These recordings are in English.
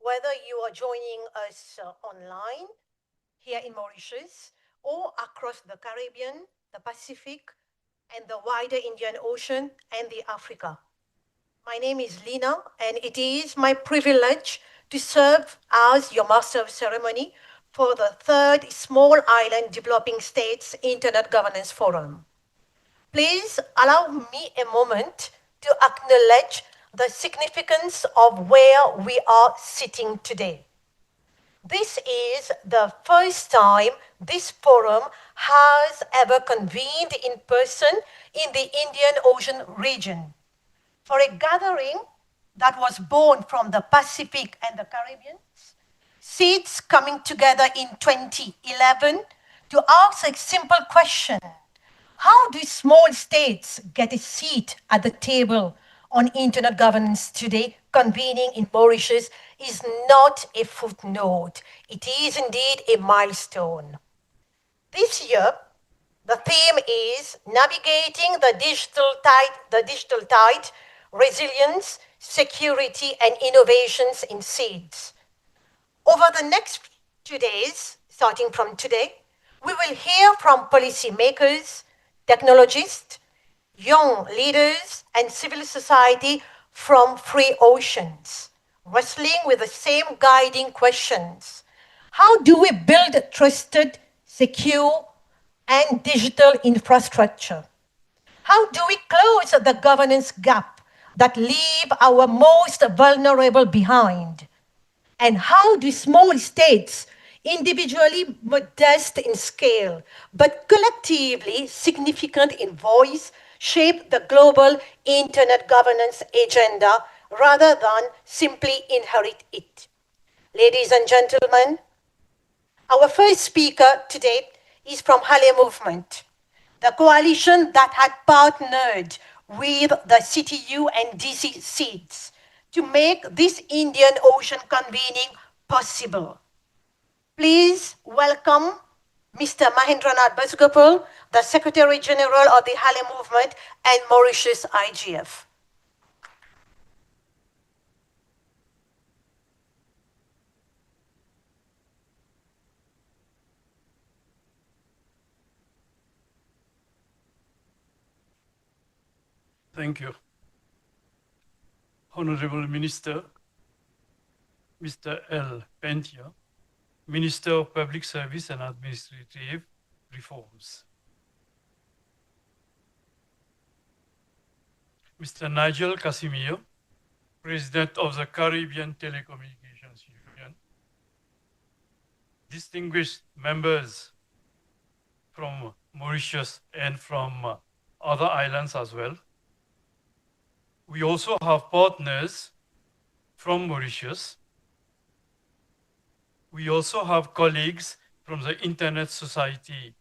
whether you are joining us online here in Mauritius or across the Caribbean, the Pacific, and the wider Indian Ocean and the Africa. My name is Lina, and it is my privilege to serve as your Master of Ceremony for the third Small Island Developing States Internet Governance Forum. Please allow me a moment to acknowledge the significance of where we are sitting today. This is the first time this forum has ever convened in person in the Indian Ocean region for a gathering that was born from the Pacific and the Caribbean, seeds coming together in 2011 to ask a simple question. How do small states get a seat at the table on internet governance today? Convening in Mauritius is not a footnote. It is indeed a milestone. This year, the theme is navigating the digital tide, resilience, security, and innovations in seeds. Over the next 2 days, starting from today, we will hear from policymakers, technologists, young leaders, and civil society from three oceans, wrestling with the same guiding questions. How do we build trusted, secure, and digital infrastructure? How do we close the governance gap that leave our most vulnerable behind? And how do small states, individually modest in scale, but collectively significant in voice, shape the global internet governance agenda rather than simply inherit it? Ladies and gentlemen, our first speaker today is from Halley movement, the coalition that had partnered with the CTU and DC seeds to make this Indian Ocean convening possible. Please welcome Mr. Mahendra Busgopaul, the Secretary General of the Halley movement and Mauritius IGF. Thank you. Honorable Minister, Mr. L. Pentia, Minister of Public Service and Administrative Reforms. Mr. Nigel Cassimire, President of the Caribbean Telecommunications Union. Distinguished members from Mauritius and from other islands as well. We also have partners from Mauritius. We also have colleagues from the Internet Society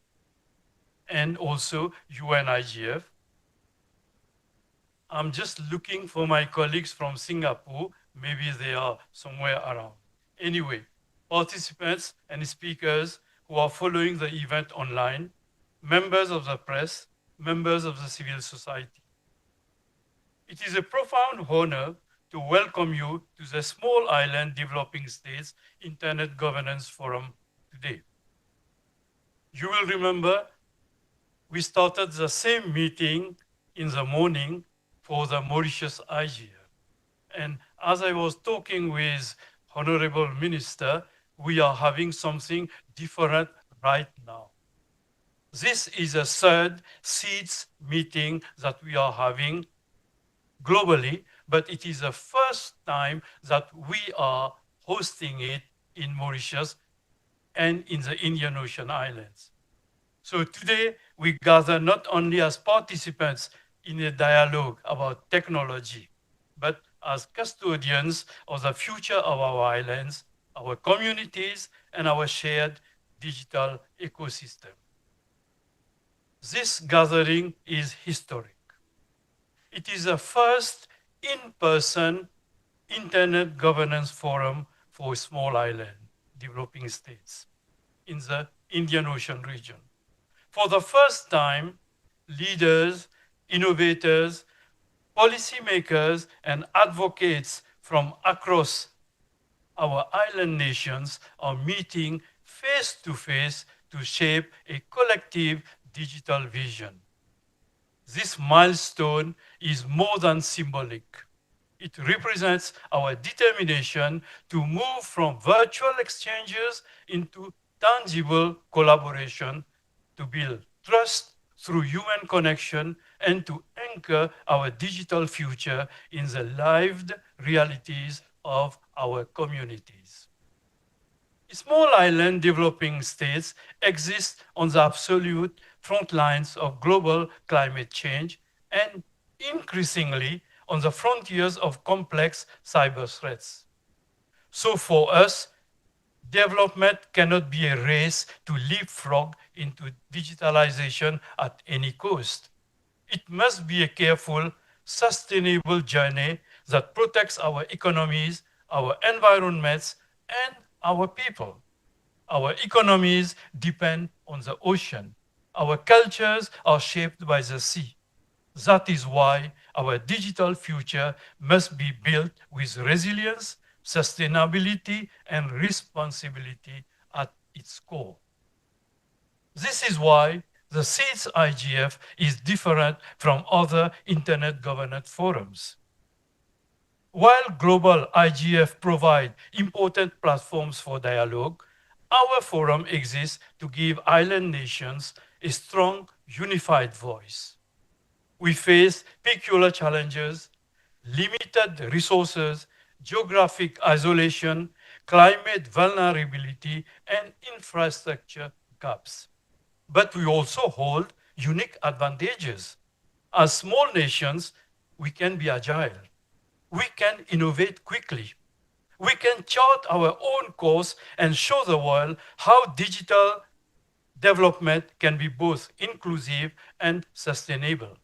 and also UNIGF. I'm just looking for my colleagues from Singapore. Maybe they are somewhere around. Anyway, participants and speakers who are following the event online, members of the press, members of the civil society. It is a profound honor to welcome you to the Small Island Developing States Internet Governance Forum today. You will remember we started the same meeting in the morning for the Mauritius IGF. And as I was talking with Honorable Minister, we are having something different right now. This is a third seeds meeting that we are having globally, but it is the first time that we are hosting it in Mauritius and in the Indian Ocean Islands. So today we gather not only as participants in a dialogue about technology, but as custodians of the future of our islands, our communities, and our shared digital ecosystem. This gathering is historic. It is the first in-person Internet Governance Forum for small island developing states in the Indian Ocean region. For the first time, leaders, innovators, policymakers, and advocates from across our island nations are meeting face to face to shape a collective digital vision. This milestone is more than symbolic. It represents our determination to move from virtual exchanges into tangible collaboration, to build trust through human connection, and to anchor our digital future in the lived realities of our communities. Small island developing states exist on the absolute front lines of global climate change and increasingly on the frontiers of complex cyber threats. So for us, development cannot be a race to leapfrog into digitalization at any cost. It must be a careful, sustainable journey that protects our economies, our environments, and our people. Our economies depend on the ocean. Our cultures are shaped by the sea. That is why our digital future must be built with resilience, sustainability, and responsibility at its core. This is why the SEEDS IGF is different from other internet governance forums. While global IGF provide important platforms for dialogue, our forum exists to give island nations a strong, unified voice. We face peculiar challenges, limited resources, geographic isolation, climate vulnerability, and infrastructure gaps. But we also hold unique advantages. As small nations, we can be agile. We can innovate quickly. We can chart our own course and show the world how digital development can be both inclusive and sustainable.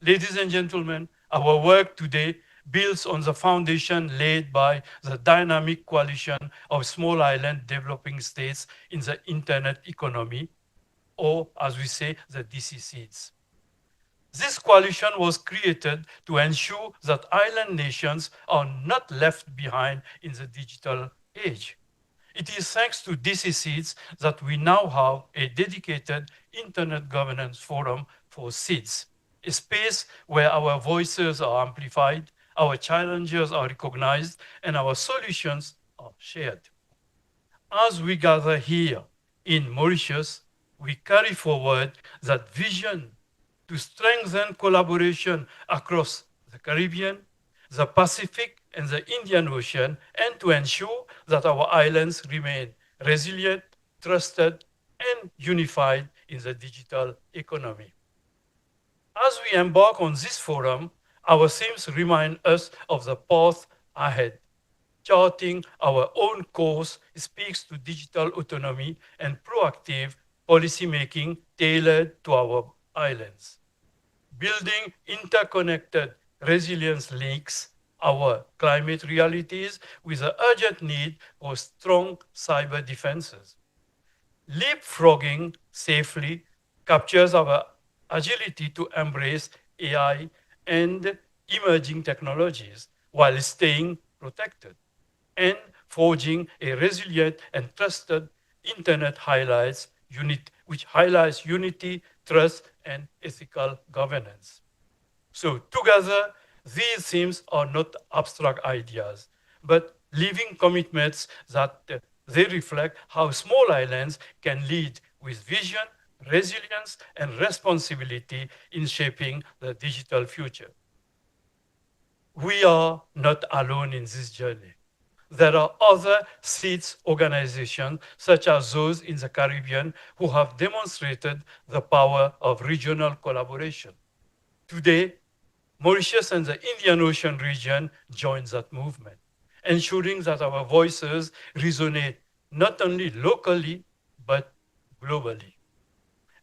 Ladies and gentlemen, our work today builds on the foundation laid by the dynamic coalition of small island developing states in the internet economy, or as we say, the DCCs. This coalition was created to ensure that island nations are not left behind in the digital age. It is thanks to DCCs that we now have a dedicated Internet Governance Forum for SEEDs, a space where our voices are amplified, our challenges are recognized, and our solutions are shared. As we gather here in Mauritius, we carry forward that vision to strengthen collaboration across the Caribbean, the Pacific, and the Indian Ocean, and to ensure that our islands remain resilient, trusted, and unified in the digital economy. As we embark on this forum, our themes remind us of the path ahead. Charting our own course speaks to digital autonomy and proactive policymaking tailored to our islands. Building interconnected resilience links our climate realities with the urgent need for strong cyber defenses. Leapfrogging safely captures our agility to embrace AI and emerging technologies while staying protected. And forging a resilient and trusted internet which highlights unity, trust, and ethical governance. So together, these themes are not abstract ideas, but living commitments that they reflect how small islands can lead with vision, resilience, and responsibility in shaping the digital future. We are not alone in this journey. There are other SEEDS organizations, such as those in the Caribbean, who have demonstrated the power of regional collaboration. Today, Mauritius and the Indian Ocean region join that movement, ensuring that our voices resonate not only locally, but globally.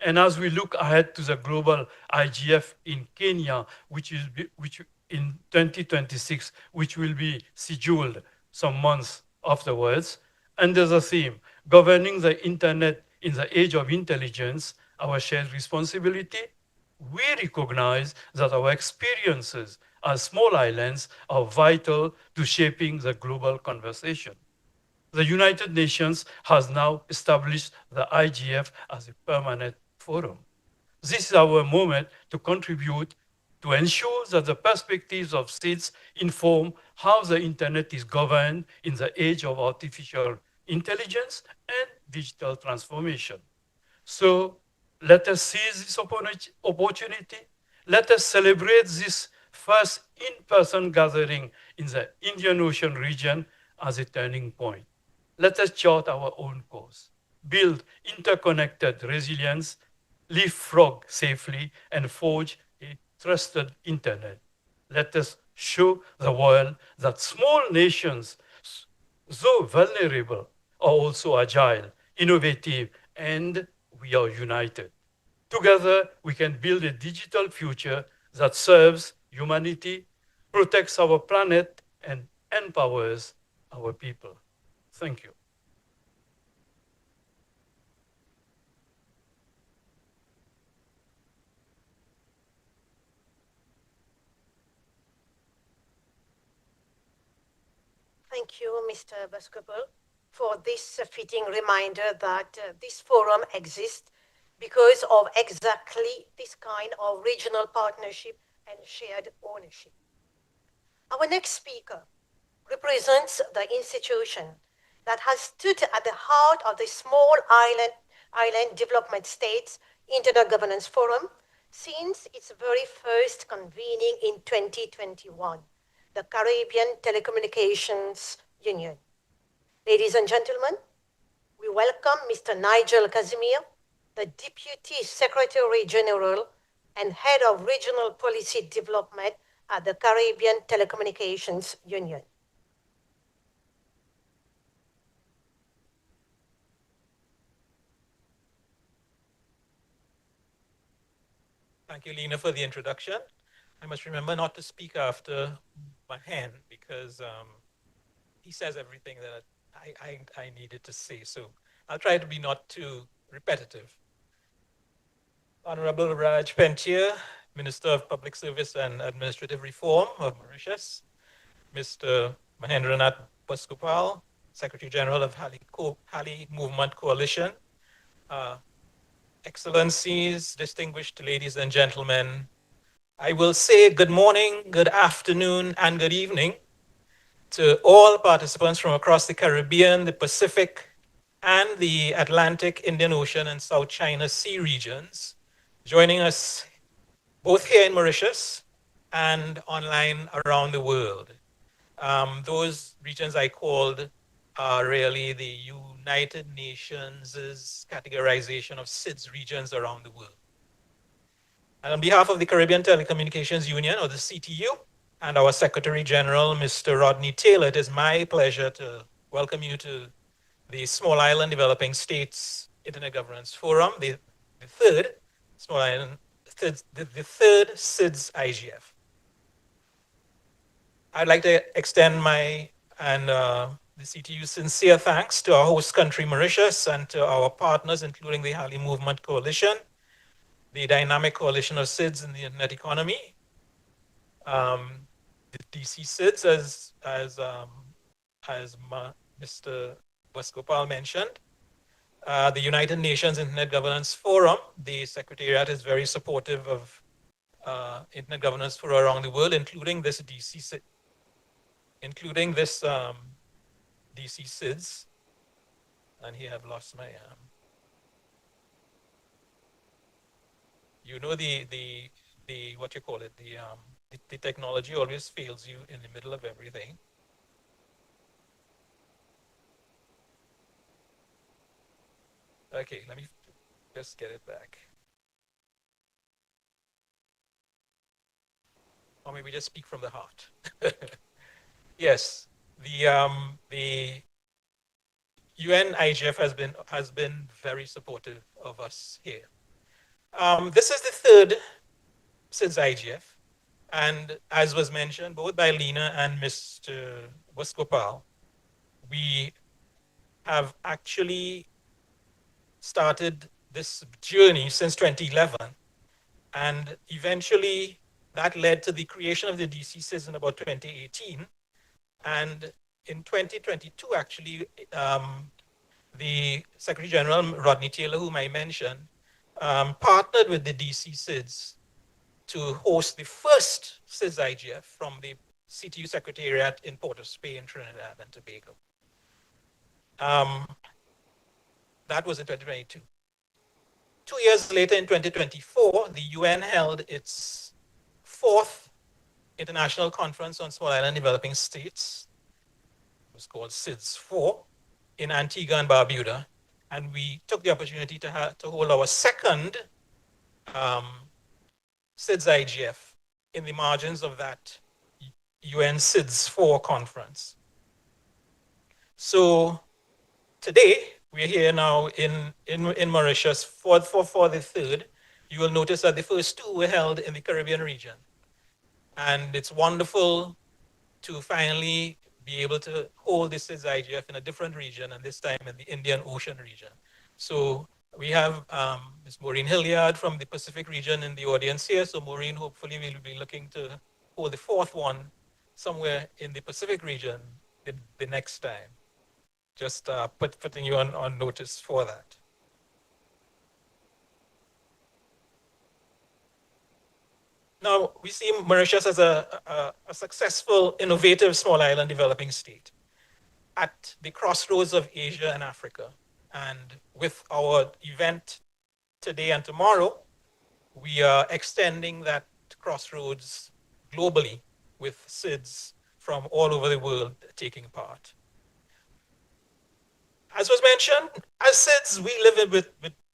And as we look ahead to the global IGF in Kenya, which in 2026, which will be scheduled some months afterwards, under the theme, Governing the Internet in the Age of Intelligence, Our Shared Responsibility, we recognize that our experiences, as small islands are vital to shaping the global conversation. The United Nations has now established the IGF as a permanent forum. This is our moment to contribute to ensure that the perspectives of states inform how the internet is governed in the age of artificial intelligence and digital transformation. So let us seize this opportunity. Let us celebrate this first in-person gathering in the Indian Ocean region as a turning point. Let us chart our own course, build interconnected resilience, leapfrog safely, and forge a trusted internet. Let us show the world that small nations, though vulnerable, are also agile, innovative, and we are united. Together, we can build a digital future that serves humanity, protects our planet, and empowers our people. Thank you. Thank you, Mr. Busgopaul, for this fitting reminder that this forum exists because of exactly this kind of regional partnership and shared ownership. Our next speaker represents the institution that has stood at the heart of the Small Island Development States Intergovernance Forum since its very first convening in 2021, the Caribbean Telecommunications Union. Ladies and gentlemen, we welcome Mr. Nigel Cassimire, the Deputy Secretary General and Head of Regional Policy Development at the Caribbean Telecommunications Union. Thank you, Lena, for the introduction. I must remember not to speak after Mahendra because he says everything that I needed to say. So I'll try to be not too repetitive. Honorable Raj Pentier, Minister of Public Service and Administrative Reform of Mauritius, Mr. Mahendra Busgopaul, Secretary General of Halley Movement Coalition, Excellencies, distinguished ladies and gentlemen, I will say good morning, good afternoon, and good evening to all participants from across the Caribbean, the Pacific, and the Atlantic, Indian Ocean, and South China Sea regions, joining us both here in Mauritius and online around the world. Those regions I called are really the United Nations' categorization of SIDS regions around the world. And on behalf of the Caribbean Telecommunications Union, or the CTU, and our Secretary General, Mr. Rodney Taylor, it is my pleasure to welcome you to the Small Island Developing States Internet Governance Forum, the third Small Island, the third SIDS IGF. I'd like to extend my and the CTU's sincere thanks to our host country, Mauritius, and to our partners, including the Halley Movement Coalition, the Dynamic Coalition of SIDS in the Internet Economy, the DC SIDS, as Mr. Busgopaul mentioned, the United Nations Internet Governance Forum. The Secretariat is very supportive of Internet governance for around the world, including this DC SIDS. And here I've lost my you know, the what you call it, the technology always fails you in the middle of everything. Okay, let me just get it back. Or maybe just speak from the heart. Yes, the UN IGF has been very supportive of us here. This is the third SIDS IGF, and as was mentioned both by Lena and Mr. Busgopaul, we have actually started this journey since 2011, and eventually That led to the creation of the DCCs in about 2018. And in 2022, actually, the Secretary General, Rodney Taylor, whom I mentioned, partnered with the DC SIDS to host the first SIDS IGF from the CTU Secretariat in Port of Spain, Trinidad and Tobago. That was in 2022. 2 years later, in 2024, the UN held its fourth International Conference on Small Island Developing States. It was called SIDS 4 in Antigua and Barbuda. And we took the opportunity to hold our second SIDS IGF in the margins of that UN SIDS 4 conference. So today, we're here now in Mauritius for the third. You will notice that the first two were held in the Caribbean region. And it's wonderful to finally be able to hold this SIDS IGF in a different region, and this time in the Indian Ocean region. So we have Ms. Maureen Hilyard from the Pacific region in the audience here. So Maureen, hopefully we'll be looking to hold the fourth one somewhere in the Pacific region the next time. Just putting you on notice for that. Now, we see Mauritius as a successful, innovative small island developing state at the crossroads of Asia and Africa. And with our event today and tomorrow, we are extending that crossroads globally with SIDS from all over the world taking part. As was mentioned, as SIDS, we live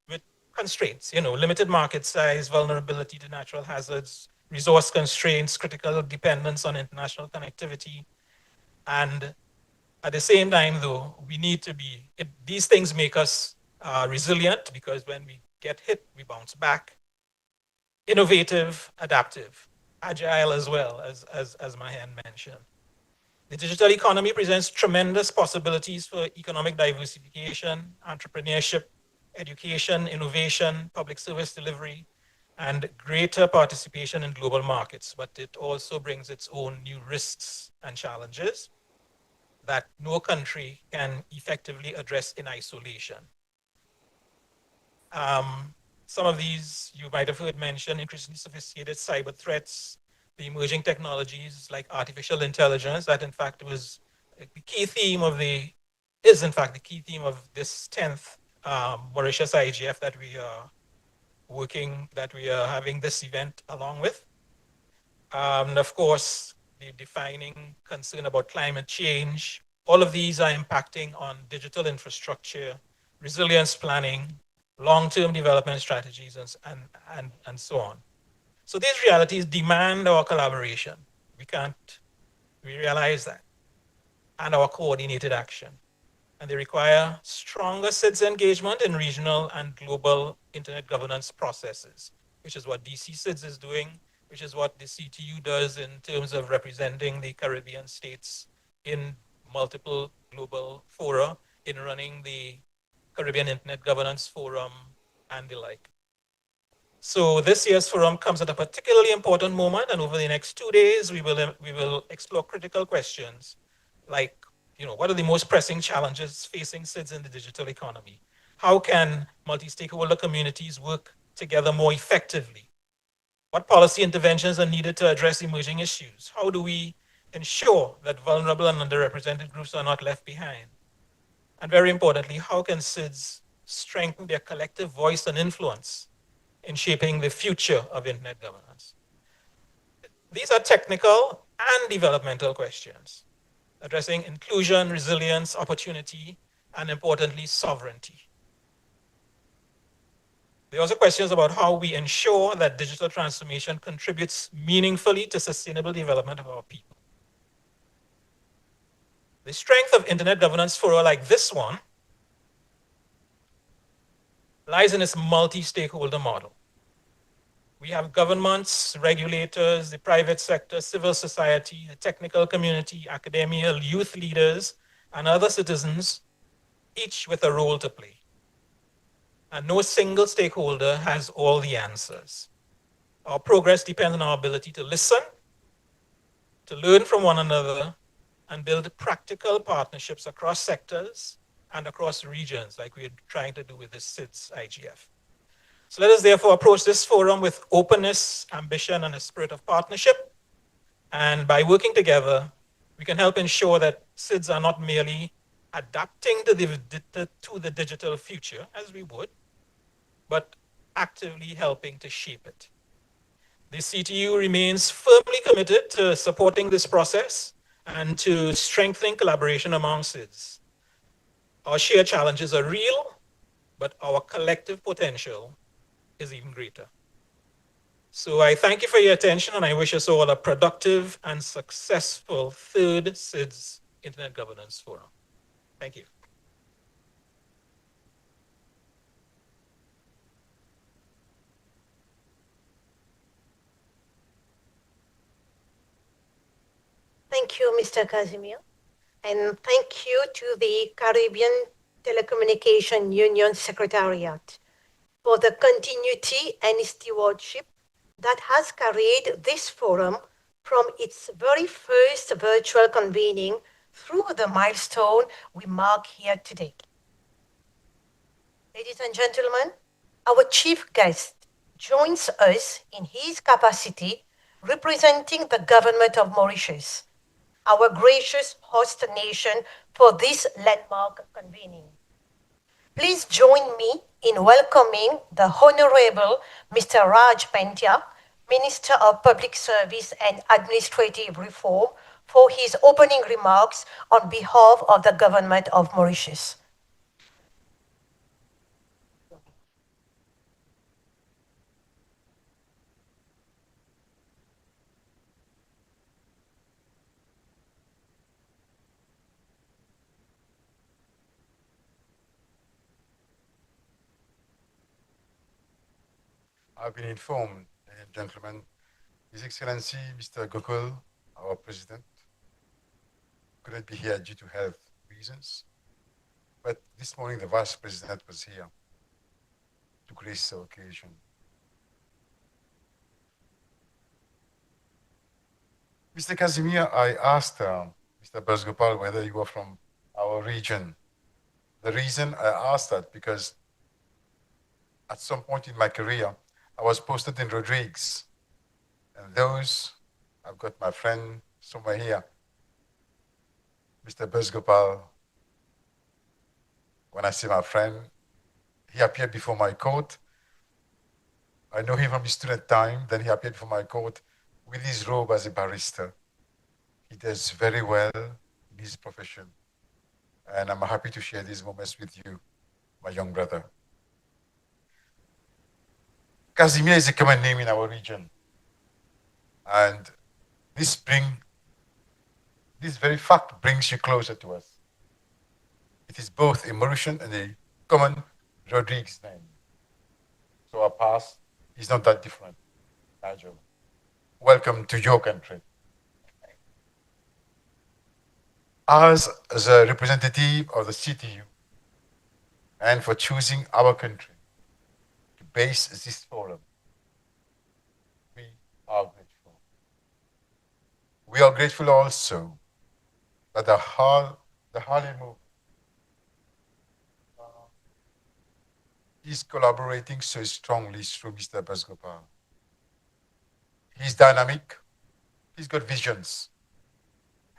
with constraints, limited market size, vulnerability to natural hazards, resource constraints, critical dependence on international connectivity. And at the same time, though, we need to these things make us resilient, because when we get hit, we bounce back. Innovative, adaptive, agile as well, as Mahendra mentioned. The digital economy presents tremendous possibilities for economic diversification, entrepreneurship, education, innovation, public service delivery, and greater participation in global markets. But it also brings its own new risks and challenges that no country can effectively address in isolation. Some of these you might have heard mentioned: increasingly sophisticated cyber threats, the emerging technologies like artificial intelligence. That in fact is the key theme of this 10th Mauritius IGF that we are having this event along with. And of course, the defining concern about climate change. All of these are impacting on digital infrastructure, resilience planning, long-term development strategies, and so on. So these realities demand our collaboration. We realize that, and our coordinated action. And they require stronger SIDS engagement in regional and global internet governance processes, which is what DC SIDS is doing, which is what the CTU does in terms of representing the Caribbean states in multiple global fora, in running the Caribbean Internet Governance Forum and the like. So this year's forum comes at a particularly important moment, and over the next 2 days, we will explore critical questions like, what are the most pressing challenges facing SIDS in the digital economy? How can multi-stakeholder communities work together more effectively? What policy interventions are needed to address emerging issues? How do we ensure that vulnerable and underrepresented groups are not left behind? And very importantly, how can SIDS strengthen their collective voice and influence in shaping the future of internet governance? These are technical and developmental questions, addressing inclusion, resilience, opportunity, and importantly, sovereignty. There are also questions about how we ensure that digital transformation contributes meaningfully to sustainable development of our people. The strength of internet governance fora like this one lies in its multi-stakeholder model. We have governments, regulators, the private sector, civil society, the technical community, academia, youth leaders, and other citizens, each with a role to play. And no single stakeholder has all the answers. Our progress depends on our ability to listen, to learn from one another, and build practical partnerships across sectors and across regions, like we're trying to do with the SIDS IGF. So let us therefore approach this forum with openness, ambition, and a spirit of partnership. And by working together, we can help ensure that SIDS are not merely adapting to the digital future, as we would, but actively helping to shape it. The CTU remains firmly committed to supporting this process and to strengthening collaboration among SIDS. Our shared challenges are real, but our collective potential is even greater. So I thank you for your attention, and I wish us all a productive and successful third SIDS Internet Governance Forum. Thank you. Thank you, Mr. Cassimire. And thank you to the Caribbean Telecommunication Union Secretariat for the continuity and stewardship that has carried this forum from its very first virtual convening through the milestone we mark here today. Ladies and gentlemen, our chief guest joins us in his capacity representing the government of Mauritius, our gracious host nation for this landmark convening. Please join me in welcoming the Honorable Mr. Raj Pandya, Minister of Public Service and Administrative Reform, for his opening remarks on behalf of the government of Mauritius. I've been informed, ladies and gentlemen, His Excellency Mr. Gokul, our President, couldn't be here due to health reasons. But this morning, the Vice President was here to grace the occasion. Mr. Cassimire, I asked Mr. Busgopaul whether you were from our region. The reason I asked that because at some point in my career, I was posted in Rodrigues. And those, I've got my friend somewhere here, Mr. Busgopaul. When I see my friend, he appeared before my court. I know him from his student time. Then he appeared before my court with his robe as a barrister. He does very well in his profession. And I'm happy to share these moments with you, my young brother. Cassimire is a common name in our region. And this very fact brings you closer to us. It is both a Mauritian and a common Rodrigues name. So our past is not that different, Nigel. Welcome to your country. As a representative of the CTU, and for choosing our country to base this forum, we are grateful. We are grateful also that the Halley movement is collaborating so strongly through Mr. Busgopaul. He's dynamic, he's got visions,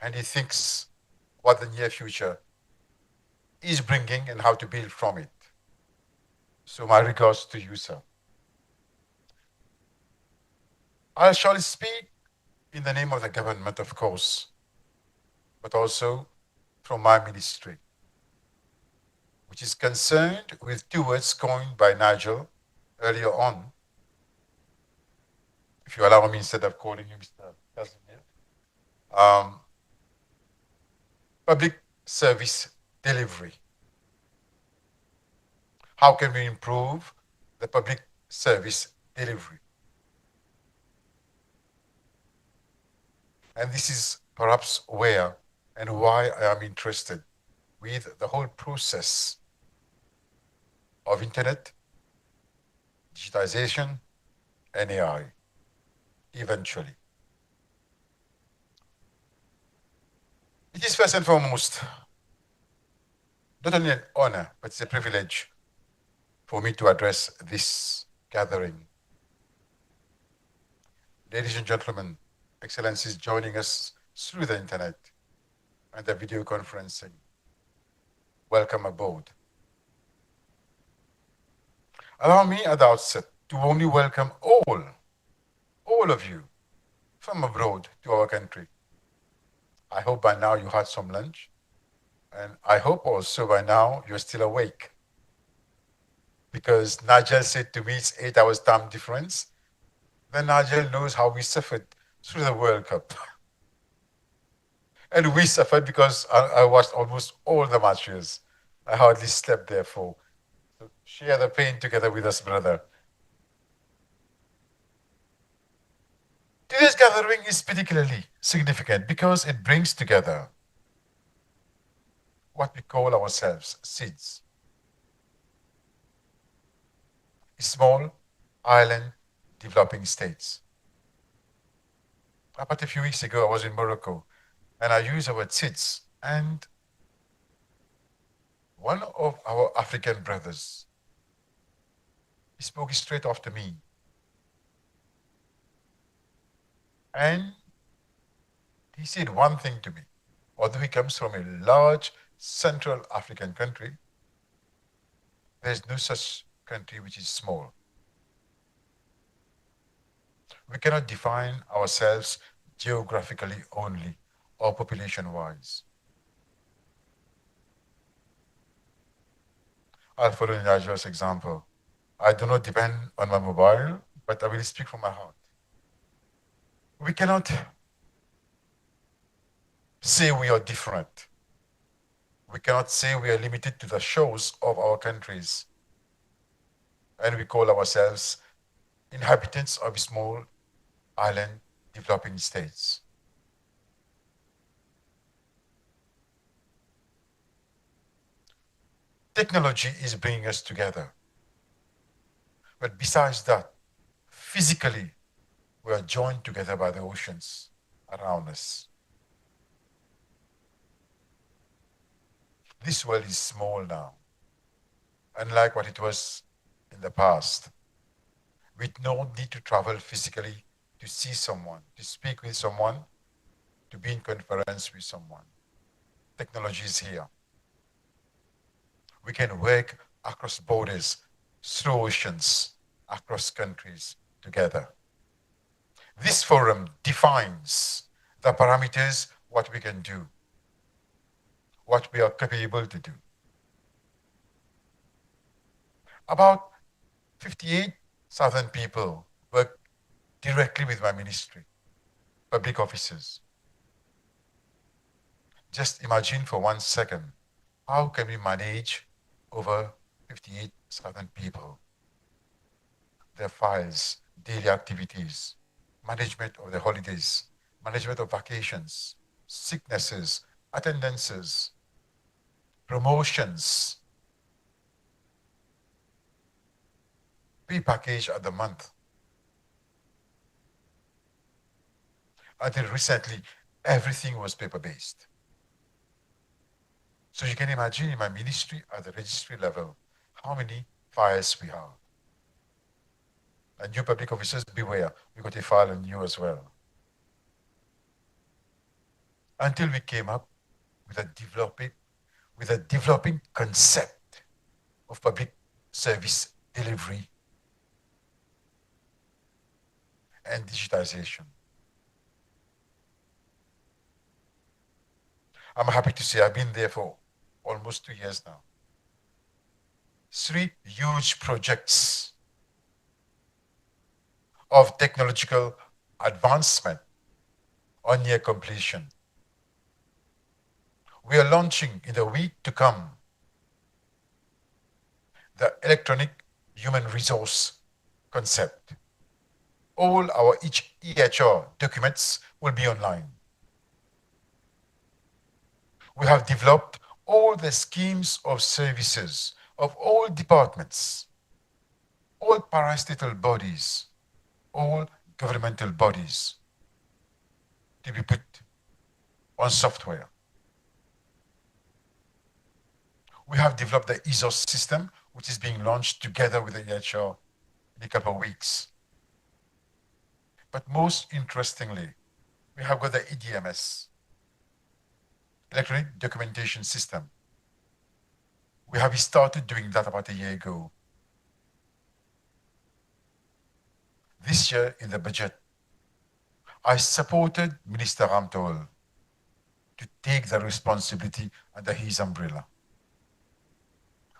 and he thinks what the near future is bringing and how to build from it. So my regards to you, sir. I shall speak in the name of the government, of course, but also from my ministry, which is concerned with two words coined by Nigel earlier on. If you allow me, instead of calling you Mr. Cassimire, public service delivery. How can we improve the public service delivery? And this is perhaps where and why I am interested with the whole process of internet, digitization, and AI. eventually. It is first and foremost not only an honor, but it's a privilege for me to address this gathering. Ladies and gentlemen, Excellencies joining us through the internet and the video conferencing, welcome aboard. Allow me at the outset to warmly welcome all of you from abroad to our country. I hope by now you had some lunch, and I hope also by now you're still awake. Because Nigel said to me it's 8 hours time difference. Then Nigel knows how we suffered through the World Cup. And we suffered because I watched almost all the matches. I hardly slept therefore. So share the pain together with us, brother. Today's gathering is particularly significant because it brings together what we call ourselves SIDS. Small island developing states. About a few weeks ago, I was in Morocco, and I used the word SIDS, and one of our African brothers, he spoke straight after me. And he said one thing to me. Although he comes from a large Central African country, there's no such country which is small. We cannot define ourselves geographically only or population-wise. I'll follow Nigel's example. I do not depend on my mobile, but I will speak from my heart. We cannot say we are different. We cannot say we are limited to the shores of our countries. And we call ourselves inhabitants of small island developing states. Technology is bringing us together. But besides that, physically, we are joined together by the oceans around us. This world is small now, unlike what it was in the past. We don't need to travel physically to see someone, to speak with someone, to be in conference with someone. Technology is here. We can work across borders, through oceans, across countries together. This forum defines the parameters, what we can do, what we are capable to do. About 58,000 people work directly with my ministry, public officers. Just imagine for 1 second, how can we manage over 58,000 people, their files, daily activities, management of the holidays, management of vacations, sicknesses, attendances, promotions, pay package at the month. Until recently, everything was paper-based. So you can imagine in my ministry at the registry level, how many files we have. And you public officers, beware, we got a file on you as well. Until we came up with a developing concept of public service delivery and digitization. I'm happy to say I've been there for almost 2 years now. 3 huge projects of technological advancement are near completion. We are launching in the week to come the electronic human resource concept. All our EHR documents will be online. We have developed all the schemes of services of all departments, all parastatal bodies, all governmental bodies to be put on software. We have developed the ESOS system, which is being launched together with the Hackshaw in a couple of weeks. But most interestingly, we have got the EDMS, Electronic Documentation System. We have started doing that about a year ago. This year in the budget, I supported Minister Ramtol to take the responsibility under his umbrella.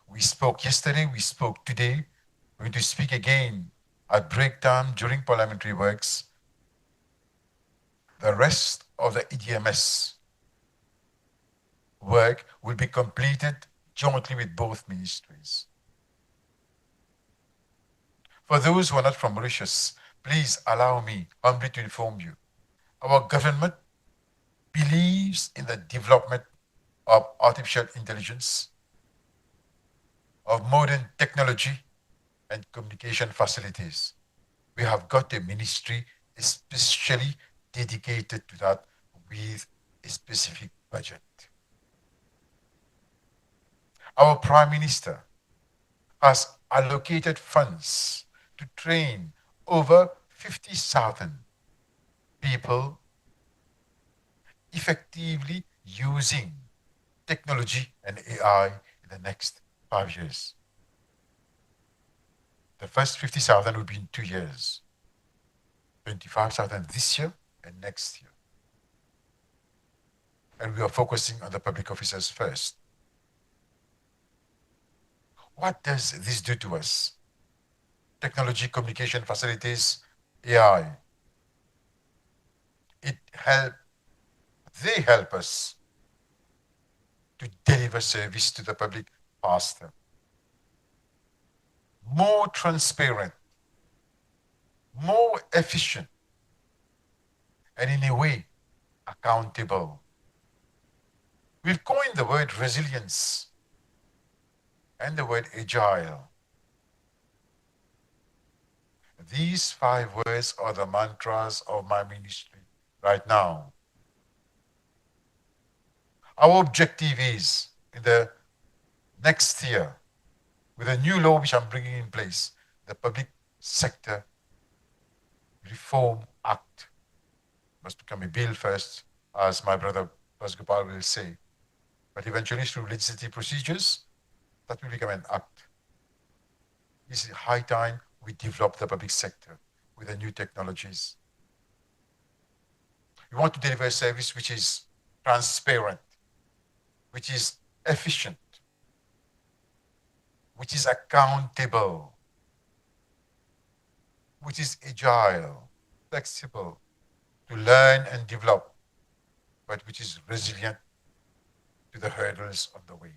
We spoke yesterday, we spoke today, we're going to speak again at break time during parliamentary works. The rest of the EDMS work will be completed jointly with both ministries. For those who are not from Mauritius, please allow me humbly to inform you. Our government believes in the development of artificial intelligence, of modern technology and communication facilities. We have got a ministry especially dedicated to that with a specific budget. Our Prime Minister has allocated funds to train over 50,000 people effectively using technology and AI in the next 5 years. The first 50,000 will be in 2 years, 25,000 this year and next year. And we are focusing on the public officers first. What does this do to us? Technology, communication facilities, AI. They help us to deliver service to the public faster, more transparent, more efficient, and in a way, accountable. We've coined the word resilience and the word agile. These 5 words are the mantras of my ministry right now. Our objective is, in the next year, with a new law which I'm bringing in place, the Public Sector Reform Act must become a bill first, as my brother Busgopaul will say. But eventually, through legislative procedures, that will become an act. It's high time we develop the public sector with the new technologies. We want to deliver a service which is transparent, which is efficient, which is accountable, which is agile, flexible, to learn and develop, but which is resilient to the hurdles of the way.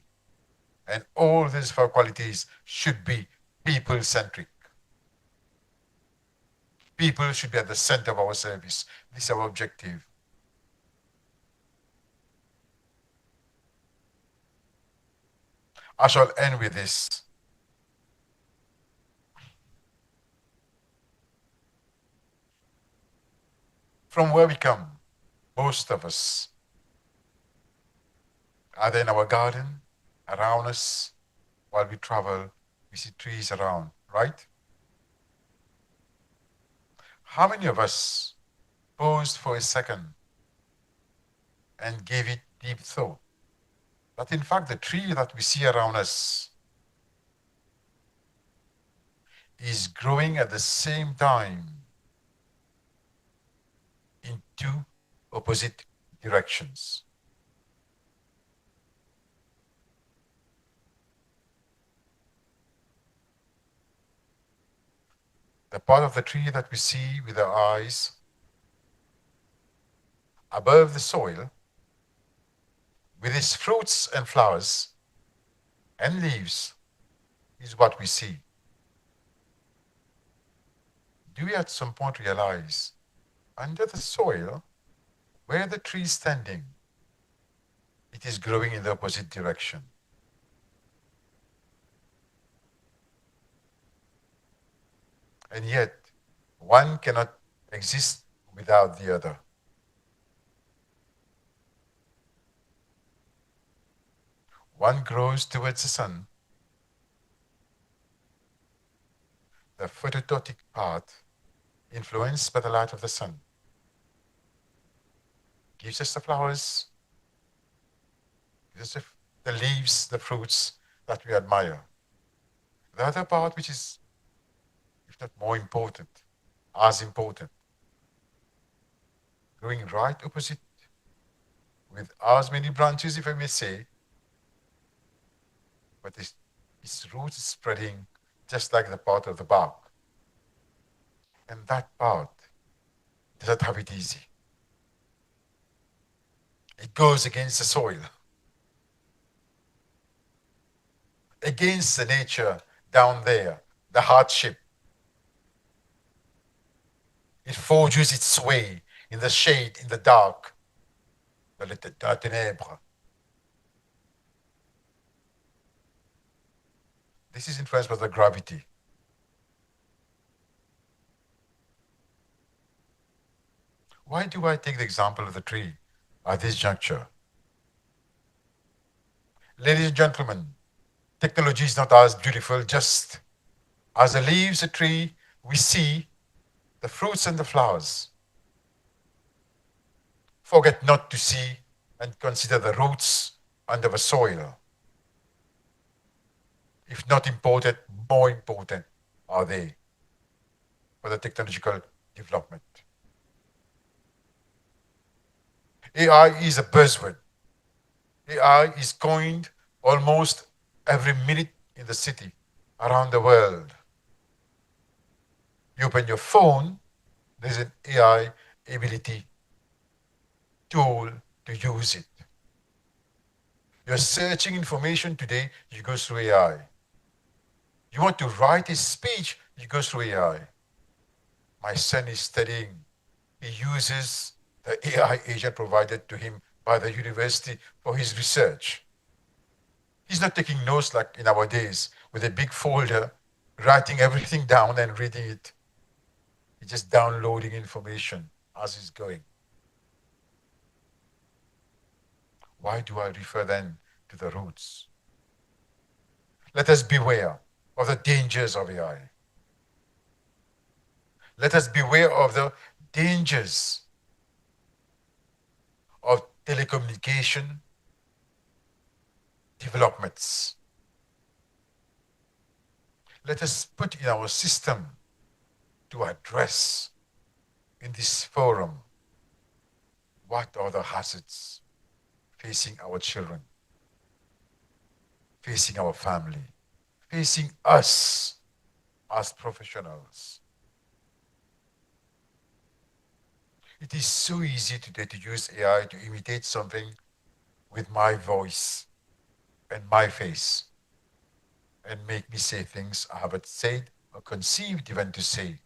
And all these 4 qualities should be people-centric. People should be at the center of our service. This is our objective. I shall end with this. From where we come, most of us, either in our garden, around us, while we travel, we see trees around, right? How many of us paused for a second and gave it deep thought? That in fact, the tree that we see around us is growing at the same time in 2 opposite directions. The part of the tree that we see with our eyes above the soil, with its fruits and flowers and leaves, is what we see. Do we at some point realize, under the soil, where the tree is standing, it is growing in the opposite direction? And yet, one cannot exist without the other. One grows towards the sun. The photosynthetic part, influenced by the light of the sun, gives us the flowers, gives us the leaves, the fruits that we admire. The other part, which is, if not more important, as important, growing right opposite, with as many branches, if I may say, but its roots is spreading just like the part of the bark. And that part does not have it easy. It goes against the soil, against the nature down there, the hardship. It forges its way in the shade, in the dark, dans la ténèbre. This is influenced by the gravity. Why do I take the example of the tree at this juncture? Ladies and gentlemen, technology is not as beautiful just as the leaves, the tree, we see the fruits and the flowers. Forget not to see and consider the roots under the soil. If not important, more important are they for the technological development. AI is a buzzword. AI is coined almost every minute in the city, around the world. You open your phone, there's an AI ability tool to use it. You're searching information today, you go through AI. You want to write a speech, you go through AI. My son is studying. He uses the AI agent provided to him by the university for his research. He's not taking notes like in our days with a big folder, writing everything down and reading it. He's just downloading information as he's going. Why do I refer then to the roots? Let us beware of the dangers of AI. Let us beware of the dangers of telecommunication developments. Let us put in our system to address in this forum what are the hazards facing our children, facing our family, facing us as professionals. It is so easy today to use AI to imitate something with my voice and my face and make me say things I haven't said or conceived even to say.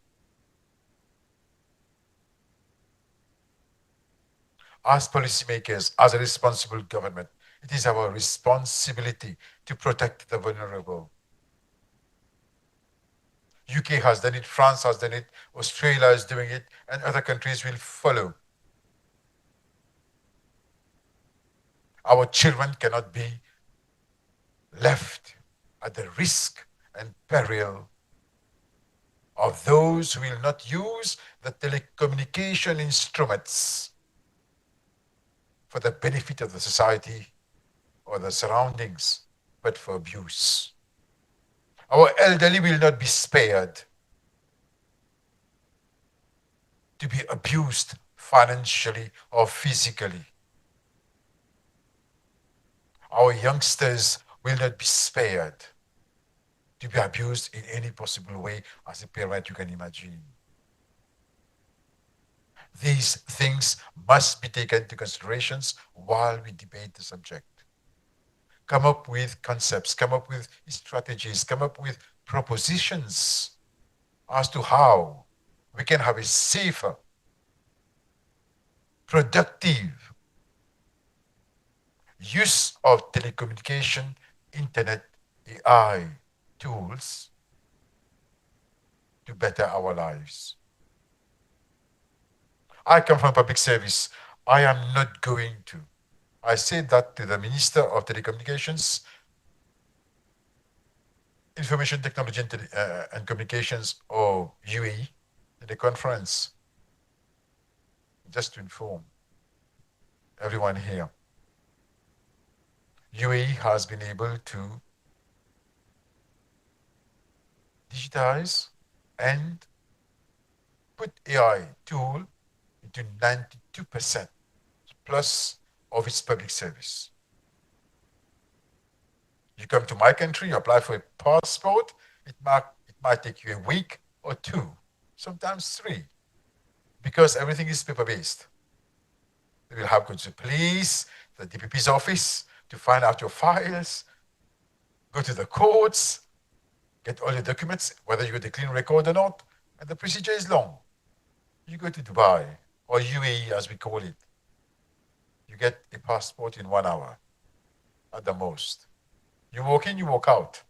As policymakers, as a responsible government, it is our responsibility to protect the vulnerable. UK has done it, France has done it, Australia is doing it, and other countries will follow. Our children cannot be left at the risk and peril of those who will not use the telecommunication instruments for the benefit of the society or the surroundings, but for abuse. Our elderly will not be spared to be abused financially or physically. Our youngsters will not be spared to be abused in any possible way as a parent you can imagine. These things must be taken into considerations while we debate the subject. Come up with concepts, come up with strategies, come up with propositions as to how we can have a safer, productive use of telecommunication, internet, AI tools to better our lives. I come from public service. I am not going to. I said that to the Minister of Telecommunications, Information Technology and Communications, or UAE, in the conference, just to inform everyone here. UAE has been able to digitize and put AI tool into 92% plus of its public service. You come to my country, you apply for a passport, it might take you a week or two, sometimes 3, because everything is paper-based. You will have to go to the police, the DPP's office to find out your files, go to the courts, get all your documents, whether you got a clean record or not, and the procedure is long. You go to Dubai, or UAE as we call it, you get a passport in 1 hour at the most. You walk in, you walk out.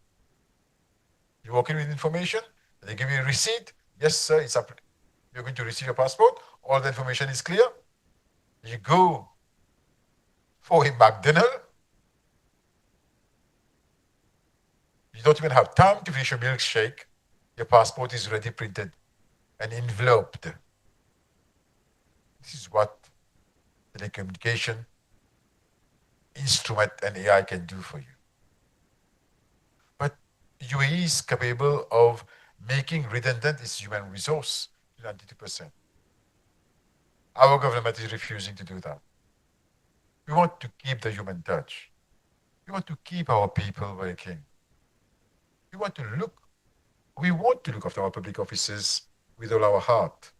You walk in with information, they give you a receipt. Yes, sir, it's up. You're going to receive your passport. All the information is clear. You go for a McDonald's. You don't even have time to finish your milkshake. Your passport is already printed and enveloped. This is what telecommunication instrument and AI can do for you. But UAE is capable of making redundant its human resource to 92%. Our government is refusing to do that. We want to keep the human touch. We want to keep our people working. We want to look after our public offices with all our heart.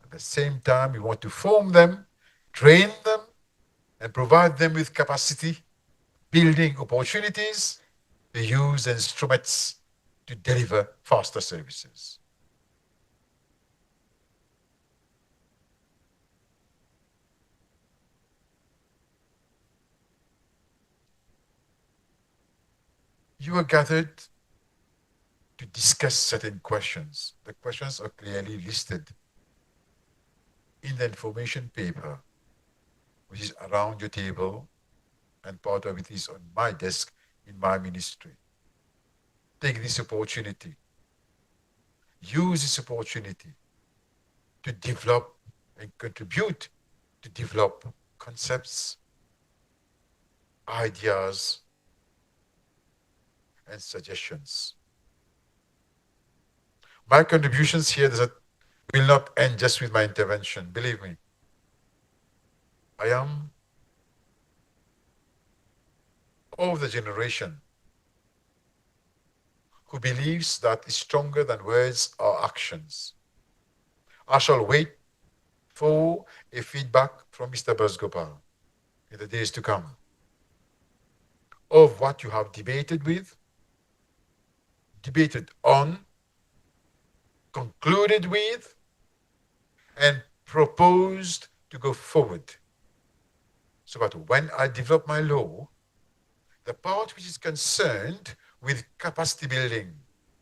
At the same time, we want to form them, train them, and provide them with capacity, building opportunities to use instruments to deliver faster services. You are gathered to discuss certain questions. The questions are clearly listed in the information paper, which is around your table, and part of it is on my desk in my ministry. Take this opportunity. Use this opportunity to develop and contribute to develop concepts, ideas, and suggestions. My contributions here will not end just with my intervention. Believe me, I am of the generation who believes that is stronger than words or actions. I shall wait for a feedback from Mr. Busgopaul in the days to come of what you have debated on, concluded with, and proposed to go forward. So that when I develop my law, the part which is concerned with capacity building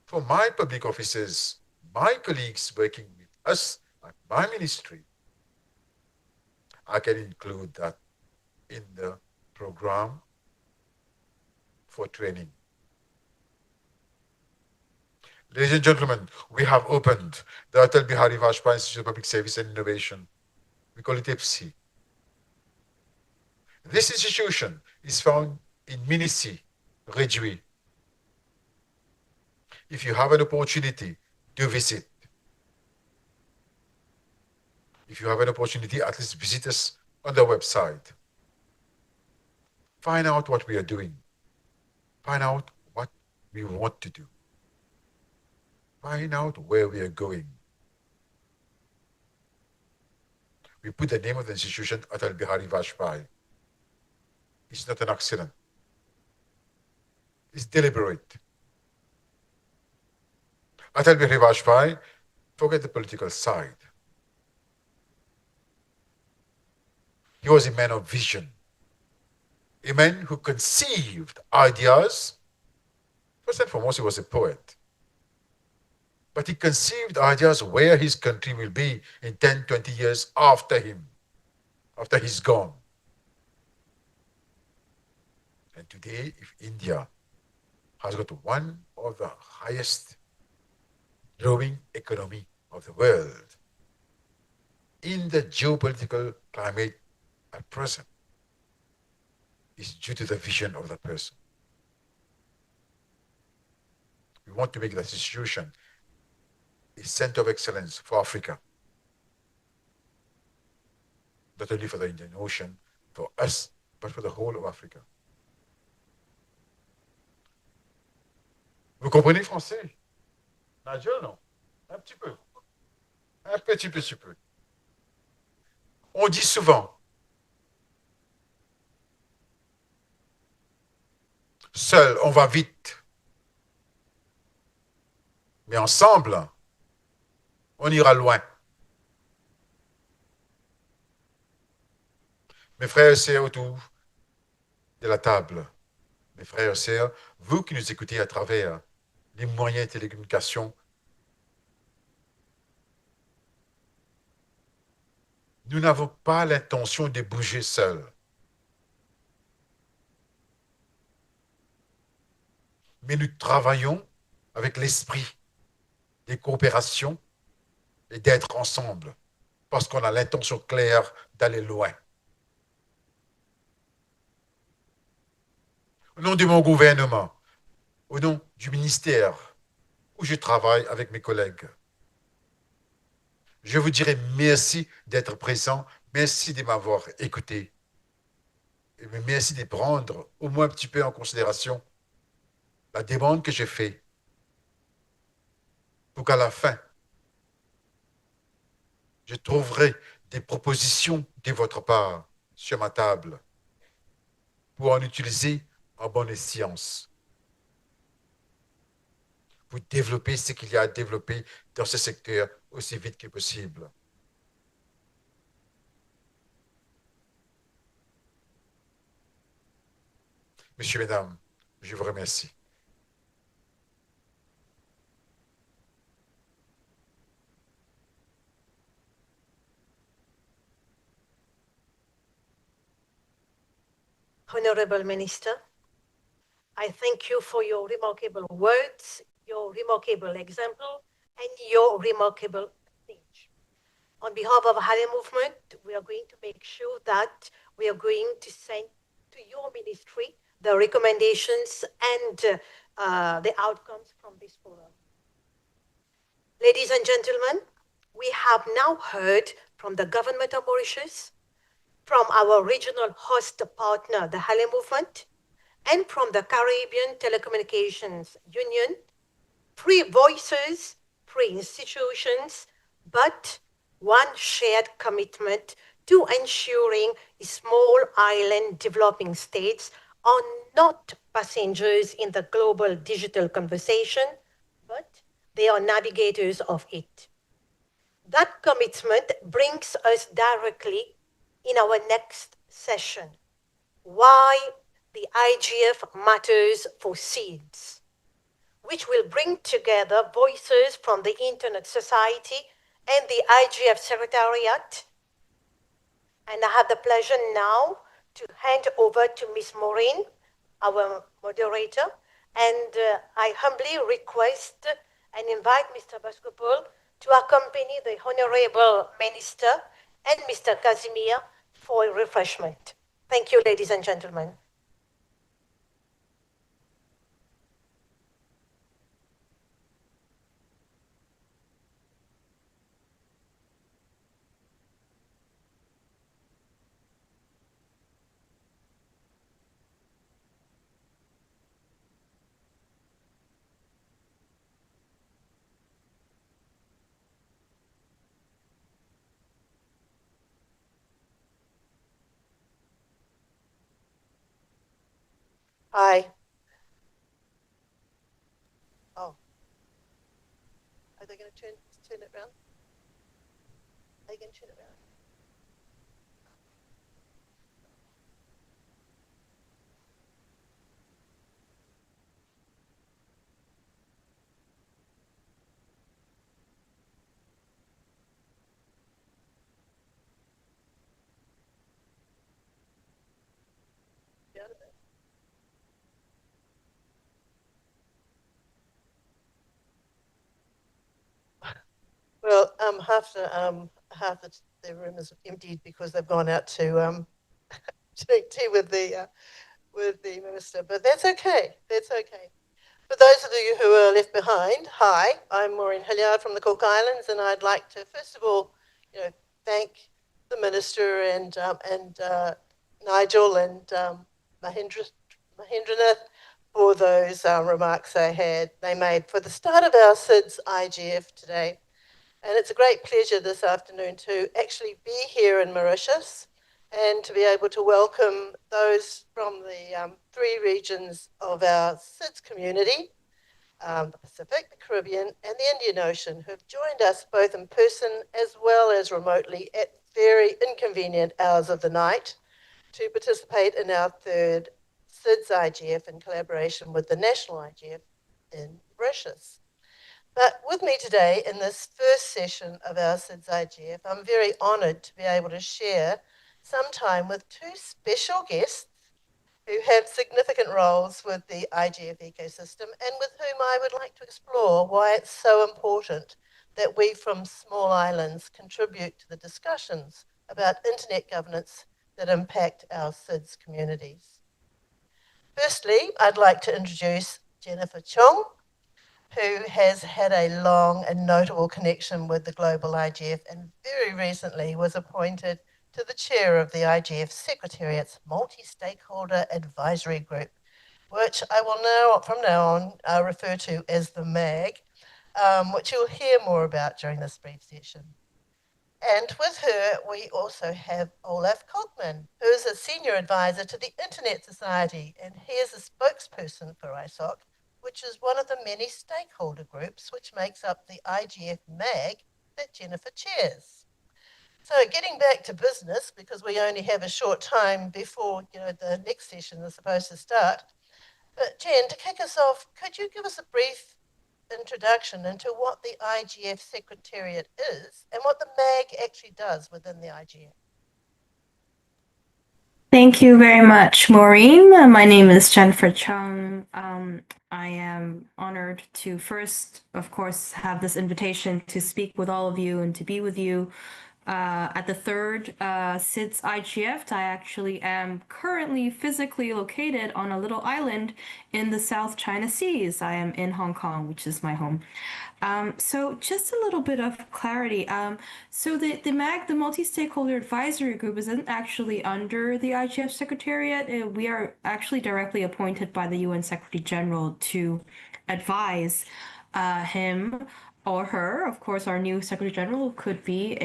for my public officers, my colleagues working with us at my ministry, I can include that in the program for training. Ladies and gentlemen, we have opened the Atal Bihari Vajpayee Institute of Public Service and Innovation. We call it IPSI. This institution is found in Minisi, Rejui. If you have an opportunity to visit, if you have an opportunity, at least visit us on the website. Find out what we are doing. Find out what we want to do. Find out where we are going. We put the name of the institution Atal Bihari Vajpayee. It's not an accident. It's deliberate. Atal Bihari Vajpayee, forget the political side. He was a man of vision, a man who conceived ideas. First and foremost, he was a poet. but he conceived ideas where his country will be in 10, 20 years after him, after he's gone. And today, if India has got one of the highest growing economy of the world, in the geopolitical climate at present, is due to the vision of that person. We want to make that institution a center of excellence for Africa, not only for the Indian Ocean, for us, but for the whole of Africa. Vous comprenez le français? Nigel, non? Un petit peu. Un petit peu. On dit souvent, seul, on va vite. Mais ensemble, on ira loin. Mes frères et sœurs autour de la table, mes frères et sœurs, vous qui nous écoutez à travers les moyens de télécommunication, nous n'avons pas l'intention de bouger seuls. Mais nous travaillons avec l'esprit des coopérations et d'être ensemble, parce qu'on a l'intention claire d'aller loin. Au nom de mon gouvernement, au nom du ministère où je travaille avec mes collègues, je vous dirais merci d'être présent, merci de m'avoir écouté, et merci de prendre au moins un petit peu en considération la demande que j'ai faite pour qu'à la fin, je trouverai des propositions de votre part sur ma table pour en utiliser en bonne science, pour développer ce qu'il y a à développer dans ce secteur aussi vite que possible. Messieurs, mesdames, je vous remercie. Honorable Minister, I thank you for your remarkable words, your remarkable example, and your remarkable speech. On behalf of Halley movement, we are going to make sure that we are going to send to your ministry the recommendations and the outcomes from this forum. Ladies and gentlemen, we have now heard from the government of Mauritius, from our regional host partner, the Halley movement, and from the Caribbean Telecommunications Union, 3 voices, 3 institutions, but one shared commitment to ensuring small island developing states are not passengers in the global digital conversation, but they are navigators of it. That commitment brings us directly in our next session, why the IGF matters for seeds, which will bring together voices from the Internet Society and the IGF Secretariat. And I have the pleasure now to hand over to Ms. Maureen, our moderator, and I humbly request and invite Mr. Busgopaul to accompany the Honorable Minister and Mr. Cassimire for refreshment. Thank you, ladies and gentlemen. Hi. Oh. Are they going to turn it around? Are they going to turn it around? out of it. Well, half the room is emptied because they've gone out to drink tea with the minister, but that's okay. That's okay. For those of you who are left behind, hi, I'm Maureen Hilyard from the Cook Islands, and I'd like to first of all, thank the minister and Nigel and Mahendra for those remarks they made for the start of our SIDS IGF today. And it's a great pleasure this afternoon to actually be here in Mauritius and to be able to welcome those from the 3 regions of our SIDS community, the Pacific, the Caribbean, and the Indian Ocean, who have joined us both in person as well as remotely at very inconvenient hours of the night to participate in our 3rd SIDS IGF in collaboration with the National IGF in Mauritius. But with me today in this first session of our SIDS IGF, I'm very honoured to be able to share some time with 2 special guests who have significant roles with the IGF ecosystem and with whom I would like to explore why it's so important that we from small islands contribute to the discussions about internet governance that impact our SIDS communities. Firstly, I'd like to introduce Jennifer Chung, who has had a long and notable connection with the global IGF and very recently was appointed to the chair of the IGF Secretariat's Multistakeholder Advisory Group, which I will from now on, refer to as the MAG, which you'll hear more about during this brief session. And with her, we also have Olaf Kolkman, who is a senior advisor to the Internet Society, and he is a spokesperson for ISOC, which is one of the many stakeholder groups which makes up the IGF MAG that Jennifer chairs. So getting back to business, because we only have a short time before the next session is supposed to start. But Jen, to kick us off, could you give us a brief introduction into what the IGF Secretariat is and what the MAG actually does within the IGF? Thank you very much, Maureen. My name is Jennifer Chung. I am honored to first, of course, have this invitation to speak with all of you and to be with you at the 3rd SIDS IGF. I actually am currently physically located on a little island in the South China Seas. I am in Hong Kong, which is my home. So just a little bit of clarity. So the MAG, the Multi-Stakeholder Advisory Group, isn't actually under the IGF Secretariat. We are actually directly appointed by the UN Secretary General to advise him or her. Of course, our new Secretary General could be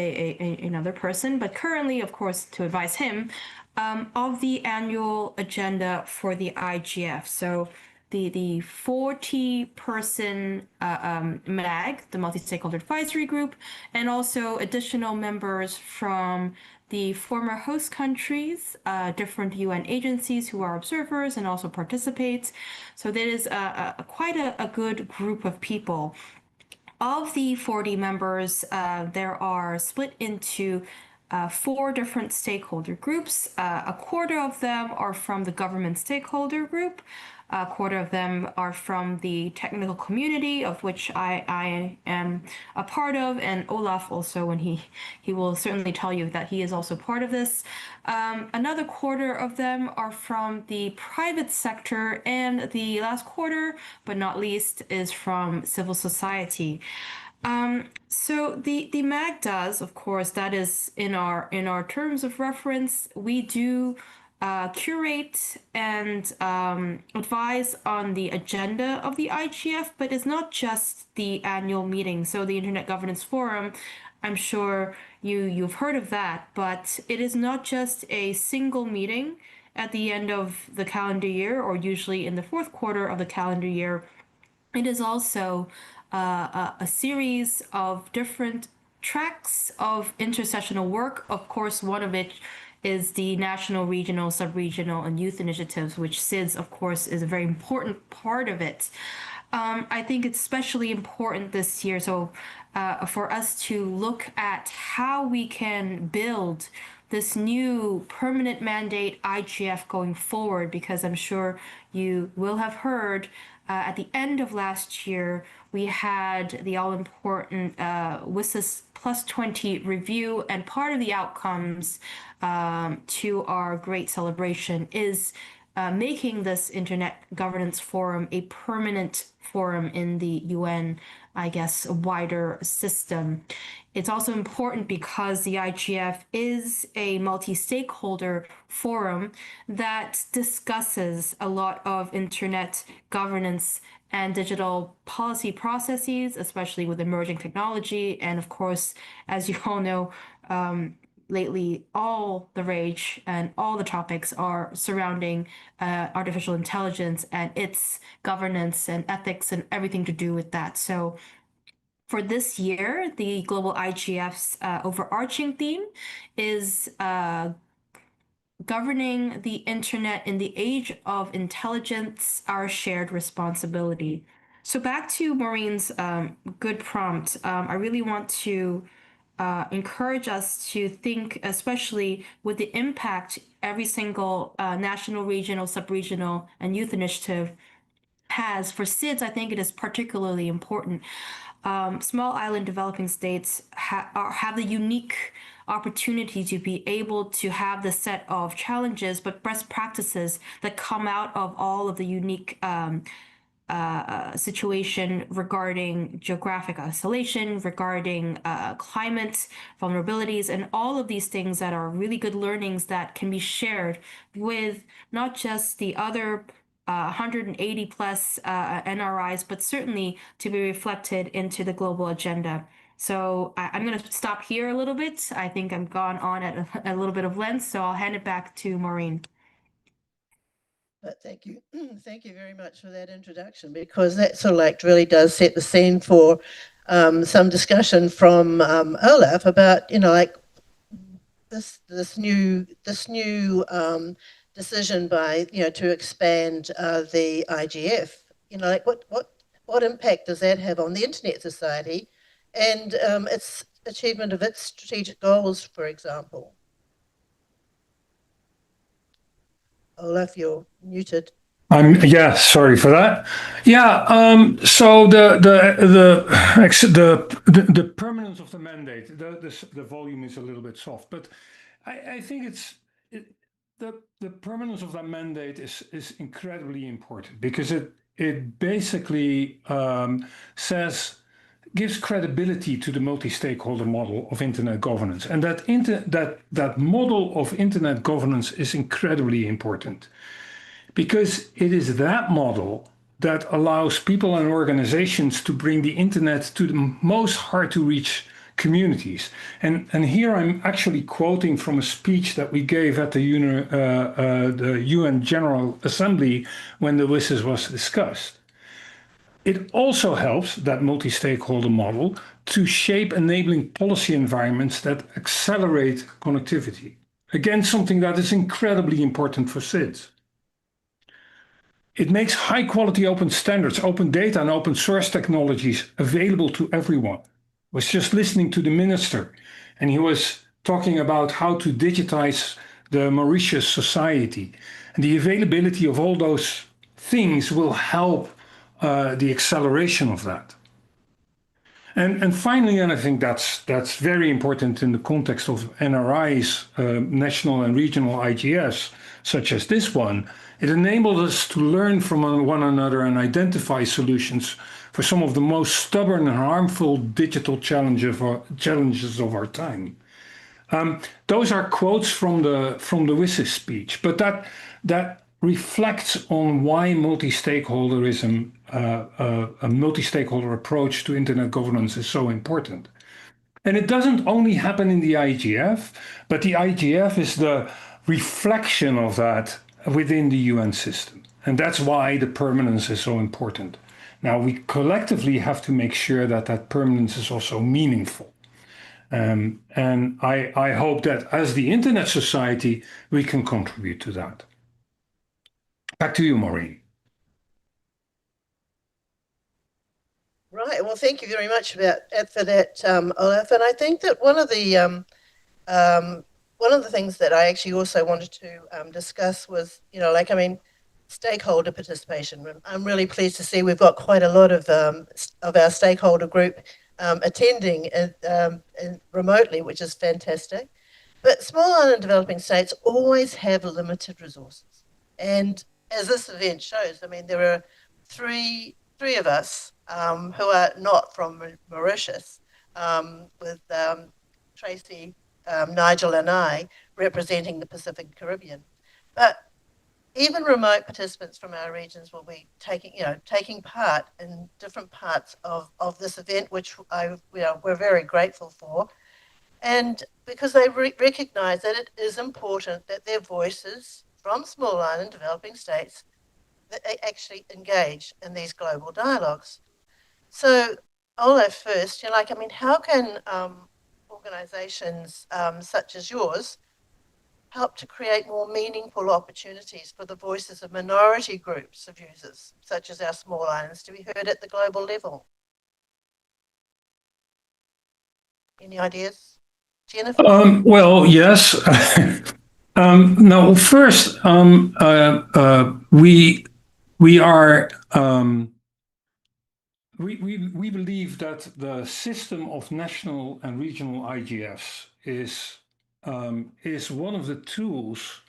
another person, but currently, of course, to advise him of the annual agenda for the IGF. So the 40-person MAG, the Multi-Stakeholder Advisory Group, and also additional members from the former host countries, different UN agencies who are observers and also participate. So that is quite a good group of people. Of the 40 members, there are split into 4 different stakeholder groups. A quarter of them are from the government stakeholder group. A quarter of them are from the technical community, of which I am a part of, and Olaf also, and he will certainly tell you that he is also part of this. Another quarter of them are from the private sector, and the last quarter, but not least, is from civil society. So the MAG does, of course, that is in our terms of reference, we do curate and advise on the agenda of the IGF, but it's not just the annual meeting. So the Internet Governance Forum, I'm sure you've heard of that, but it is not just a single meeting at the end of the calendar year or usually in the 4th quarter of the calendar year. It is also a series of different tracks of intersessional work. Of course, one of it is the national, regional, sub-regional, and youth initiatives, which SIDS, of course, is a very important part of it. I think it's especially important this year, so for us to look at how we can build this new permanent mandate IGF going forward, because I'm sure you will have heard at the end of last year, we had the all-important WSIS plus 20 review, and part of the outcomes to our great celebration is making this Internet Governance Forum a permanent forum in the UN, I guess, wider system. It's also important because the IGF is a multi-stakeholder forum that discusses a lot of Internet governance and digital policy processes, especially with emerging technology. And of course, as you all know, lately all the rage and all the topics are surrounding artificial intelligence and its governance and ethics and everything to do with that. So for this year, the Global IGF's overarching theme is governing the internet in the age of intelligence, our shared responsibility. So back to Maureen's good prompt, I really want to encourage us to think, especially with the impact every single national, regional, sub-regional, and youth initiative has for SIDS. I think it is particularly important. Small island developing states have the unique opportunity to be able to have the set of challenges, but best practices that come out of all of the unique situation regarding geographic isolation, regarding climate vulnerabilities, and all of these things that are really good learnings that can be shared with not just the other 180 plus NRIs, but certainly to be reflected into the global agenda. So I'm going to stop here a little bit. I think I've gone on at a little bit of length, so I'll hand it back to Maureen. But thank you. Thank you very much for that introduction, because that sort of like really does set the scene for some discussion from Olaf about, you know, like this new decision by, you know, to expand the IGF. You know, like what impact does that have on the Internet Society and its achievement of its strategic goals, for example? Olaf, you're muted. Yeah, sorry for that. Yeah, so the permanence of the mandate, the volume is a little bit soft, but I think the permanence of that mandate is incredibly important, because it basically gives credibility to the multi-stakeholder model of internet governance, and that model of internet governance is incredibly important, because it is that model that allows people and organizations to bring the internet to the most hard-to-reach communities. And here I'm actually quoting from a speech that we gave at the UN General Assembly when the WSIS was discussed. It also helps, that multi-stakeholder model, to shape enabling policy environments that accelerate connectivity. Again, something that is incredibly important for SIDS. It makes high-quality open standards, open data, and open source technologies available to everyone. I was just listening to the minister, and he was talking about how to digitize the Mauritius society. And the availability of all those things will help the acceleration of that. And finally, and I think that's very important in the context of NRIs, national and regional IGS, such as this one, it enabled us to learn from one another and identify solutions for some of the most stubborn and harmful digital challenges of our time. Those are quotes from the WSIS speech, but that reflects on why multi-stakeholderism, a multi-stakeholder approach to internet governance is so important. And it doesn't only happen in the IGF, but the IGF is the reflection of that within the UN system. And that's why the permanence is so important. Now, we collectively have to make sure that that permanence is also meaningful. And I hope that as the Internet Society, we can contribute to that. Back to you, Maureen. Right. Well, thank you very much for that, Olaf. And I think that one of the one of the things that I actually also wanted to discuss was, stakeholder participation. I'm really pleased to see we've got quite a lot of our stakeholder group attending remotely, which is fantastic. But small island developing states always have limited resources. And as this event shows, there are three of us who are not from Mauritius, with Tracy, Nigel and I representing the Pacific Caribbean. But even remote participants from our regions will be taking part in different parts of this event, which we're very grateful for. And because they recognise that it is important that their voices from small island developing states, that they actually engage in these global dialogues. So Olaf, first, how can organisations such as yours help to create more meaningful opportunities for the voices of minority groups of users, such as our small islands, to be heard at the global level? Any ideas? Jennifer? Well, yes. Now, first, we are we believe that the system of national and regional IGFs is one of the tools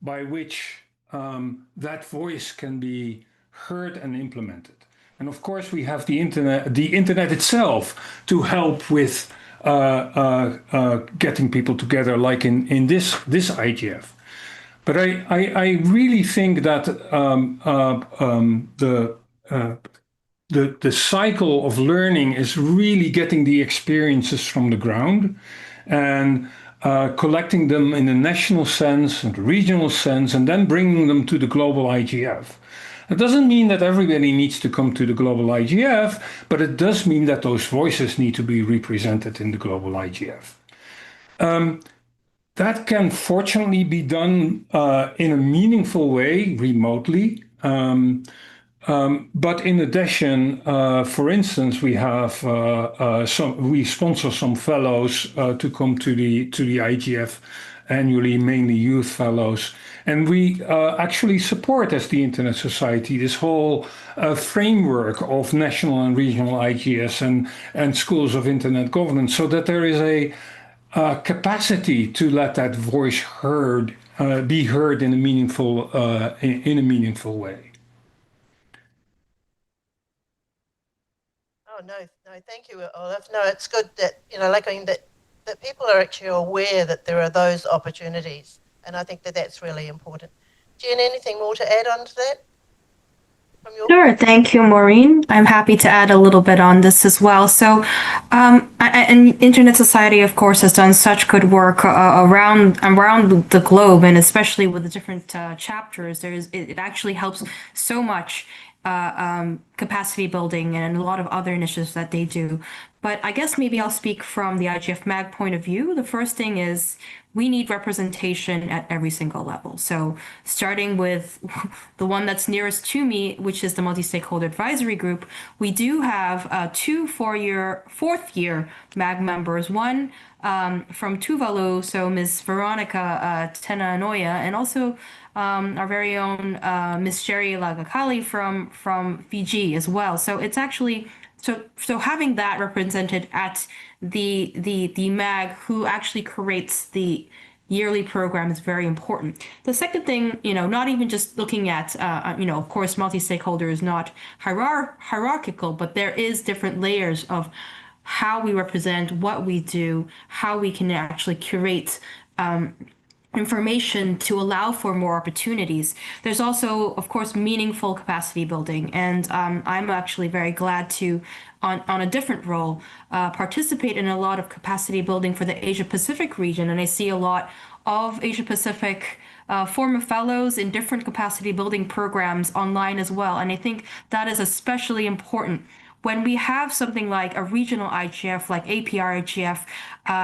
by which that voice can be heard and implemented. And of course, we have the internet itself to help with getting people together, like in this IGF. But I really think that the cycle of learning is really getting the experiences from the ground and collecting them in a national sense and regional sense, and then bringing them to the global IGF. It doesn't mean that everybody needs to come to the global IGF, but it does mean that those voices need to be represented in the global IGF. That can fortunately be done in a meaningful way remotely. But in addition, for instance, we have we sponsor some fellows to come to the IGF annually, mainly youth fellows, and we actually support, as the Internet Society, this whole framework of national and regional IGS and schools of internet governance, so that there is a capacity to let that voice be heard in a meaningful way. Oh, no, thank you, Olaf. No, it's good that, that people are actually aware that there are those opportunities. And I think that that's really important. Jen, anything more to add on to that? Sure, thank you, Maureen. I'm happy to add a little bit on this as well. So, and Internet Society, of course, has done such good work around the globe, and especially with the different chapters. It actually helps so much capacity building and a lot of other initiatives that they do. But I guess maybe I'll speak from the IGF MAG point of view. The first thing is we need representation at every single level. So starting with the one that's nearest to me, which is the Multi-Stakeholder Advisory Group, we do have two fourth year MAG members, one from Tuvalu, so Ms. Veronica Tenanoia, and also our very own Ms. Sherry Lagakali from Fiji as well. So it's actually so having that represented at the MAG, who actually creates the yearly program, is very important. The second thing, not even just looking at, of course, multi-stakeholder is not hierarchical, but there is different layers of how we represent, what we do, how we can actually curate information to allow for more opportunities. There's also, of course, meaningful capacity building. And I'm actually very glad to, on a different role, participate in a lot of capacity building for the Asia Pacific region. And I see a lot of Asia Pacific former fellows in different capacity building programs online as well. And I think that is especially important when we have something like a regional IGF, like APR IGF,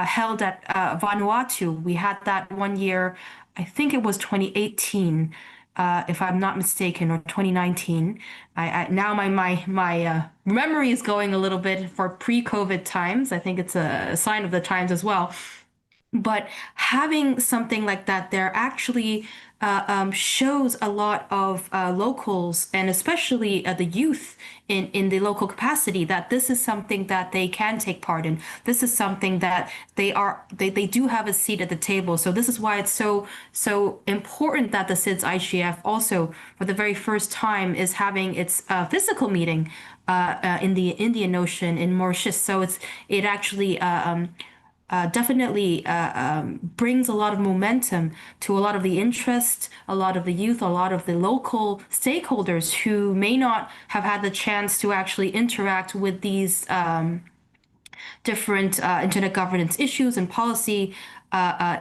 held at Vanuatu. We had that one year, I think it was 2018, if I'm not mistaken, or 2019. Now my memory is going a little bit for pre-COVID times. I think it's a sign of the times as well. But having something like that there actually shows a lot of locals, and especially the youth in the local capacity, that this is something that they can take part in. This is something that they do have a seat at the table. So this is why it's so important that the SIDS IGF also, for the very first time, is having its physical meeting in the Indian Ocean in Mauritius. So it actually definitely brings a lot of momentum to a lot of the interest, a lot of the youth, a lot of the local stakeholders who may not have had the chance to actually interact with these different internet governance issues and policy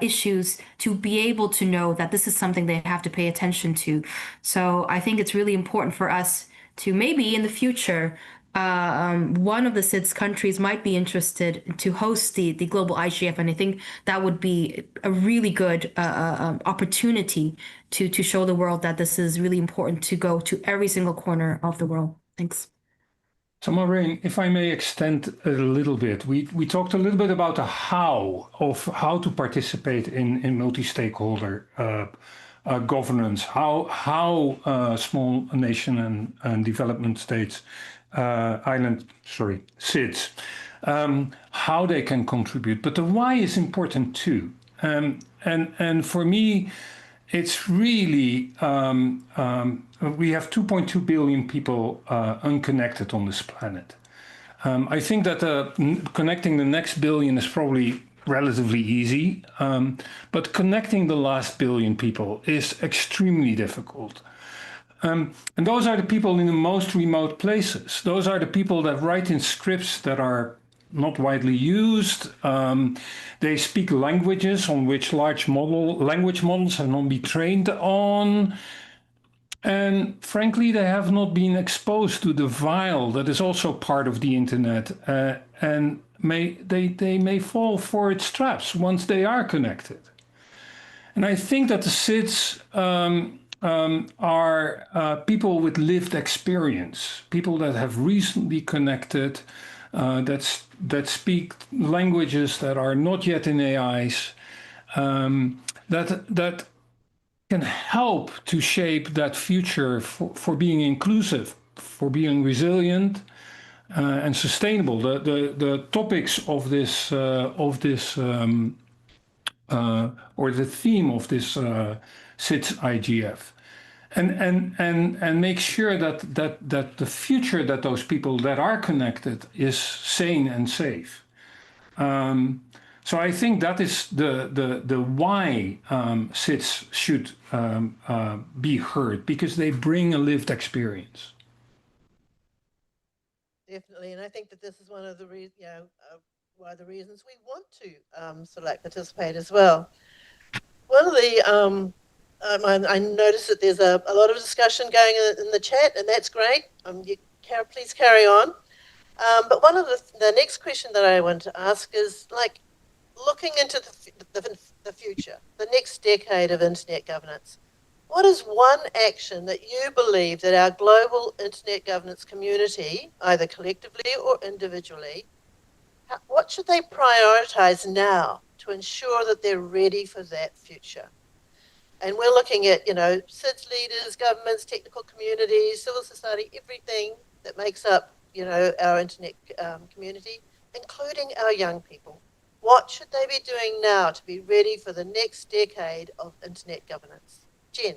issues, to be able to know that this is something they have to pay attention to. So I think it's really important for us to maybe in the future, one of the SIDS countries might be interested to host the global IGF, and I think that would be a really good opportunity to show the world that this is really important to go to every single corner of the world. Thanks. So Maureen, if I may extend a little bit, we talked a little bit about the how to participate in multi-stakeholder governance, how small nation and development states, SIDS, how they can contribute. But the why is important too. And for me, it's really, we have 2.2 billion people unconnected on this planet. I think that connecting the next billion is probably relatively easy, but connecting the last billion people is extremely difficult. And those are the people in the most remote places. Those are the people that write in scripts that are not widely used. They speak languages on which large language models have not been trained on. And frankly, they have not been exposed to the vile that is also part of the internet, and they may fall for its traps once they are connected. And I think that the SIDS are people with lived experience, people that have recently connected, that speak languages that are not yet in AIs, that can help to shape that future for being inclusive, for being resilient and sustainable. The topics of this or the theme of this SIDS IGF, and make sure that the future that those people that are connected is sane and safe. So I think that is the why SIDS should be heard, because they bring a lived experience. Definitely, and I think that this is one of the one of the reasons we want to sort of like participate as well. One of the I noticed that there's a lot of discussion going in the chat, and that's great. Please carry on. But one of the next question that I want to ask is, like, looking into the future, the next decade of internet governance, what is one action that you believe that our global internet governance community, either collectively or individually, what should they prioritize now to ensure that they're ready for that future? And we're looking at, SIDS leaders, governments, technical communities, civil society, everything that makes up, our internet community, including our young people. What should they be doing now to be ready for the next decade of internet governance? Jen.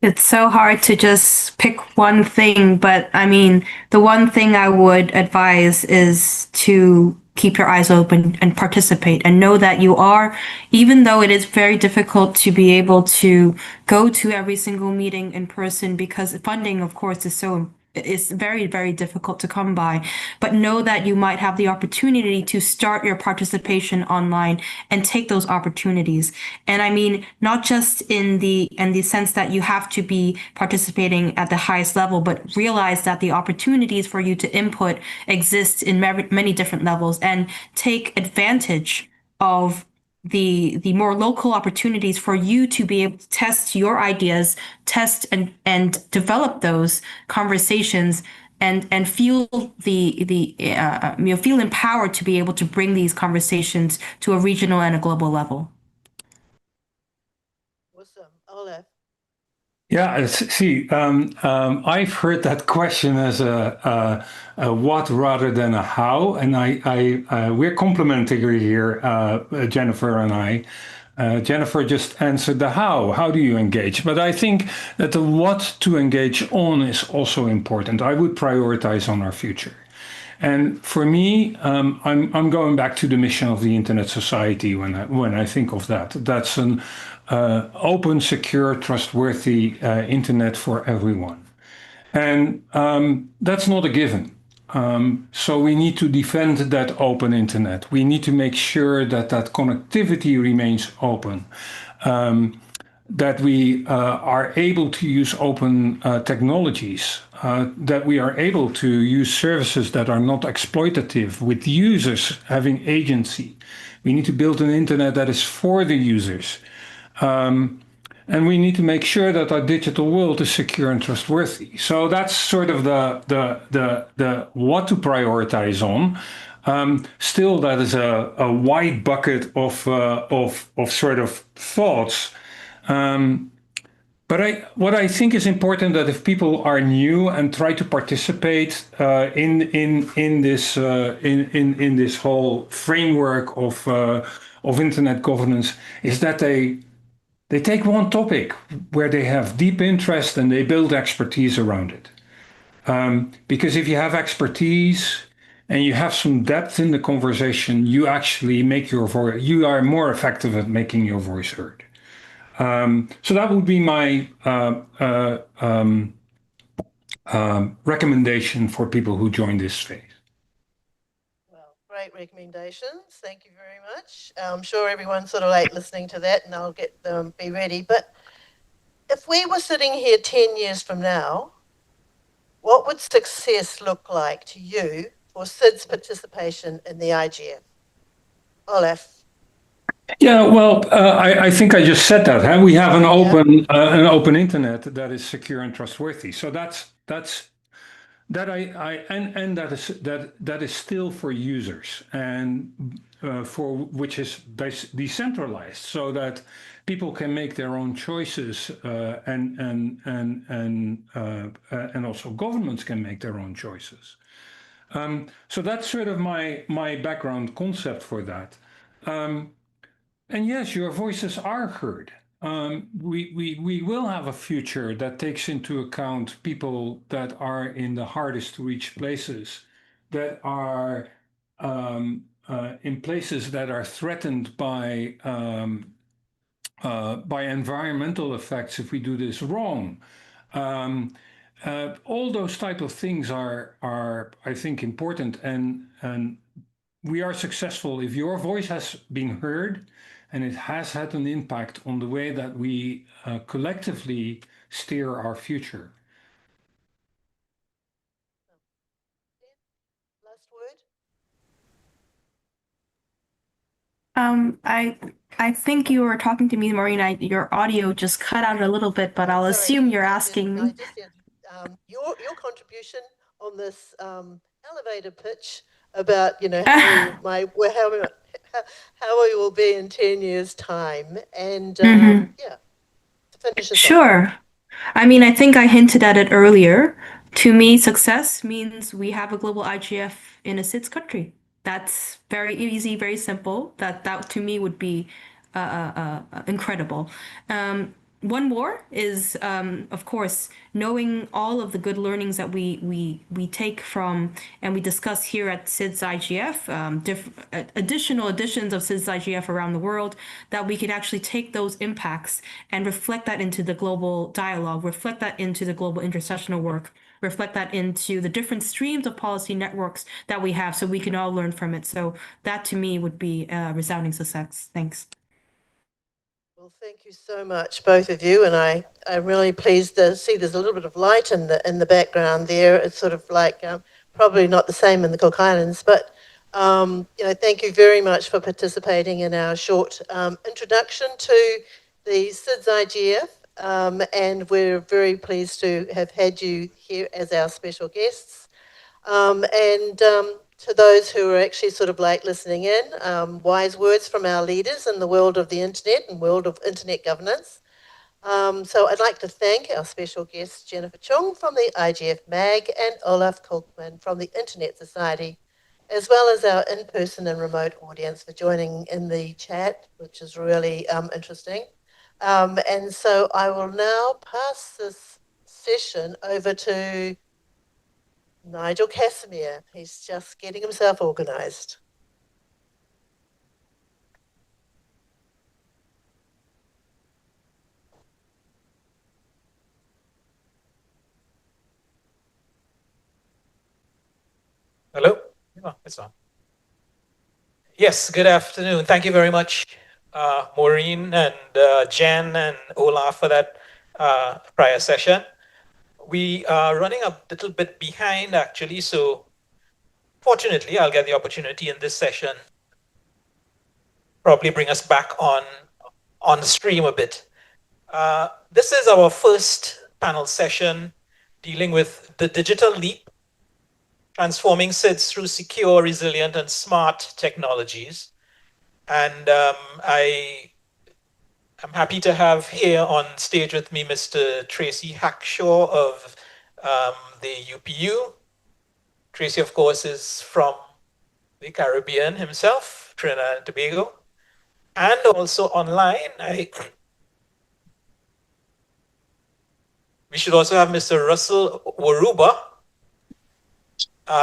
It's so hard to just pick one thing, but I mean, the one thing I would advise is to keep your eyes open and participate, and know that you are, even though it is very difficult to be able to go to every single meeting in person, because funding, of course, is very, very difficult to come by. But know that you might have the opportunity to start your participation online and take those opportunities. And I mean, not just in the sense that you have to be participating at the highest level, but realize that the opportunities for you to input exist in many different levels, and take advantage of the more local opportunities for you to be able to test your ideas, test and develop those conversations and feel feel empowered to be able to bring these conversations to a regional and a global level. Awesome. Olaf. Yeah, see, I've heard that question as a what rather than a how, and we're complementary here, Jennifer and I. Jennifer just answered the how. How do you engage? But I think that the what to engage on is also important. I would prioritize on our future. And for me, I'm going back to the mission of the Internet Society when I think of that. That's an open, secure, trustworthy internet for everyone. And that's not a given. So we need to defend that open internet. We need to make sure that that connectivity remains open. That we are able to use open technologies, that we are able to use services that are not exploitative, with users having agency. We need to build an internet that is for the users. And we need to make sure that our digital world is secure and trustworthy. So that's sort of the what to prioritize on. Still, that is a wide bucket of sort of thoughts. But what I think is important that if people are new and try to participate in this whole framework of internet governance, is that they take one topic where they have deep interest and they build expertise around it. Because if you have expertise and you have some depth in the conversation, you actually make your voice. You are more effective at making your voice heard. So that would be my recommendation for people who join this phase. Well, great recommendations. Thank you very much. I'm sure everyone's sort of like listening to that, and I'll get them be ready. But if we were sitting here 10 years from now, what would success look like to you for SID's participation in the IGF? Olaf. Yeah, well, I think I just said that. Huh? We have an open internet that is secure and trustworthy. So that is still for users and for which is decentralized, so that people can make their own choices and also governments can make their own choices. So that's sort of my background concept for that. And yes, your voices are heard. We will have a future that takes into account people that are in the hardest to reach places, that are in places that are threatened by environmental effects if we do this wrong. All those type of things are I think important, and we are successful if your voice has been heard. And it has had an impact on the way that we collectively steer our future. Last word? I think you were talking to me, Maureen. Your audio just cut out a little bit, but I'll assume you're asking me. Your contribution on this elevator pitch about how we will be in 10 years' time, and to finish us Sure. I mean, I think I hinted at it earlier. To me, success means we have a global IGF in a SIDS country. That's very easy, very simple. That to me would be incredible. One more is, of course, knowing all of the good learnings that we take from and we discuss here at SIDS IGF, additional editions of SIDS IGF around the world, that we could actually take those impacts and reflect that into the global dialogue, reflect that into the global intersessional work, reflect that into the different streams of policy networks that we have, so we can all learn from it. So that to me would be a resounding success. Thanks. Well, thank you so much, both of you, and I'm really pleased to see there's a little bit of light in the background there. It's sort of like probably not the same in the Cook Islands, but thank you very much for participating in our short introduction to the SIDS IGF, and we're very pleased to have had you here as our special guests. To those who are actually sort of like listening in, wise words from our leaders in the world of the internet and world of internet governance. So I'd like to thank our special guests, Jennifer Chung from the IGF MAG and Olaf Kolkman from the Internet Society, as well as our in-person and remote audience for joining in the chat, which is really interesting. And so I will now pass this session over to Nigel Cassimire. He's just getting himself organized. Hello? Oh, it's on. Yes, good afternoon. Thank you very much, Maureen and Jen and Olaf for that prior session. We are running a little bit behind, actually, so fortunately, I'll get the opportunity in this session, probably bring us back on the stream a bit. This is our first panel session dealing with the digital leap, transforming SIDS through secure, resilient, and smart technologies. And I'm happy to have here on stage with me Mr. Tracy Hackshaw of the UPU. Tracy, of course, is from the Caribbean himself, Trinidad and Tobago. And also online, we should also have Mr. Russell Woruba,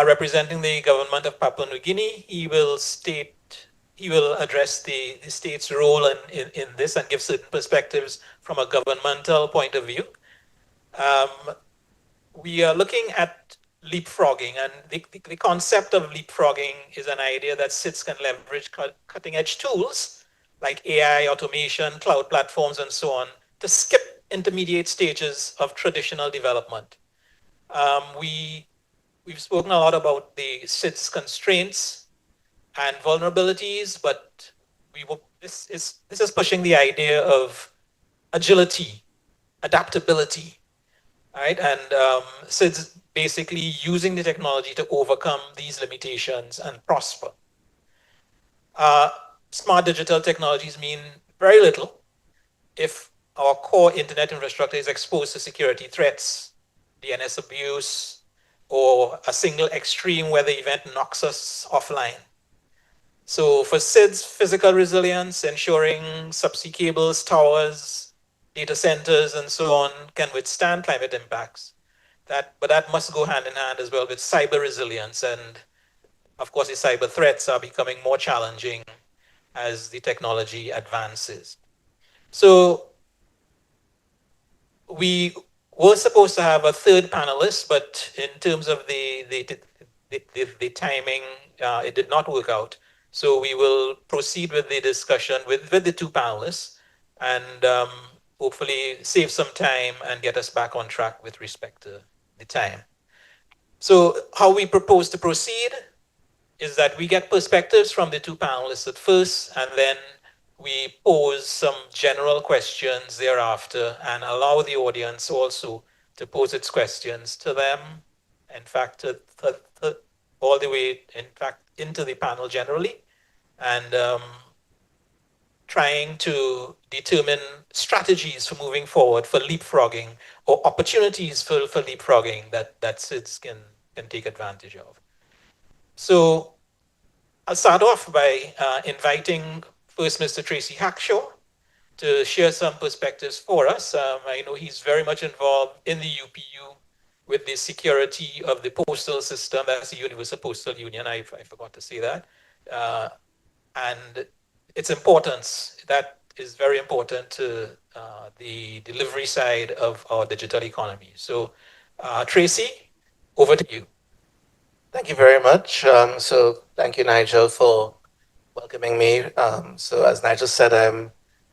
representing the government of Papua New Guinea. He will address the state's role in this and give certain perspectives from a governmental point of view. We are looking at leapfrogging, and the concept of leapfrogging is an idea that SIDS can leverage cutting-edge tools like AI, automation, cloud platforms, and so on to skip intermediate stages of traditional development. We've spoken a lot about the SIDS constraints and vulnerabilities, but this is pushing the idea of agility, adaptability, right? And SIDS basically using the technology to overcome these limitations and prosper. Smart digital technologies mean very little if our core internet infrastructure is exposed to security threats, DNS abuse, or a single extreme weather event knocks us offline. So for SIDS, physical resilience, ensuring subsea cables, towers, data centers, and so on can withstand climate impacts. But that must go hand in hand as well with cyber resilience. And of course, the cyber threats are becoming more challenging as the technology advances. So we were supposed to have a third panelist, but in terms of the timing, it did not work out. So we will proceed with the discussion with the two panelists and hopefully save some time and get us back on track with respect to the time. So how we propose to proceed is that we get perspectives from the two panelists at first, and then we pose some general questions thereafter and allow the audience also to pose its questions to them, in fact, all the way, in fact, into the panel generally, and trying to determine strategies for moving forward for leapfrogging or opportunities for leapfrogging that SIDS can take advantage of. So I'll start off by inviting first Mr. Tracy Hackshaw to share some perspectives for us. I know he's very much involved in the UPU with the security of the postal system. That's the Universal Postal Union. I forgot to say that. And its importance, that is very important to the delivery side of our digital economy. So Tracy, over to you. Thank you very much. So thank you, Nigel, for welcoming me. So as Nigel said, I'm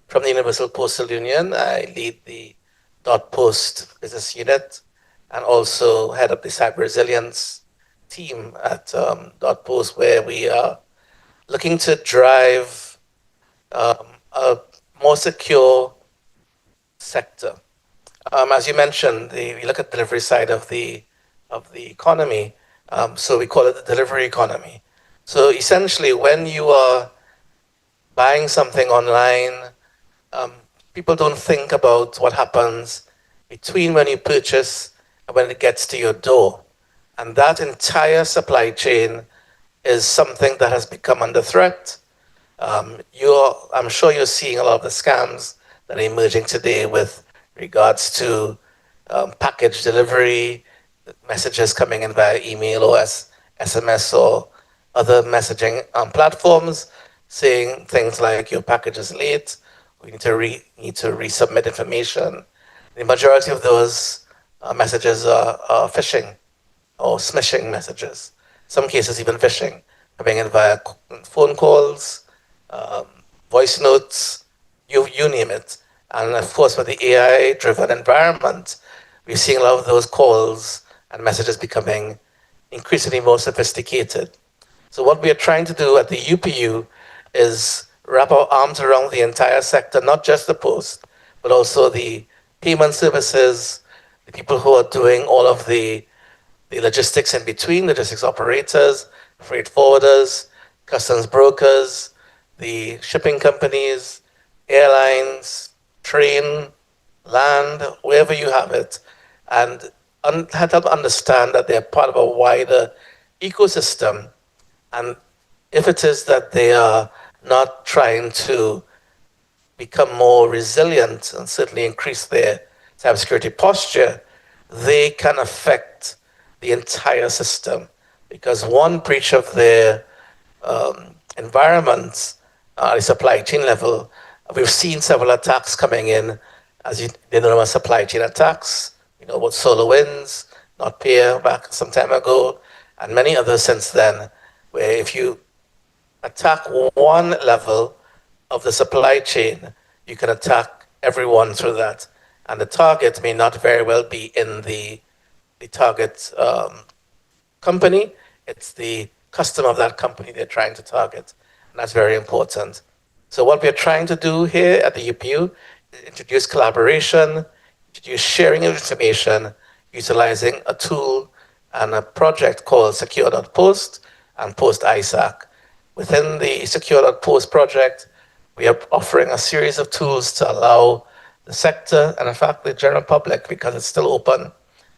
from the Universal Postal Union. I lead the .Post business unit and also head up the cyber resilience team at .Post, where we are looking to drive a more secure sector. As you mentioned, we look at the delivery side of the economy. So we call it the delivery economy. So essentially, when you are buying something online, people don't think about what happens between when you purchase and when it gets to your door. And that entire supply chain is something that has become under threat. I'm sure you're seeing a lot of the scams that are emerging today with regards to package delivery, messages coming in via email or SMS or other messaging platforms saying things like your package is late, we need to resubmit information. The majority of those messages are phishing or smishing messages. Some cases even phishing, coming in via phone calls, voice notes, you name it. And of course, with the AI-driven environment, we're seeing a lot of those calls and messages becoming increasingly more sophisticated. So what we are trying to do at the UPU is wrap our arms around the entire sector, not just the post, but also the payment services, the people who are doing all of the logistics in between, logistics operators, freight forwarders, customs brokers, the shipping companies, airlines, train, land, wherever you have it, and help them understand that they're part of a wider ecosystem. And if it is that they are not trying to become more resilient and certainly increase their cybersecurity posture, they can affect the entire system, because one breach of their environment at the supply chain level, we've seen several attacks coming in, as you know, supply chain attacks, you know, about SolarWinds, NotPay back some time ago, and many others since then, where if you attack one level of the supply chain, you can attack everyone through that. And the target may not very well be in the target company, it's the customer of that company they're trying to target. And that's very important. So what we're trying to do here at the UPU is introduce collaboration, introduce sharing of information, utilizing a tool and a project called Secure.Post and Post ISAC. Within the Secure.Post project, we are offering a series of tools to allow the sector and in fact the general public, because it's still open.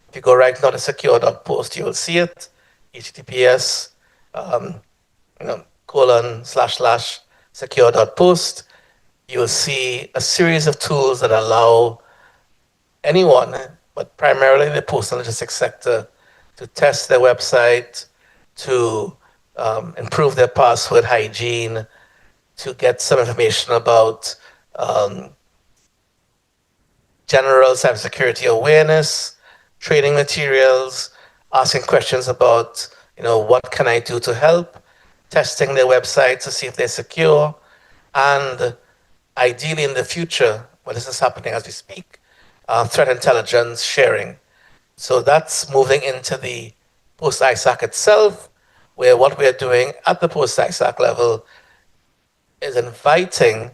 If you go right now to Secure.Post, you will see it, HTTPS, ://secure.post. You will see a series of tools that allow anyone, but primarily the postal logistics sector, to test their website, to improve their password hygiene, to get some information about general cybersecurity awareness, training materials, asking questions about, you know, what can I do to help, testing their website to see if they're secure, and ideally in the future, well, this is happening as we speak, threat intelligence sharing. So that's moving into the post ISAC itself, where what we're doing at the post ISAC level is inviting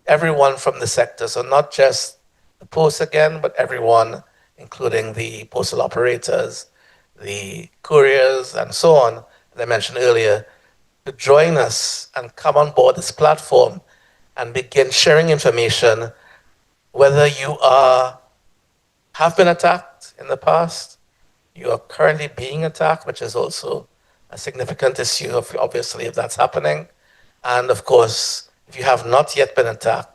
everyone from the sector, so not just the post again, but everyone, including the postal operators, the couriers, and so on, as I mentioned earlier, to join us and come on board this platform and begin sharing information, whether you have been attacked in the past, you are currently being attacked, which is also a significant issue, obviously, if that's happening. And of course, if you have not yet been attacked,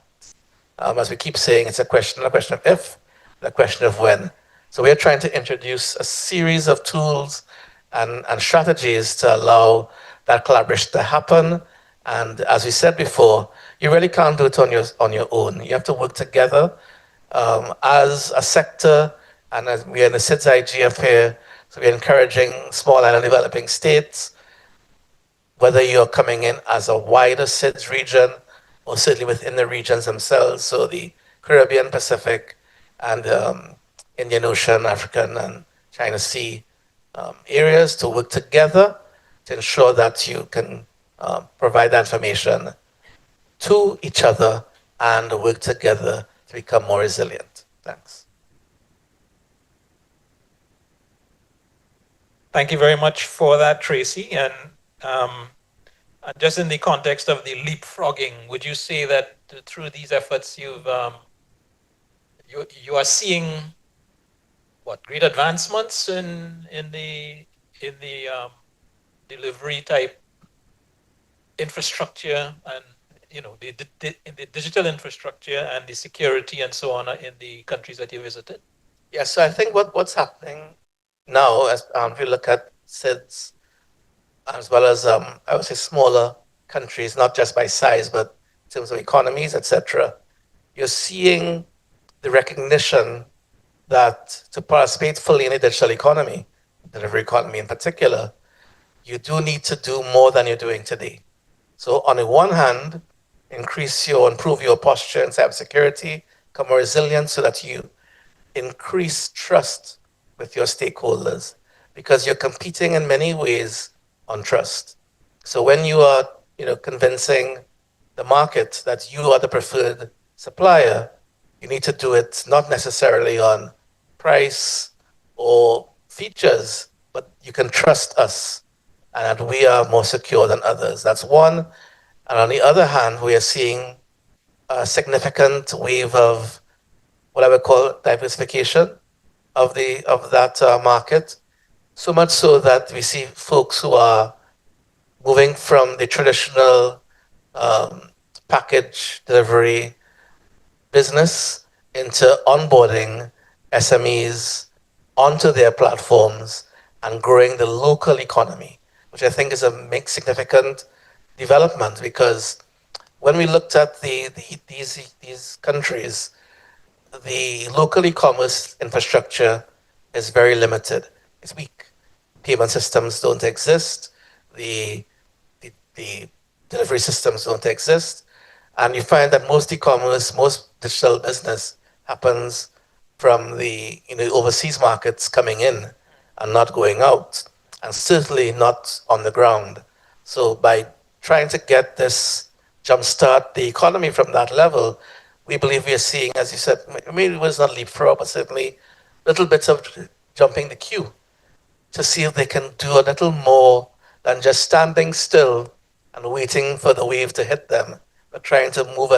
as we keep saying, it's a question of if, a question of when. So we're trying to introduce a series of tools and strategies to allow that collaboration to happen. And as we said before, you really can't do it on your own. You have to work together as a sector, and as we're in the SIDS IGF here, so we're encouraging small and developing states, whether you're coming in as a wider SIDS region or certainly within the regions themselves, so the Caribbean, Pacific, and Indian Ocean, African, and China Sea areas, to work together to ensure that you can provide that information to each other and work together to become more resilient. Thanks. Thank you very much for that, Tracy. And just in the context of the leapfrogging, would you say that through these efforts you are seeing what great advancements in the delivery type infrastructure and the digital infrastructure and the security and so on in the countries that you visited? Yes, so I think what's happening now, as if you look at SIDS, as well as I would say smaller countries, not just by size, but in terms of economies, etc., you're seeing the recognition that to participate fully in a digital economy, delivery economy in particular, you do need to do more than you're doing today. So on the one hand, improve your posture in cybersecurity, become more resilient so that you increase trust with your stakeholders, because you're competing in many ways on trust. So when you are, convincing the market that you are the preferred supplier, you need to do it not necessarily on price or features, but you can trust us and that we are more secure than others. That's one. And on the other hand, we are seeing a significant wave of what I would call diversification of that market. So much so that we see folks who are moving from the traditional package delivery business into onboarding SMEs onto their platforms and growing the local economy, which I think is a significant development, because when we looked at these countries, the local e-commerce infrastructure is very limited. It's weak. Payment systems don't exist. The delivery systems don't exist. And you find that most e-commerce, most digital business happens from the overseas markets coming in and not going out, and certainly not on the ground. So by trying to get this jumpstart the economy from that level, we believe we are seeing, as you said, maybe it was not leapfrog, but certainly little bits of jumping the queue to see if they can do a little more than just standing still and waiting for the wave to hit them, but trying to move,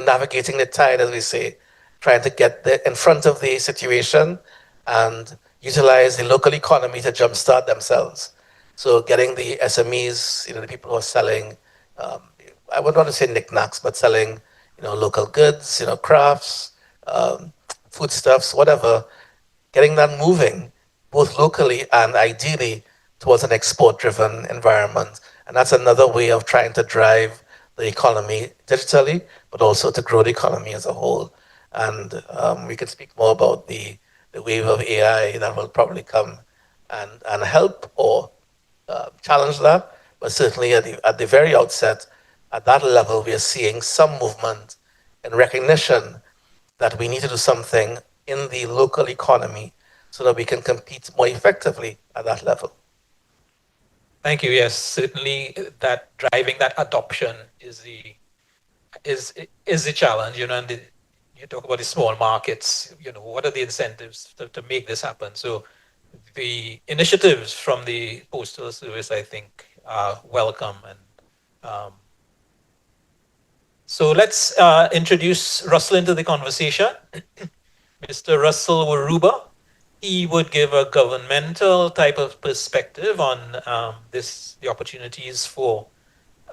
navigating the tide, as we say, trying to get in front of the situation and utilize the local economy to jumpstart themselves. So getting the SMEs, the people who are selling, I would want to say knickknacks, but selling, local goods, crafts, foodstuffs, whatever, getting that moving, both locally and ideally towards an export-driven environment. And that's another way of trying to drive the economy digitally, but also to grow the economy as a whole. And we can speak more about the wave of AI that will probably come and help or challenge that. But certainly at the very outset, at that level, we are seeing some movement in recognition that we need to do something in the local economy so that we can compete more effectively at that level. Thank you. Yes, certainly that driving that adoption is the challenge, and you talk about the small markets, what are the incentives to make this happen? So the initiatives from the Postal Service, I think, are welcome. And so let's introduce Russell into the conversation. Mr. Russell Woruba. He would give a governmental type of perspective on the opportunities for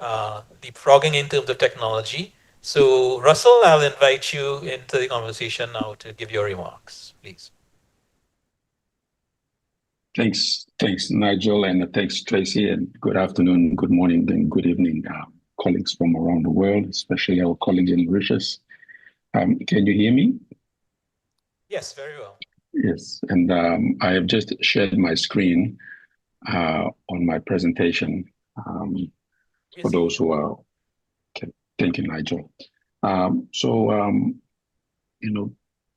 leapfrogging in terms of technology. So Russell, I'll invite you into the conversation now to give your remarks, please. Thanks, Nigel, and thanks, Tracy, and good afternoon, good morning, and good evening, colleagues from around the world, especially our colleagues in Mauritius. Can you hear me? Yes, very well. Yes, and I have just shared my screen on my presentation for those who are. Okay, thank you, Nigel.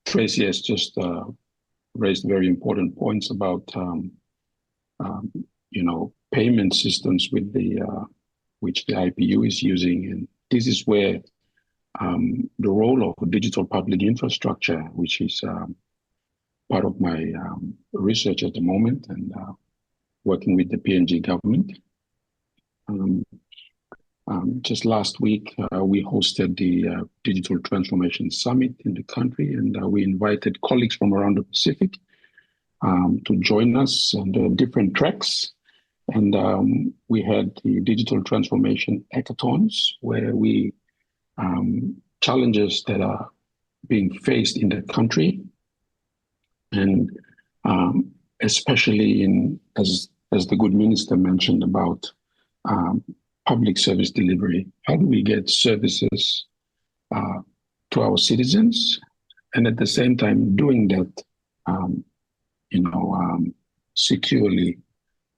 Tracy has just raised very important points about payment systems with which the IPU is using, and this is where the role of digital public infrastructure, which is part of my research at the moment, and working with the PNG government. Just last week, we hosted the Digital Transformation Summit in the country, and we invited colleagues from around the Pacific to join us on the different tracks. And we had the Digital Transformation Hackathons, where we challenges that are being faced in the country, and especially in, as the good minister mentioned about public service delivery. How do we get services to our citizens, and at the same time doing that, securely,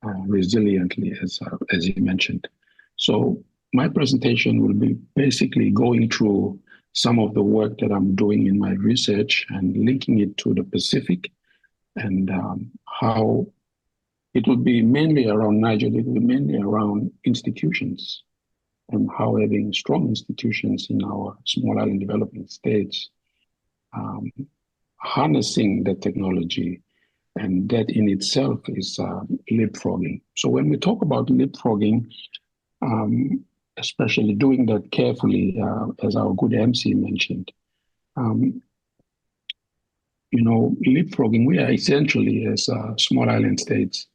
resiliently, as you mentioned. So my presentation will be basically going through some of the work that I'm doing in my research and linking it to the Pacific, and how it would be mainly around Nigel, it will be mainly around institutions, and how having strong institutions in our small island developing states, harnessing the technology, and that in itself is leapfrogging. So when we talk about leapfrogging, especially doing that carefully, as our good MC mentioned, leapfrogging, we are essentially, as small island states,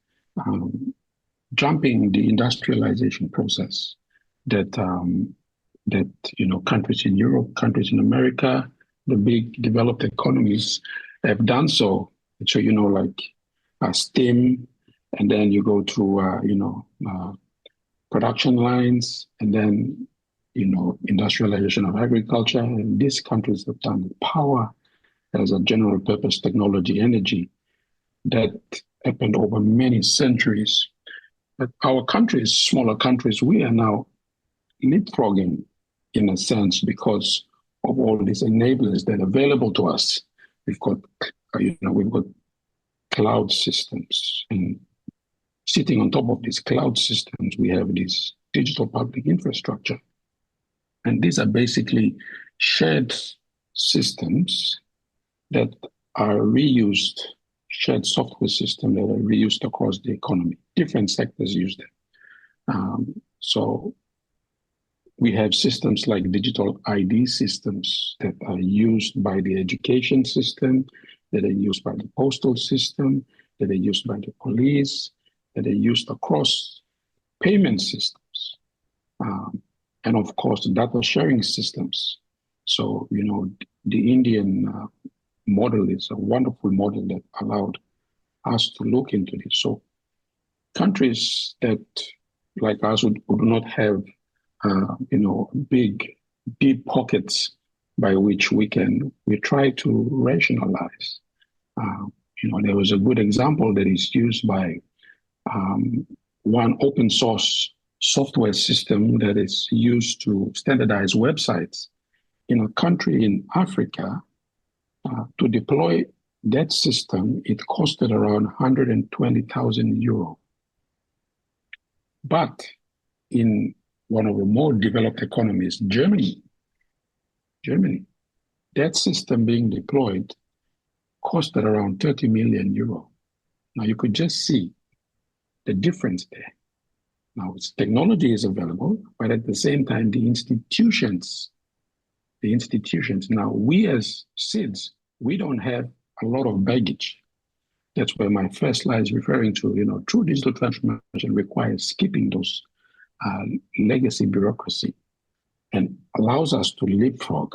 jumping the industrialization process that countries in Europe, countries in America, the big developed economies have done so. So like STEM, and then you go through production lines, and then industrialization of agriculture. And these countries have done power as a general purpose technology, energy, that happened over many centuries. But our countries, smaller countries, we are now leapfrogging in a sense because of all these enablers that are available to us. We've got cloud systems, and sitting on top of these cloud systems, we have this digital public infrastructure. And these are basically shared systems that are reused, shared software systems that are reused across the economy. Different sectors use them. So we have systems like digital ID systems that are used by the education system, that are used by the postal system, that are used by the police, that are used across payment systems, and of course, data sharing systems. So, the Indian model is a wonderful model that allowed us to look into this. So countries that, like us, would not have, big, deep pockets by which we try to rationalize. There was a good example that is used by one open source software system that is used to standardize websites in a country in Africa. To deploy that system, it costed around 120,000 euro. But in one of the more developed economies, Germany, that system being deployed costed around 30 million euro. Now you could just see the difference there. Now technology is available, but at the same time, the institutions, now we as SIDS, we don't have a lot of baggage. That's where my first slide is referring to, true digital transformation requires skipping those legacy bureaucracy and allows us to leapfrog.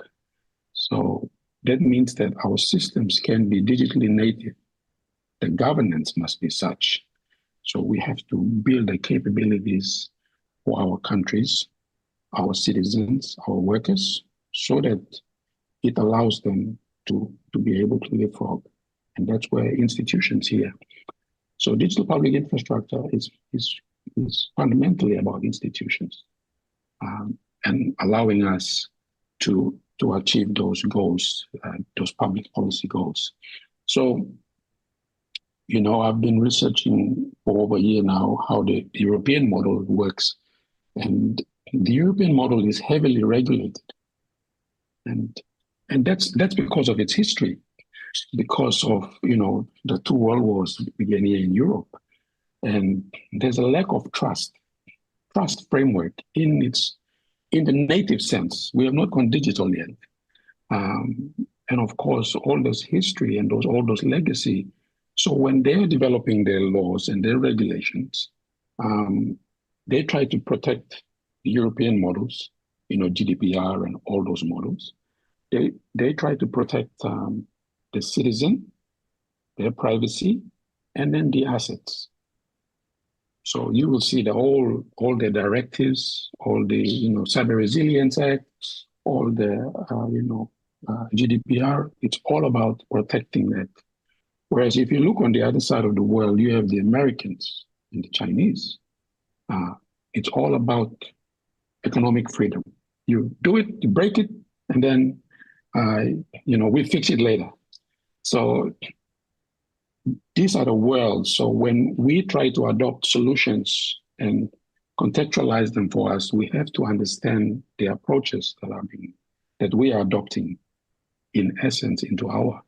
So that means that our systems can be digitally native. The governance must be such. So we have to build the capabilities for our countries, our citizens, our workers, so that it allows them to be able to leapfrog. And that's where institutions here. So digital public infrastructure is fundamentally about institutions and allowing us to achieve those goals, those public policy goals. So, I've been researching for over a year now how the European model works. And the European model is heavily regulated. And that's because of its history, because of, the two world wars began here in Europe. And there's a lack of trust framework in the native sense. We have not gone digital yet. And of course, all those history and all those legacy. So when they're developing their laws and their regulations, they try to protect the European models, GDPR and all those models. They try to protect the citizen, their privacy, and then the assets. So you will see all the directives, all the Cyber Resilience Act, all the GDPR. It's all about protecting that. Whereas if you look on the other side of the world, you have the Americans and the Chinese. It's all about economic freedom. You do it, you break it, and then we fix it later. So these are the worlds. So when we try to adopt solutions and contextualize them for us, we have to understand the approaches that we are adopting in essence into our.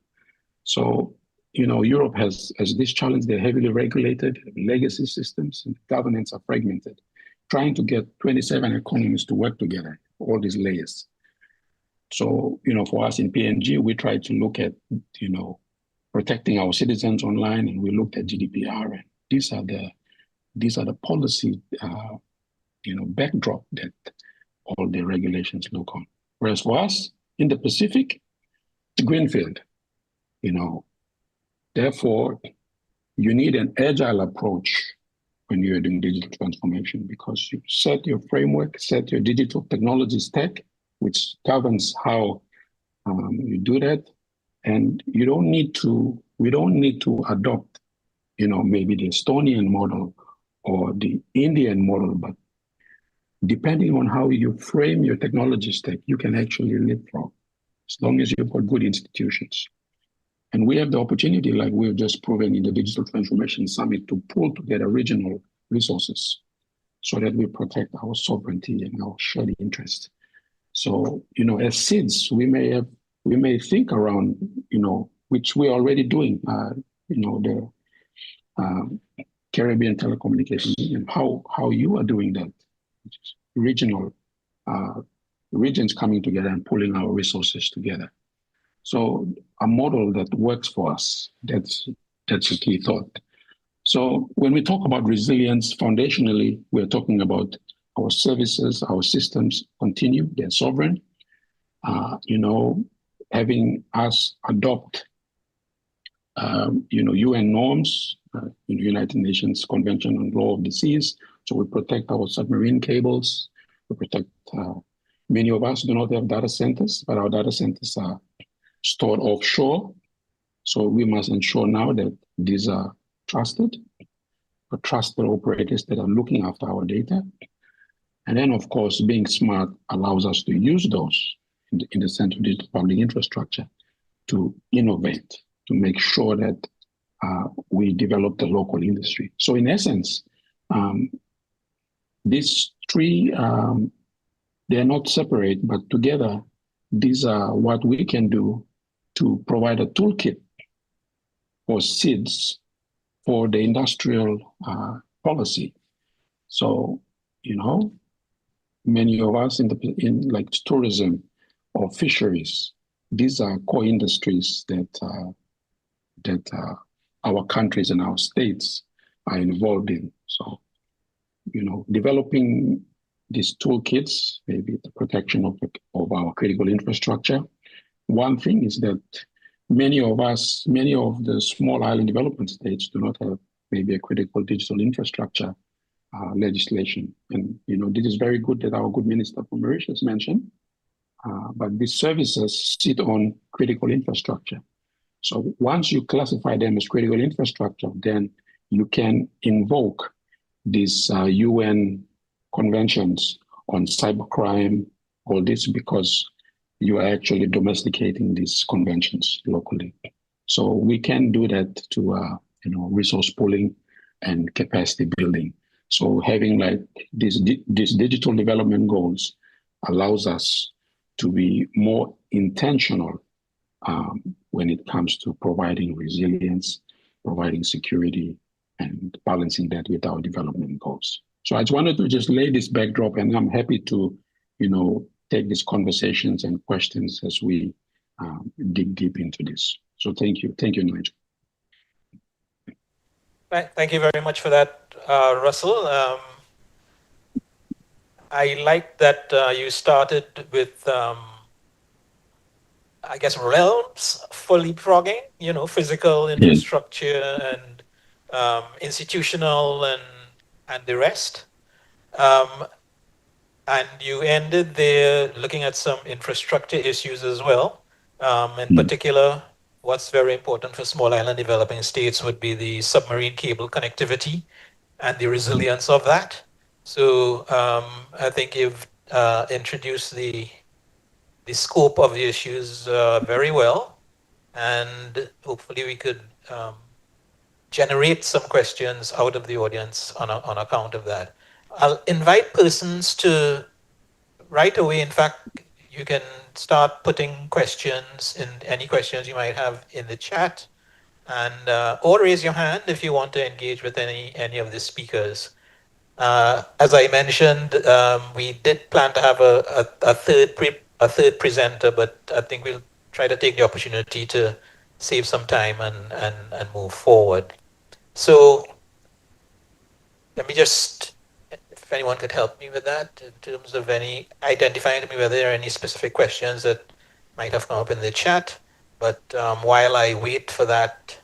So, Europe has this challenge. They're heavily regulated, legacy systems, and governance are fragmented, trying to get 27 economies to work together, all these layers. So, for us in PNG, we try to look at, protecting our citizens online, and we looked at GDPR, and these are the policy, backdrop that all the regulations look on. Whereas for us in the Pacific, it's greenfield, Therefore, you need an agile approach when you're doing digital transformation, because you set your framework, set your digital technology stack, which governs how you do that. And we don't need to adopt, maybe the Estonian model or the Indian model, but depending on how you frame your technology stack, you can actually live from, as long as you've got good institutions. And we have the opportunity, like we've just proven in the Digital Transformation Summit, to pull together regional resources so that we protect our sovereignty and our shared interests. So, as SIDS, we may think around, which we're already doing, the Caribbean Telecommunication Union, how you are doing that, regional regions coming together and pulling our resources together. So a model that works for us, that's a key thought. So when we talk about resilience, foundationally, we're talking about our services, our systems continue, they're sovereign. Having us adopt, UN norms, United Nations Convention on Law of the Seas. So we protect our submarine cables. We protect, many of us do not have data centers, but our data centers are stored offshore. So we must ensure now that these are trusted operators that are looking after our data. And then, of course, being smart allows us to use those in the center of digital public infrastructure to innovate, to make sure that we develop the local industry. So in essence, these three, they're not separate, but together, these are what we can do to provide a toolkit for SIDS for the industrial policy. So, many of us in like tourism or fisheries, these are core industries that our countries and our states are involved in. So, developing these toolkits, maybe the protection of our critical infrastructure. One thing is that many of the small island development states do not have maybe a critical digital infrastructure legislation. And, this is very good that our good minister from Mauritius mentioned, but these services sit on critical infrastructure. So once you classify them as critical infrastructure, then you can invoke these UN conventions on cybercrime, all this, because you are actually domesticating these conventions locally. So we can do that to, resource pooling and capacity building. So having like these digital development goals allows us to be more intentional when it comes to providing resilience, providing security, and balancing that with our development goals. So I just wanted to just lay this backdrop, and I'm happy to, take these conversations and questions as we dig deep into this. So thank you, Nigel. Thank you very much for that, Russell. I like that you started with, I guess, realms for leapfrogging, physical infrastructure and institutional and the rest. And you ended there looking at some infrastructure issues as well. In particular, what's very important for small island developing states would be the submarine cable connectivity and the resilience of that. So I think you've introduced the scope of the issues very well, and hopefully we could generate some questions out of the audience on account of that. I'll invite persons to right away. In fact, you can start putting questions in any questions you might have in the chat, and or raise your hand if you want to engage with any of the speakers. As I mentioned, we did plan to have a third presenter, but I think we'll try to take the opportunity to save some time and move forward. So let me just, if anyone could help me with that in terms of identifying to me whether there are any specific questions that might have come up in the chat. But while I wait for that,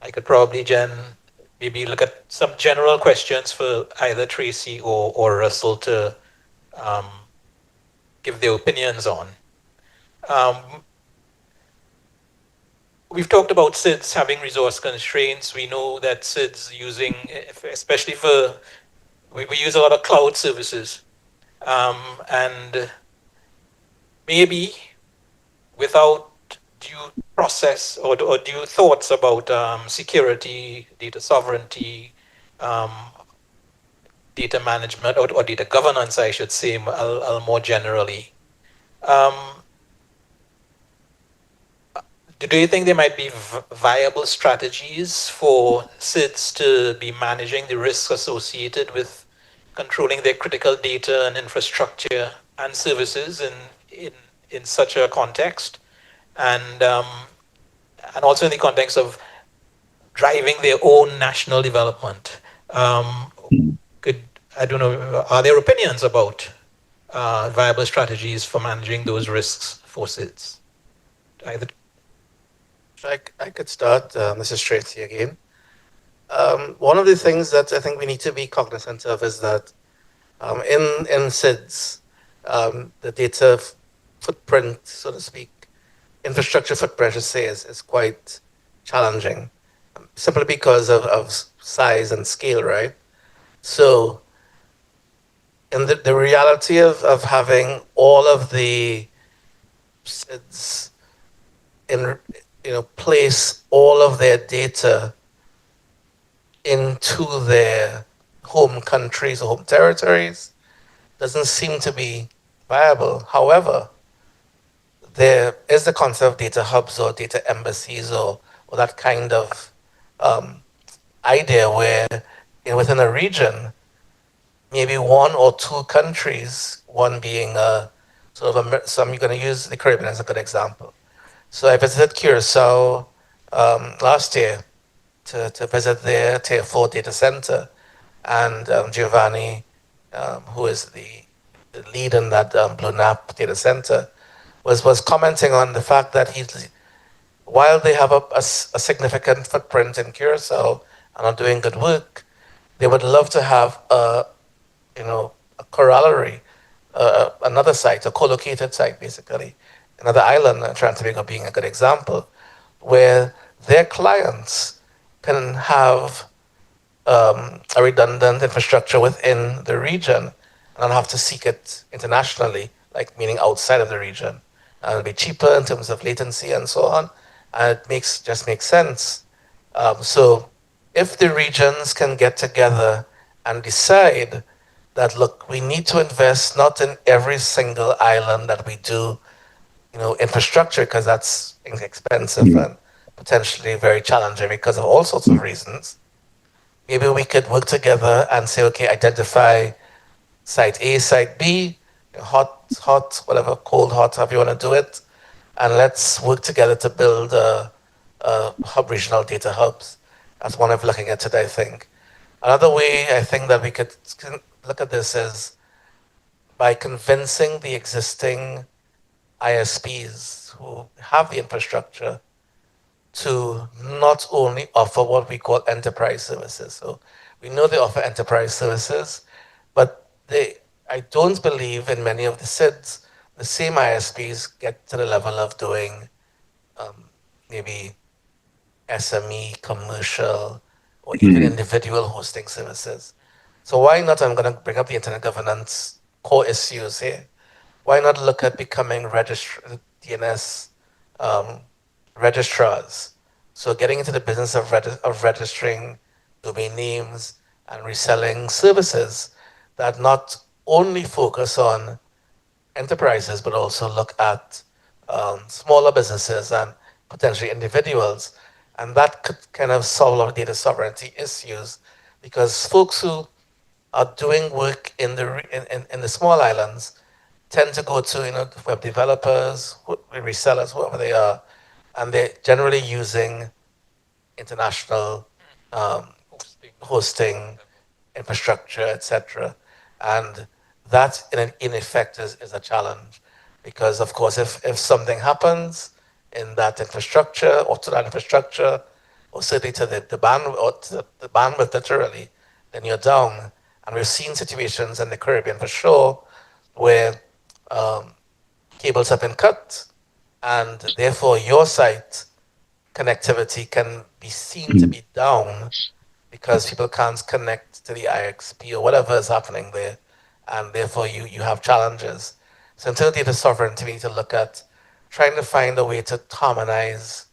I could probably, maybe look at some general questions for either Tracy or Russell to give their opinions on. We've talked about SIDS having resource constraints. We know that SIDS using, especially we use a lot of cloud services. And maybe without due process or due thoughts about security, data sovereignty, data management, or data governance, I should say, more generally. Do you think there might be viable strategies for SIDS to be managing the risks associated with controlling their critical data and infrastructure and services in such a context? And also in the context of driving their own national development. I don't know, are there opinions about viable strategies for managing those risks for SIDS? Either. I could start. This is Tracy again. One of the things that I think we need to be cognizant of is that in SIDS, the data footprint, so to speak, infrastructure footprint, I should say, is quite challenging, simply because of size and scale, right? So, in the reality of having all of the SIDS place all of their data into their home countries or home territories doesn't seem to be viable. However, there is the concept of data hubs or data embassies or that kind of idea where within a region, maybe one or two countries, one being so I'm going to use the Caribbean as a good example. So I visited Curacao last year to visit their Tier 4 data center, and Giovanni, who is the lead in that Blue Nap data center, was commenting on the fact that while they have a significant footprint in Curacao and are doing good work, they would love to have a corollary, another site, a co-located site, basically, another island, Trinidad being a good example, where their clients can have a redundant infrastructure within the region and not have to seek it internationally, like meaning outside of the region. And it'll be cheaper in terms of latency and so on. And it just makes sense. So if the regions can get together and decide that, look, we need to invest not in every single island that we do, infrastructure, because that's expensive and potentially very challenging because of all sorts of reasons. maybe we could work together and say, okay, identify site A, site B, hot, whatever, cold, hot, however you want to do it. And let's work together to build hub regional data hubs. That's one of looking at it, I think. Another way I think that we could look at this is by convincing the existing ISPs who have the infrastructure to not only offer what we call enterprise services. So we know they offer enterprise services, but I don't believe in many of the SIDs, the same ISPs get to the level of doing maybe SME, commercial, or even individual hosting services. So why not, I'm going to bring up the internet governance core issues here. Why not look at becoming DNS registrars? So getting into the business of registering domain names and reselling services that not only focus on enterprises, but also look at smaller businesses and potentially individuals. And that could kind of solve a lot of data sovereignty issues, because folks who are doing work in the small islands tend to go to web developers, resellers, whoever they are, and they're generally using international hosting infrastructure, etc. And that in effect is a challenge, because of course if something happens in that infrastructure or to that infrastructure, or certainly to the bandwidth, or to the bandwidth literally, then you're down. And we've seen situations in the Caribbean for sure where cables have been cut, and therefore your site connectivity can be seen to be down because people can't connect to the IXP or whatever is happening there, and therefore you have challenges. So until data sovereignty, we need to look at trying to find a way to harmonize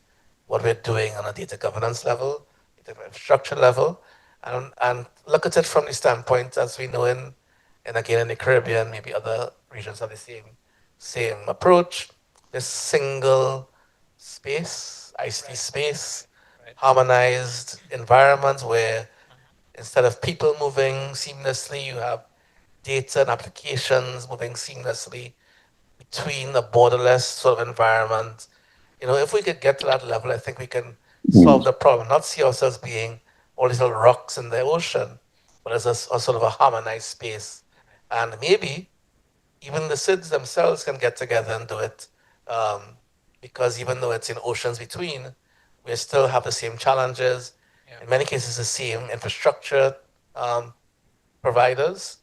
what we're doing on a data governance level, data infrastructure level, and look at it from the standpoint, as we know in again in the Caribbean, maybe other regions have the same approach. This single space, ICT space, harmonized environment where instead of people moving seamlessly, you have data and applications moving seamlessly between a borderless sort of environment. If we could get to that level, I think we can solve the problem, not see ourselves being all these little rocks in the ocean, but as a sort of a harmonized space. And maybe even the SIDs themselves can get together and do it, because even though it's in oceans between, we still have the same challenges. Yeah. In many cases, the same infrastructure providers,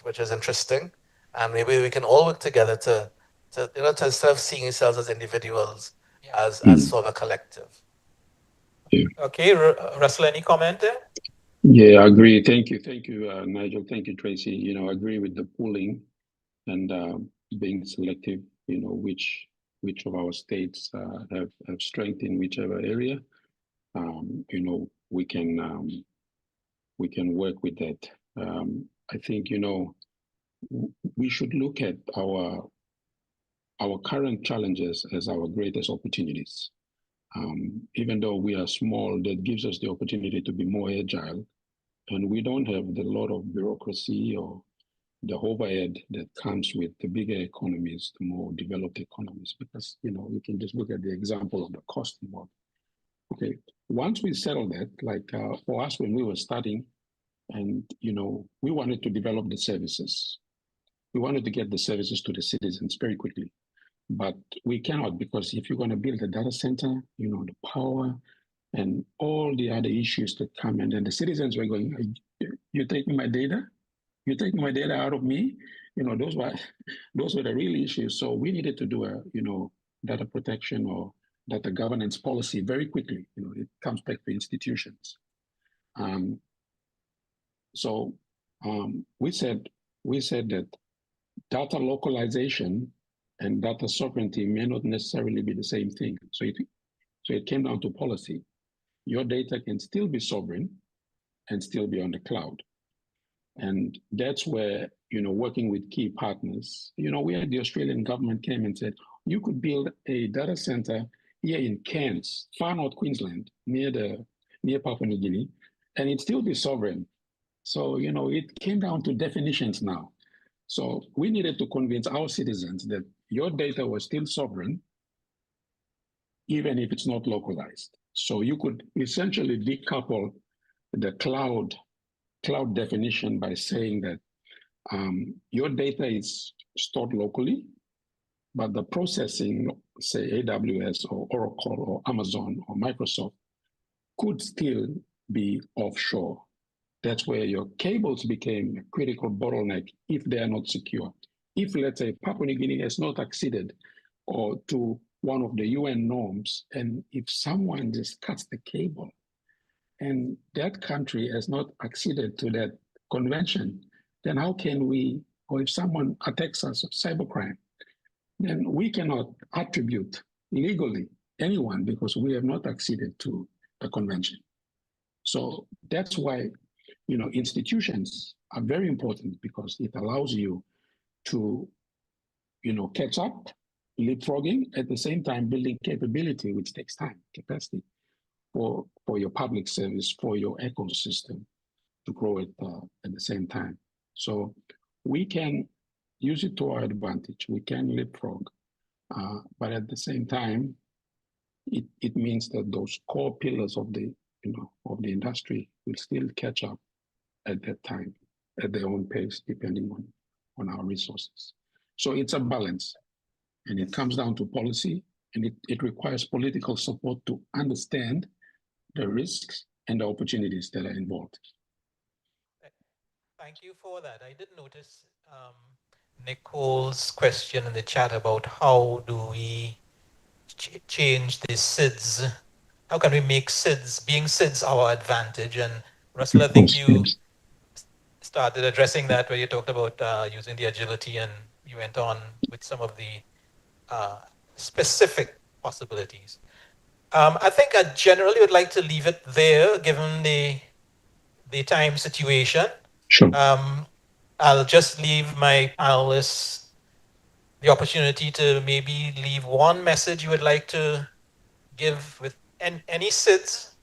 which is interesting. And maybe we can all work together to instead of seeing ourselves as individuals, as sort of a collective. Okay, Russell, any comment there? Yeah, I agree. Thank you, Nigel. Thank you, Tracy. I agree with the pooling and being selective. Which of our states have strength in whichever area. We can work with that. I think we should look at our current challenges as our greatest opportunities. Even though we are small, that gives us the opportunity to be more agile, and we don't have the lot of bureaucracy or the overhead that comes with the bigger economies, the more developed economies, because you can just look at the example of the cost involved. Okay, once we settle that, like for us when we were starting, and we wanted to develop the services. We wanted to get the services to the citizens very quickly. But we cannot, because if you're going to build a data center, the power and all the other issues that come, and then the citizens were going, "You're taking my data? You're taking my data out of me?" Those were the real issues. So we needed to do a data protection or data governance policy very quickly. It comes back to institutions. So we said that data localization and data sovereignty may not necessarily be the same thing. So it came down to policy. Your data can still be sovereign and still be on the cloud. And that's where, working with key partners, where the Australian government came and said, you could build a data center here in Cairns, far north Queensland, near Papua New Guinea, and it still be sovereign. So, you know, it came down to definitions now. So we needed to convince our citizens that your data was still sovereign, even if it's not localized. So you could essentially decouple the cloud definition by saying that your data is stored locally, but the processing, say AWS or Oracle or Amazon or Microsoft, could still be offshore. That's where your cables became a critical bottleneck if they are not secure. If, let's say, Papua New Guinea has not acceded or to one of the UN norms, and if someone just cuts the cable and that country has not acceded to that convention, then how can we, or if someone attacks us of cybercrime, then we cannot attribute legally anyone because we have not acceded to the convention. So that's why, you know, institutions are very important because it allows you to, you know, catch up, leapfrogging, at the same time building capability, which takes time, capacity for your public service, for your ecosystem to grow it at the same time. So we can use it to our advantage. We can leapfrog, but at the same time, it means that those core pillars of the, you know, of the industry will still catch up at that time at their own pace, depending on our resources. So it's a balance, and it comes down to policy, and it requires political support to understand the risks and the opportunities that are involved. Thank you for that. I did notice Nicole's question in the chat about how do we change the SIDS? How can we make SIDS, being SIDS, our advantage? And Russell, I think you started addressing that where you talked about using the agility, and you went on with some of the specific possibilities. I think I generally would like to leave it there, given the time situation. Sure. I'll just leave my panelists the opportunity to maybe leave one message you would like to give with any SIDS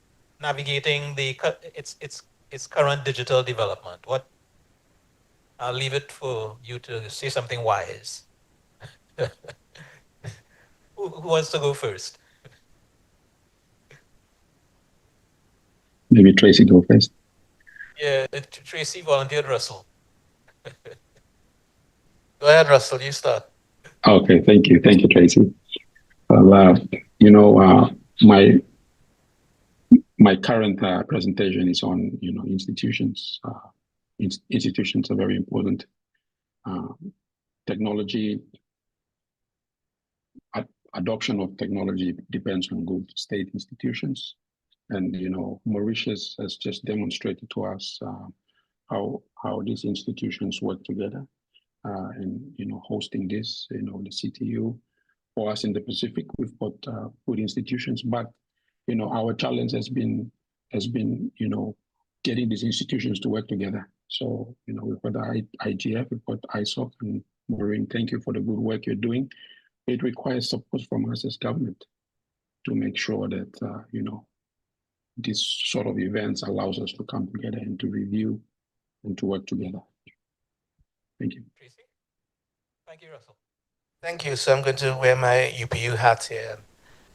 navigating its current digital development. I'll leave it for you to say something wise. Who wants to go first? Maybe Tracy go first. Yeah, Tracy volunteered Russell. Go ahead, Russell, you start. Okay, thank you, Tracy. Well, you know, my current presentation is on, you know, institutions. Institutions are very important. Technology, adoption of technology depends on good state institutions. And, you know, Mauritius has just demonstrated to us how these institutions work together. And, you know, hosting this, you know, the CTU. For us in the Pacific, we've got good institutions, but, you know, our challenge has been, you know, getting these institutions to work together. So, you know, we've got the IGF, we've got ISOC, and Maureen, thank you for the good work you're doing. It requires support from us as government to make sure that, you know, this sort of events allows us to come together and to review and to work together. Thank you. Tracy? Thank you, Russell. Thank you. So I'm going to wear my UPU hat here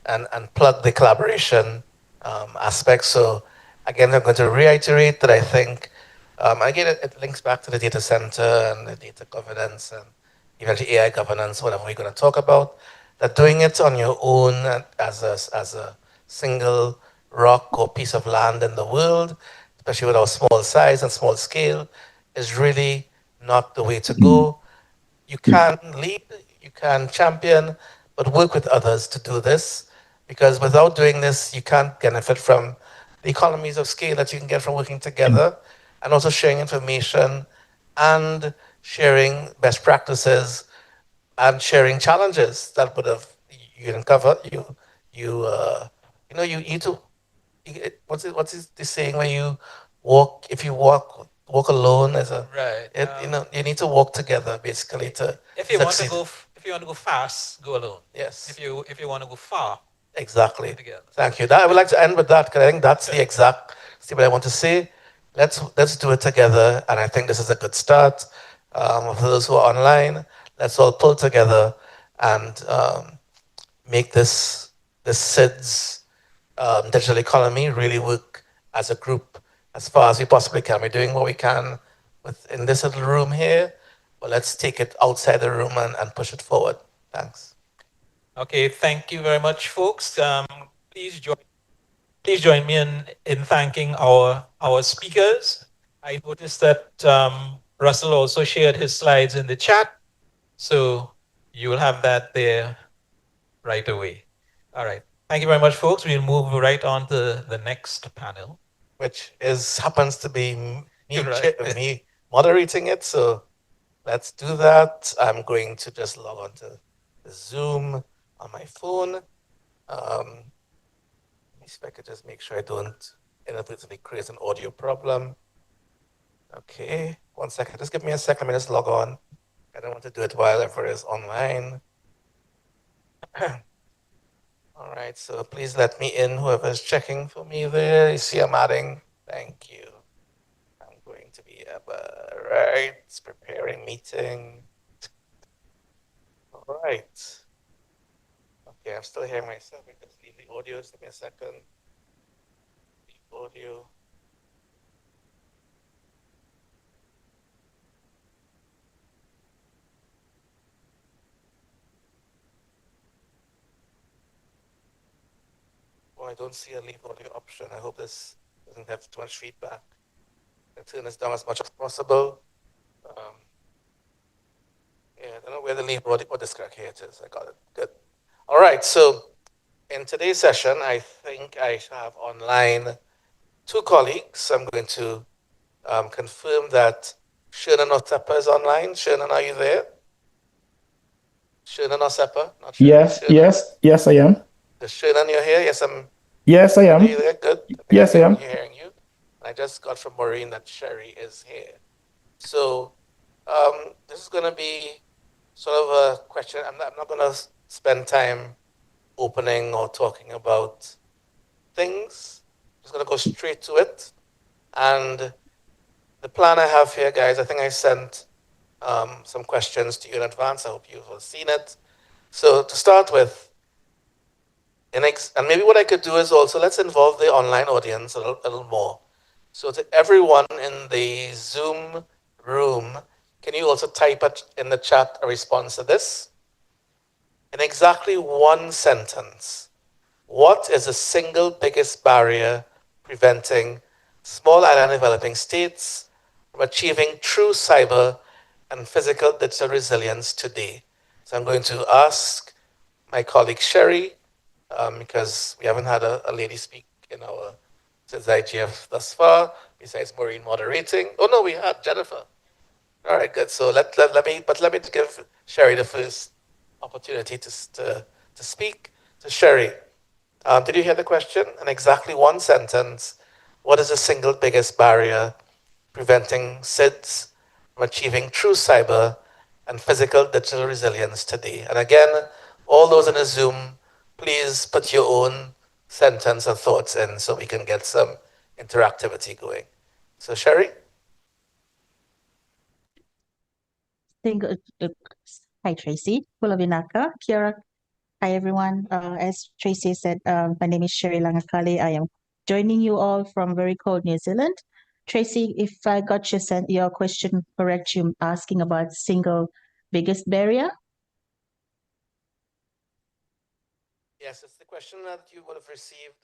and plug the collaboration aspect. So again, I'm going to reiterate that I think, again, it links back to the data center and the data governance and eventually AI governance, whatever we're going to talk about, that doing it on your own as a single rock or piece of land in the world, especially with our small size and small scale, is really not the way to go. You can lead, you can champion, but work with others to do this, because without doing this, you can't benefit from the economies of scale that you can get from working together, and also sharing information and sharing best practices and sharing challenges that would have you uncover. You know, you need to. What's the saying where you walk? If you walk alone as a right, you know, you need to walk together basically to if you succeed. want to go fast, go alone. Yes. If you want to go far, Exactly. Thank you. I would like to end with that because I think that's the exact statement I want to say. Let's do it together, and I think this is a good start. For those who are online, let's all pull together and make this SIDS digital economy really work as a group as far as we possibly can. We're doing what we can in this little room here, but let's take it outside the room and push it forward. Thanks. Okay, thank you very much, folks. Please join me in thanking our speakers. I noticed that Russell also shared his slides in the chat, so you will have that there right away. All right. Thank you very much, folks. We'll move right on to the next panel, which happens to be me, right. me moderating it. So let's do that. I'm going to just log on to the Zoom on my phone. Let me see if I could just make sure I don't inadvertently create an audio problem. Okay, 1 second. Just give me a second. Let me just log on. I don't want to do it while everyone is online. All right, so please let me in, whoever's checking for me there. You see I'm adding. Thank you. I'm going to be right, preparing meeting. All right. Okay, I'm still hearing myself. I just leave the audio. Just give me a second. The audio. Oh, I don't see a leave audio option. I hope this doesn't have too much feedback. I'll turn this down as much as possible. Yeah, I don't know where the leave audio disconnect here it is. I got it. Good. All right. So in today's session, I think I have online 2 colleagues. I'm going to confirm that Shernan Otepa is online. Shernan, are you there? Shernan Otepa? Yes, I am. Shernan, you're here? Yes, I am. Are you there? Good. Yes, I am. Hearing you. I just got from Maureen that Sherry is here. So this is going to be sort of a question. I'm not going to spend time opening or talking about things. I'm just going to go straight to it. And the plan I have here, guys, I think I sent some questions to you in advance. I hope you've all seen it. So to start with, and maybe what I could do is also let's involve the online audience a little more. So to everyone in the Zoom room, can you also type in the chat a response to this? In exactly 1 sentence, what is the single biggest barrier preventing small island developing states from achieving true cyber and physical digital resilience today? So I'm going to ask my colleague Sherry, because we haven't had a lady speak in our since IGF thus far, besides Maureen moderating. Oh no, we had Jennifer. All right, good. So let me give Sherry the first opportunity to speak. So Sherry, did you hear the question? In exactly 1 sentence, what is the single biggest barrier preventing SIDS from achieving true cyber and physical digital resilience today? And again, all those in the Zoom, please put your own sentence or thoughts in so we can get some interactivity going. So Sherry? Hi, Tracy. Kulabinaka, Kira. Hi, everyone. As Tracy said, my name is Sherry Langakali. I am joining you all from very cold New Zealand. Tracy, if I got your question correct, you're asking about single biggest barrier? Yes, it's the question that you would have received,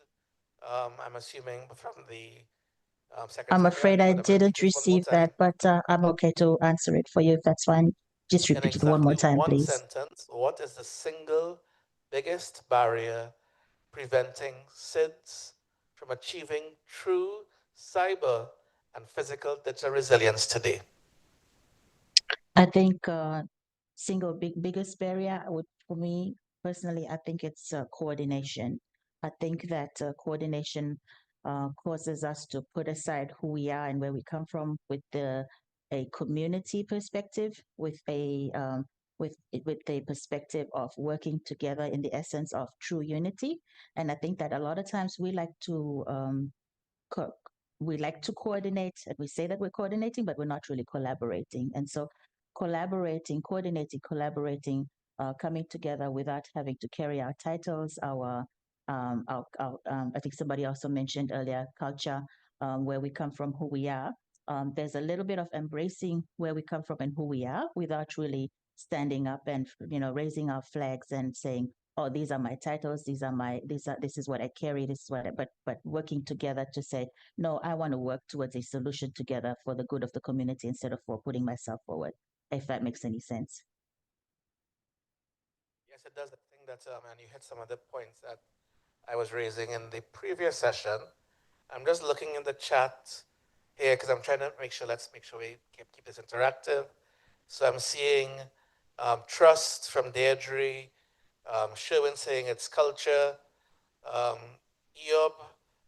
I'm assuming, from the secretary. I'm afraid I didn't receive that, but I'm okay to answer it for you if that's fine. Just repeat it one more time, please. 1 sentence, what is the single biggest barrier preventing SIDS from achieving true cyber and physical digital resilience today? I think biggest barrier for me personally, I think it's coordination. I think that coordination causes us to put aside who we are and where we come from with a community perspective, with with the perspective of working together in the essence of true unity. And I think that a lot of times we like to coordinate, and we say that we're coordinating, but we're not really collaborating. And so collaborating, coordinating, collaborating, coming together without having to carry our titles, I think somebody also mentioned earlier, culture, where we come from, who we are. There's a little bit of embracing where we come from and who we are without really standing up and, raising our flags and saying, oh, these are my titles, this is what I carry, this is what but working together to say, no, I want to work towards a solution together for the good of the community instead of for putting myself forward, if that makes any sense. Yes, it does. I think that, and you hit some of the points that I was raising in the previous session. I'm just looking in the chat here because I'm trying to let's make sure we keep this interactive. So I'm seeing trust from Deirdre, Sherwin saying it's culture, Eob,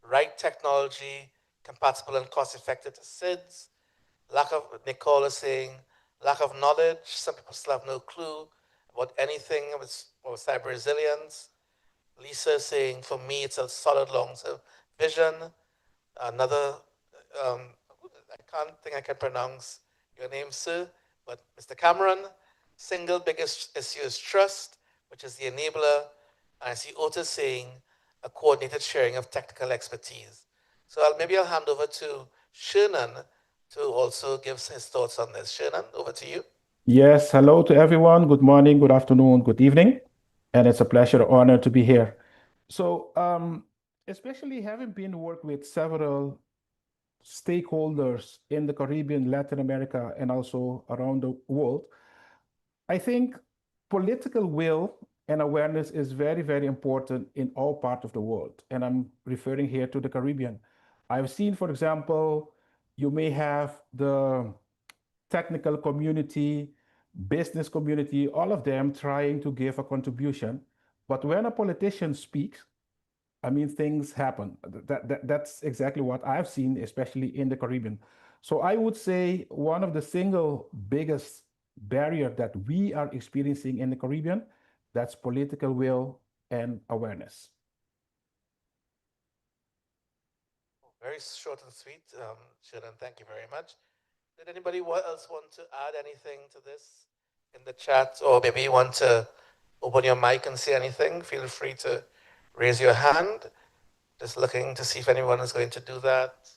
right technology, compatible and cost-effective to SIDS, Nicole is saying lack of knowledge, some people still have no clue about anything with cyber resilience. Lisa is saying, for me, it's a solid long-term vision. Another, I can't think I can pronounce your name, sir, but Mr. Cameron, single biggest issue is trust, which is the enabler. And I see Otis saying a coordinated sharing of technical expertise. So maybe I'll hand over to Shernan to also give his thoughts on this. Shernan, over to you. Yes, hello to everyone. Good morning, good afternoon, good evening. And it's a pleasure, honor to be here. So, especially having been worked with several stakeholders in the Caribbean, Latin America, and also around the world, I think political will and awareness is very, very important in all parts of the world. And I'm referring here to the Caribbean. I've seen, for example, you may have the technical community, business community, all of them trying to give a contribution. But when a politician speaks, I mean, things happen. That's exactly what I've seen, especially in the Caribbean. So I would say one of the single biggest barrier that we are experiencing in the Caribbean, that's political will and awareness. Very short and sweet, Shernan, thank you very much. Did anybody else want to add anything to this in the chat, or maybe you want to open your mic and say anything? Feel free to raise your hand. Just looking to see if anyone is going to do that.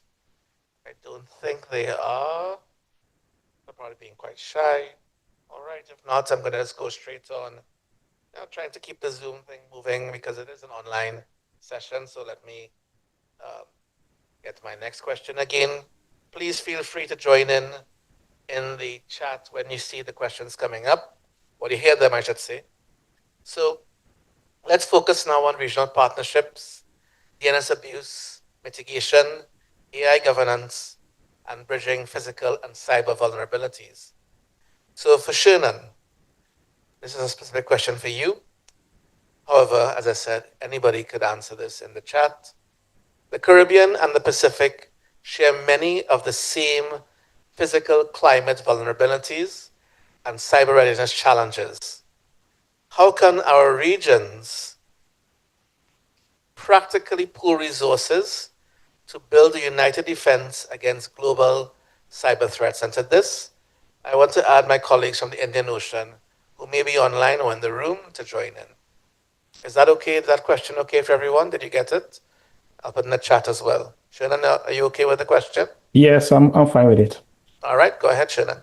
I don't think they are. They're probably being quite shy. All right, if not, I'm going to just go straight on. Now, trying to keep the Zoom thing moving because it is an online session. So let me get to my next question again. Please feel free to join in the chat when you see the questions coming up, or you hear them, I should say. So let's focus now on regional partnerships, DNS abuse, mitigation, AI governance, and bridging physical and cyber vulnerabilities. So for Shernan, this is a specific question for you. However, as I said, anybody could answer this in the chat. The Caribbean and the Pacific share many of the same physical climate vulnerabilities and cyber readiness challenges. How can our regions practically pool resources to build a united defense against global cyber threats? And to this, I want to add my colleagues from the Indian Ocean who may be online or in the room to join in. Is that okay? Is that question okay for everyone? Did you get it? I'll put in the chat as well. Shernan, are you okay with the question? Yes, I'm fine with it. All right, go ahead, Shernan.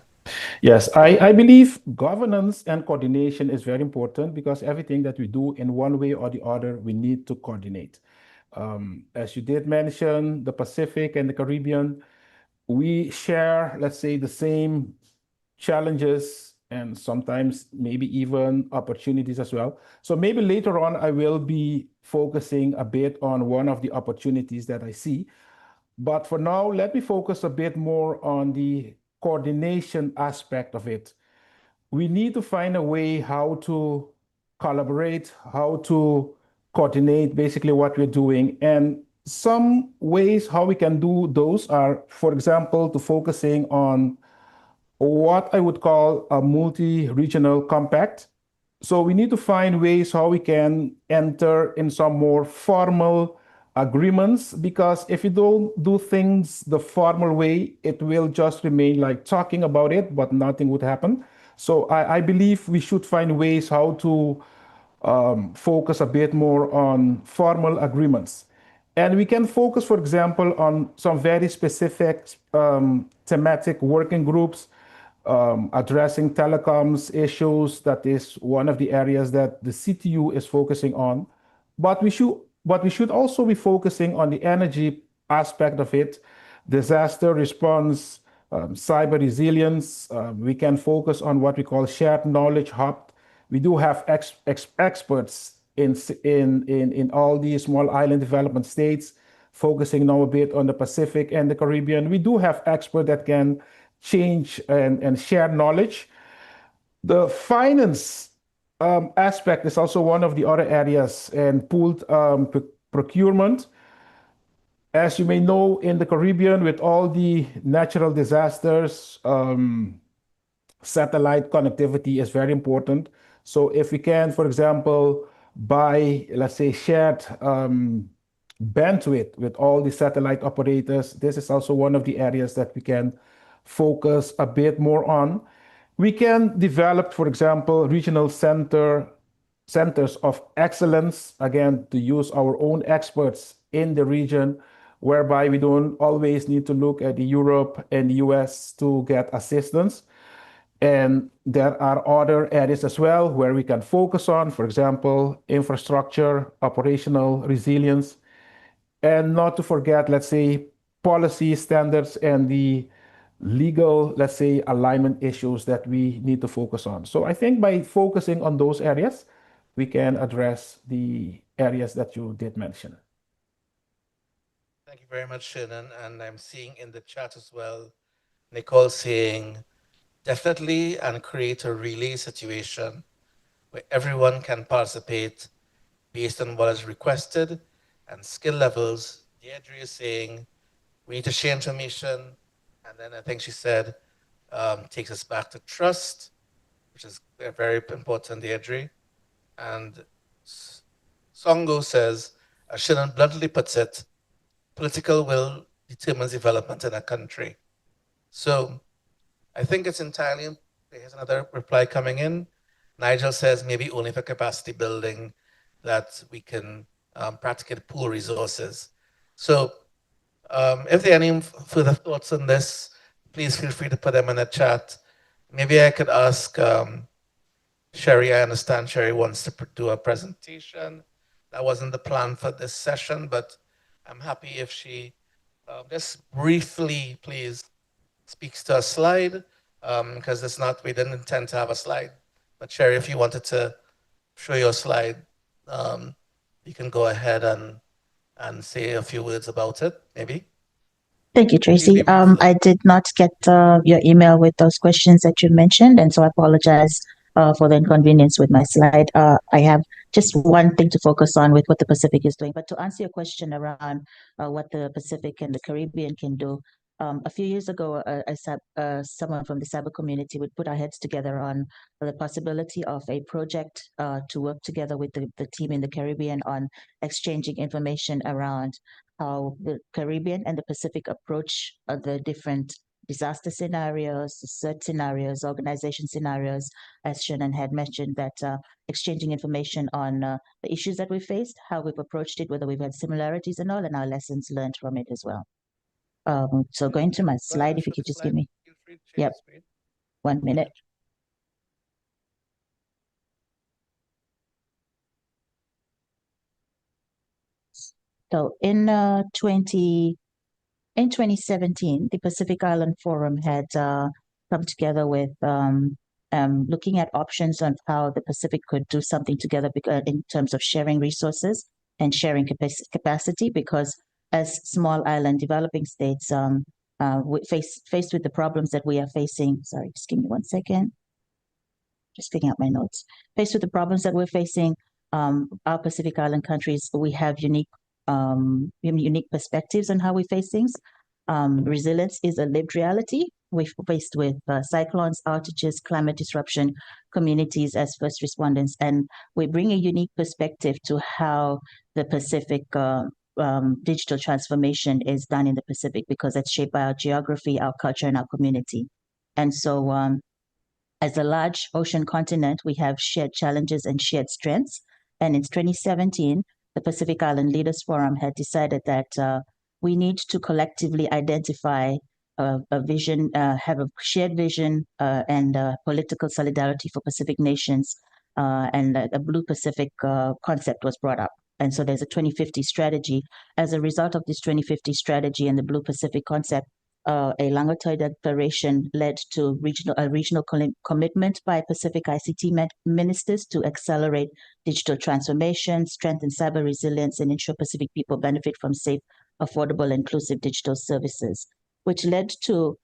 Yes, I believe governance and coordination is very important because everything that we do in one way or the other, we need to coordinate. As you did mention, the Pacific and the Caribbean, we share, let's say, the same challenges and sometimes maybe even opportunities as well. So maybe later on, I will be focusing a bit on one of the opportunities that I see. But for now, let me focus a bit more on the coordination aspect of it. We need to find a way how to collaborate, how to coordinate basically what we're doing. And some ways how we can do those are, for example, to focusing on what I would call a multi-regional compact. So we need to find ways how we can enter in some more formal agreements, because if you don't do things the formal way, it will just remain like talking about it, but nothing would happen. So I believe we should find ways how to focus a bit more on formal agreements. And we can focus, for example, on some very specific thematic working groups addressing telecoms issues. That is one of the areas that the CTU is focusing on. But we should also be focusing on the energy aspect of it, disaster response, cyber resilience. We can focus on what we call shared knowledge hub. We do have experts in all these small island development states, focusing now a bit on the Pacific and the Caribbean. We do have experts that can change and share knowledge. The finance aspect is also one of the other areas, and pooled procurement. As you may know, in the Caribbean, with all the natural disasters, satellite connectivity is very important. So if we can, for example, buy, let's say, shared bandwidth with all the satellite operators, this is also one of the areas that we can focus a bit more on. We can develop, for example, regional centers of excellence, again, to use our own experts in the region, whereby we don't always need to look at the Europe and the US to get assistance. And there are other areas as well where we can focus on, for example, infrastructure, operational resilience, and not to forget, let's say, policy standards and the legal, let's say, alignment issues that we need to focus on. So I think by focusing on those areas, we can address the areas that you did mention. Thank you very much, Shannon. And I'm seeing in the chat as well, Nicole saying, definitely, and create a relay situation where everyone can participate based on what is requested and skill levels. Deirdre is saying, we need to share information. And then I think she said, takes us back to trust, which is very important, Deirdre. And Songo says, as Shannon bluntly puts it, political will determines development in a country. So I think it's entirely, here's another reply coming in. Nigel says maybe only for capacity building that we can practically pool resources. So if there are any further thoughts on this, please feel free to put them in the chat. Maybe I could ask Sherry. I understand Sherry wants to do a presentation. That wasn't the plan for this session, but I'm happy if she just briefly, please, speaks to a slide, because it's not, we didn't intend to have a slide. But Sherry, if you wanted to show your slide, you can go ahead and say a few words about it, maybe. Thank you, Tracy. I did not get your email with those questions that you mentioned, and so I apologize for the inconvenience with my slide. I have just one thing to focus on with what the Pacific is doing. But to answer your question around what the Pacific and the Caribbean can do, a few years ago, someone from the cyber community would put our heads together on the possibility of a project to work together with the team in the Caribbean on exchanging information around how the Caribbean and the Pacific approach the different disaster scenarios, search scenarios, organization scenarios, as Shannon had mentioned, that exchanging information on the issues that we faced, how we've approached it, whether we've had similarities and all, and our lessons learned from it as well. So going to my slide, if you could just give me, yep, 1 minute. So in 2017, the Pacific Island Forum had come together with looking at options on how the Pacific could do something together in terms of sharing resources and sharing capacity, because as small island developing states, faced with the problems that we are facing, sorry, just give me 1 second. Just picking up my notes. Faced with the problems that we're facing, our Pacific Island countries, we have unique perspectives on how we face things. Resilience is a lived reality, we're faced with cyclones, outages, climate disruption, communities as first responders, and we bring a unique perspective to how the Pacific digital transformation is done in the Pacific, because it's shaped by our geography, our culture, and our community. And so as a large ocean continent, we have shared challenges and shared strengths. And in 2017, the Pacific Island Leaders Forum had decided that we need to collectively identify a vision, have a shared vision and political solidarity for Pacific nations, and a Blue Pacific concept was brought up. And so there's a 2050 strategy. As a result of this 2050 strategy and the Blue Pacific concept, a Langatoy Declaration led to a regional commitment by Pacific ICT ministers to accelerate digital transformation, strengthen cyber resilience, and ensure Pacific people benefit from safe, affordable, inclusive digital services, which led to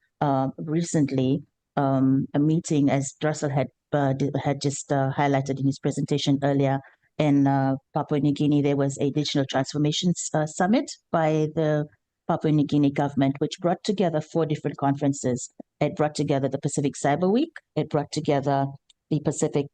recently a meeting, as Russell had just highlighted in his presentation earlier. In Papua New Guinea, there was a digital transformation summit by the Papua New Guinea government, which brought together 4 different conferences. It brought together the Pacific Cyber Week. It brought together the Pacific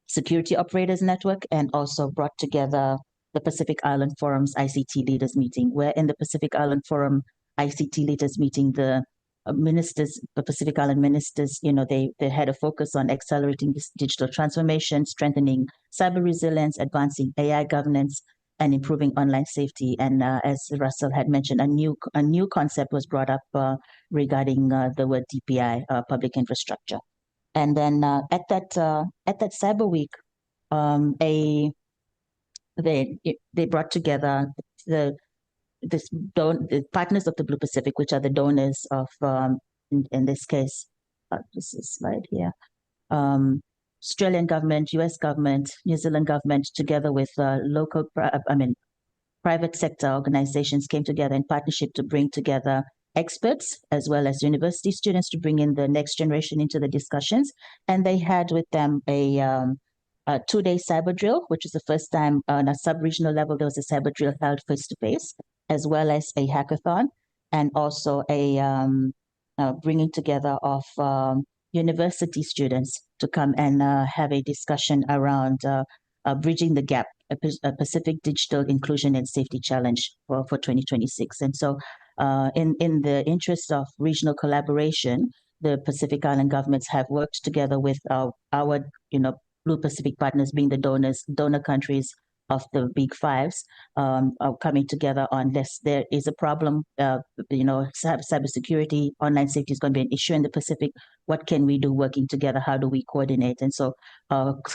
Security Operators Network, and also brought together the Pacific Island Forum's ICT Leaders Meeting, where in the Pacific Island Forum ICT Leaders Meeting, the ministers, the Pacific Island ministers, they had a focus on accelerating this digital transformation, strengthening cyber resilience, advancing AI governance, and improving online safety. And as Russell had mentioned, a new concept was brought up regarding the word DPI, public infrastructure. And then at that Cyber Week, they brought together the partners of the Blue Pacific, which are the donors of, in this case, this is a slide here, Australian government, US government, New Zealand government, together with local, private sector organizations came together in partnership to bring together experts as well as university students to bring in the next generation into the discussions. And they had with them a 2-day cyber drill, which is the first time on a sub-regional level there was a cyber drill held face-to-face, as well as a hackathon, and also a bringing together of university students to come and have a discussion around bridging the gap, a Pacific Digital Inclusion and Safety Challenge for 2026. And so in the interest of regional collaboration, the Pacific Island governments have worked together with our Blue Pacific partners, being the donor countries of the Big Fives, coming together on this. There is a problem, cybersecurity, online safety is going to be an issue in the Pacific. What can we do working together? How do we coordinate? And so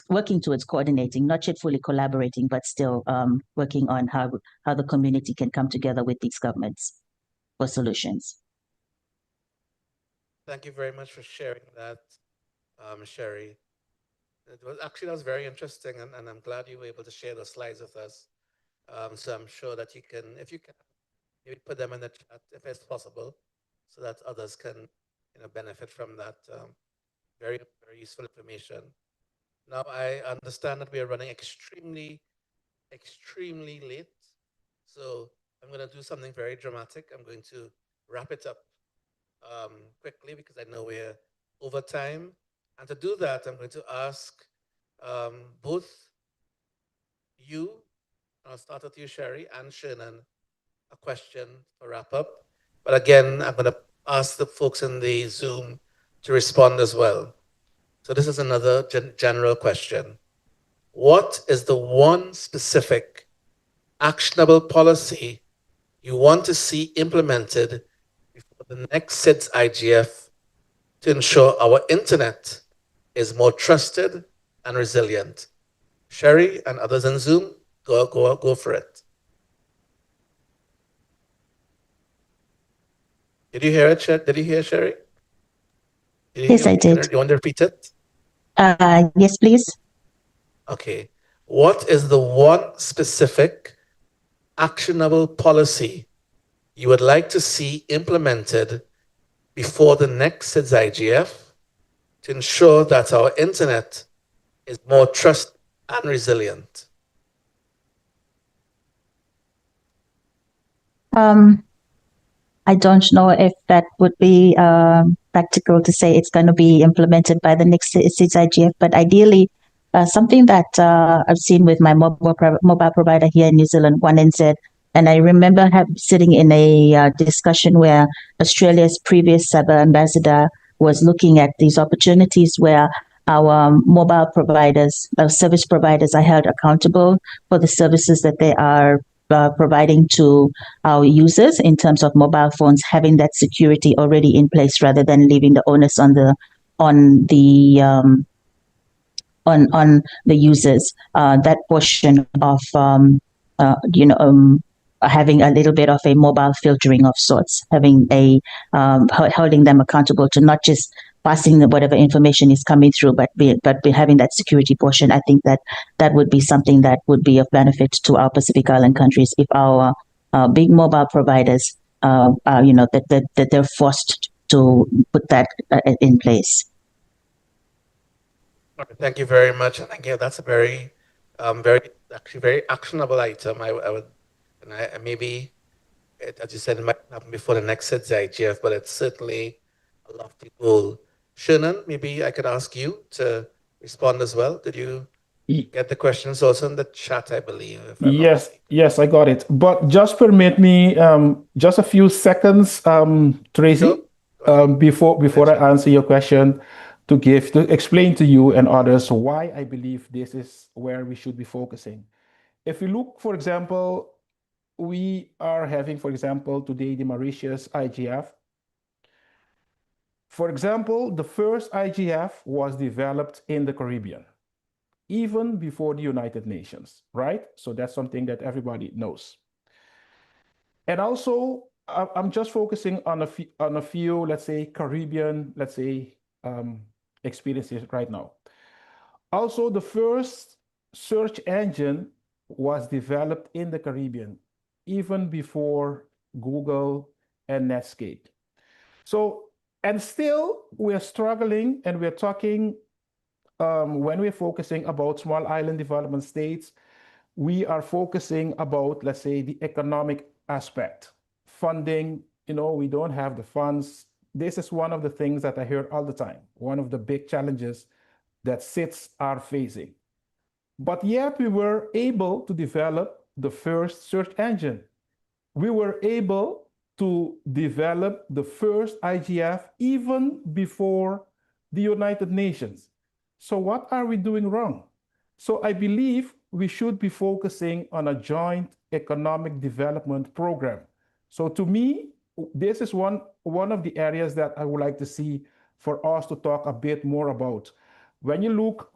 working towards coordinating, not yet fully collaborating, but still working on how the community can come together with these governments for solutions. Thank you very much for sharing that, Sherry. That was very interesting, and I'm glad you were able to share those slides with us. So I'm sure that you can, if you can, maybe put them in the chat if it's possible, so that others can, benefit from that very, very useful information. Now I understand that we are running extremely, extremely late, so I'm going to do something very dramatic. I'm going to wrap it up quickly because I know we're over time. And to do that, I'm going to ask both you, I'll start with you, Sherry, and Shannon, a question to wrap up. But again, I'm going to ask the folks in the Zoom to respond as well. So this is another general question. What is the one specific actionable policy you want to see implemented before the next SIDS IGF to ensure our internet is more trusted and resilient? Sherry and others in Zoom, go for it. Did you hear it? Did you hear Sherry? Yes, I did. You want to repeat it? Yes, please. Okay. What is the one specific actionable policy you would like to see implemented before the next SIDS IGF to ensure that our internet is more trusted and resilient? I don't know if that would be practical to say it's going to be implemented by the next IGF, but ideally, something that I've seen with my mobile provider here in New Zealand, 1NZ, and I remember sitting in a discussion where Australia's previous cyber ambassador was looking at these opportunities where our mobile providers, service providers are held accountable for the services that they are providing to our users in terms of mobile phones, having that security already in place rather than leaving the onus on the users. That portion of having a little bit of a mobile filtering of sorts, having holding them accountable to not just passing whatever information is coming through, but having that security portion. I think that would be something that would be of benefit to our Pacific Island countries if our big mobile providers, that they're forced to put that in place. Thank you very much. And again, that's a very actionable item. Maybe, as you said, it might happen before the next IGF, but it's certainly a lofty goal. Shannon, maybe I could ask you to respond as well. Did you get the questions also in the chat, I believe? Yes, I got it. But just permit me just a few seconds, Tracy, Sure. before I answer your question, to explain to you and others why I believe this is where we should be focusing. If you look, for example, we are having, for example, today the Mauritius IGF. For example, the first IGF was developed in the Caribbean, even before the United Nations, right? So that's something that everybody knows. And also, I'm just focusing on a few, let's say, Caribbean, experiences right now. Also, the first search engine was developed in the Caribbean, even before Google and Netscape. So, and still we're struggling, and we're talking, when we're focusing about small island development states, we are focusing about, let's say, the economic aspect. Funding, we don't have the funds. This is one of the things that I hear all the time, one of the big challenges that SITs are facing. But yet we were able to develop the first search engine. We were able to develop the first IGF even before the United Nations. So what are we doing wrong? So I believe we should be focusing on a joint economic development program. So to me, this is one of the areas that I would like to see for us to talk a bit more about. When you look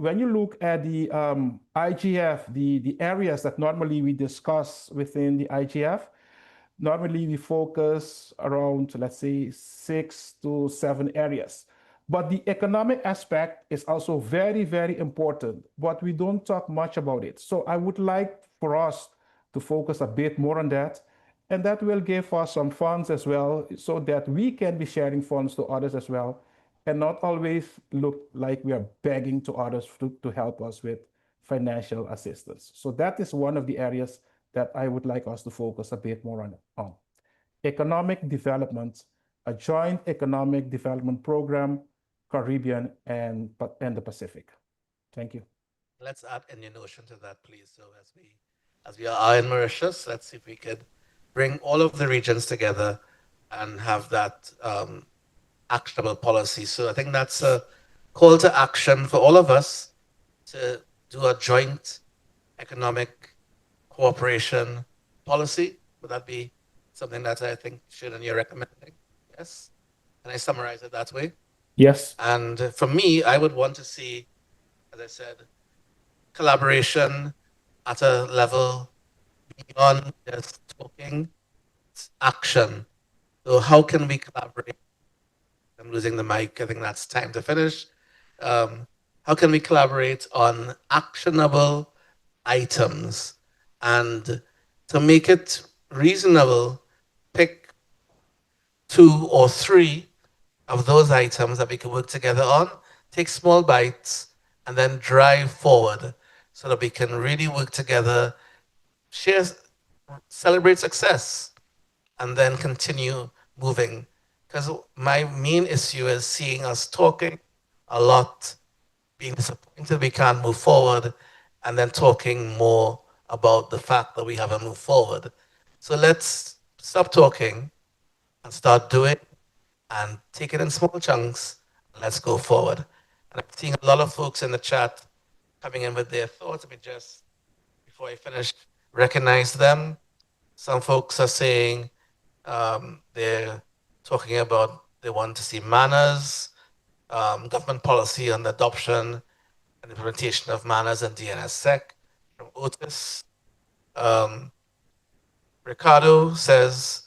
at the IGF, the areas that normally we discuss within the IGF, normally we focus around, let's say, 6 to 7 areas. But the economic aspect is also very, very important, but we don't talk much about it. So I would like for us to focus a bit more on that, and that will give us some funds as well, so that we can be sharing funds to others as well, and not always look like we are begging to others to help us with financial assistance. So that is one of the areas that I would like us to focus a bit more on. Economic development, a joint economic development program, Caribbean and the Pacific. Thank you. Let's add Indian Ocean to that, please. So as we are in Mauritius, let's see if we could bring all of the regions together and have that actionable policy. So I think that's a call to action for all of us to do a joint economic cooperation policy. Would that be something that I think Shannon, you're recommending? Yes? Can I summarize it that way? Yes. And for me, I would want to see, as I said, collaboration at a level beyond just talking, it's action. So how can we collaborate? I'm losing the mic. I think that's time to finish. How can we collaborate on actionable items? And to make it reasonable, pick 2 or 3 of those items that we can work together on, take small bites, and then drive forward so that we can really work together, celebrate success, and then continue moving. Because my main issue is seeing us talking a lot, being disappointed we can't move forward, and then talking more about the fact that we haven't moved forward. So let's stop talking and start doing and take it in small chunks. Let's go forward. And I'm seeing a lot of folks in the chat coming in with their thoughts. Let me just, before I finish, recognize them. Some folks are saying they're talking about they want to see manners, government policy on the adoption and implementation of manners and DNSSEC from Otis. Ricardo says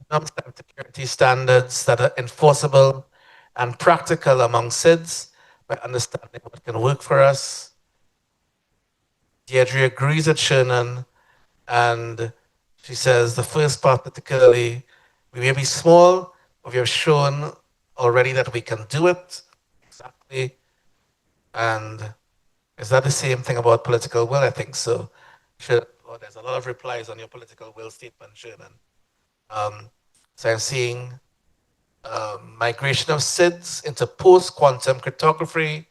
cybersecurity standards that are enforceable and practical among SIDS by understanding what can work for us. Deirdre agrees with Shernan, and she says the first part particularly, we may be small, but we have shown already that we can do it. Exactly. And is that the same thing about political will? I think so. There's a lot of replies on your political will statement, Shernan. So I'm seeing migration of SIDS into post-quantum cryptography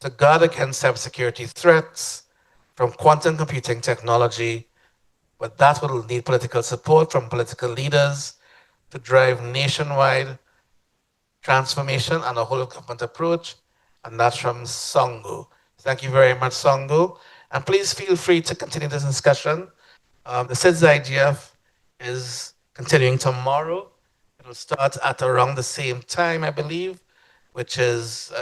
to guard against cybersecurity threats from quantum computing technology, but that will need political support from political leaders to drive nationwide transformation and a whole of government approach, and that's from Songo. Thank you very much, Songo. And please feel free to continue this discussion. The SIDS IGF is continuing tomorrow. It'll start at around the same time, I believe, which is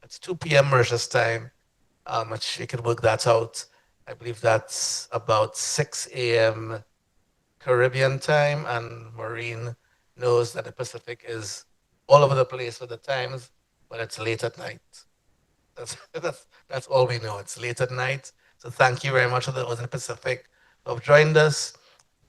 it's 2 p.m. Mauritius time, which you can work that out. I believe that's about 6 a.m. Caribbean time, and Maureen knows that the Pacific is all over the place with the times, but it's late at night. That's all we know. It's late at night. So thank you very much to those in the Pacific who have joined us.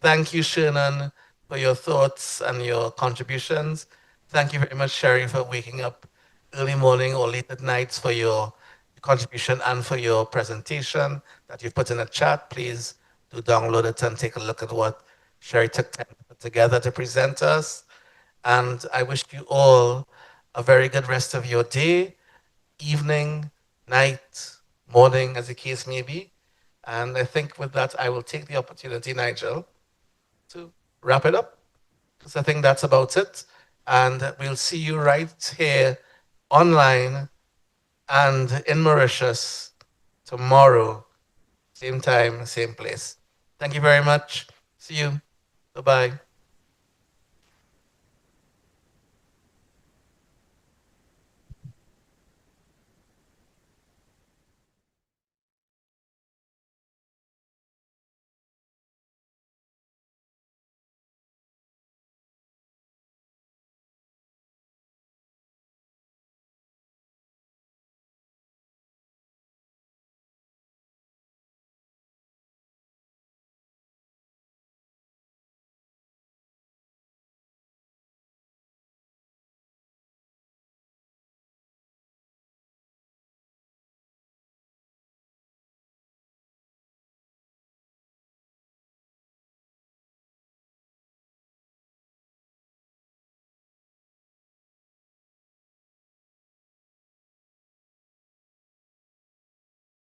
Thank you, Shernan, for your thoughts and your contributions. Thank you very much, Sherry, for waking up early morning or late at night for your contribution and for your presentation that you've put in the chat. Please do download it and take a look at what Sherry took time to put together to present us. And I wish you all a very good rest of your day, evening, night, morning, as the case may be. And I think with that, I will take the opportunity, Nigel, to wrap it up, because I think that's about it. And we'll see you right here online and in Mauritius tomorrow, same time, same place. Thank you very much. See you. Bye-bye.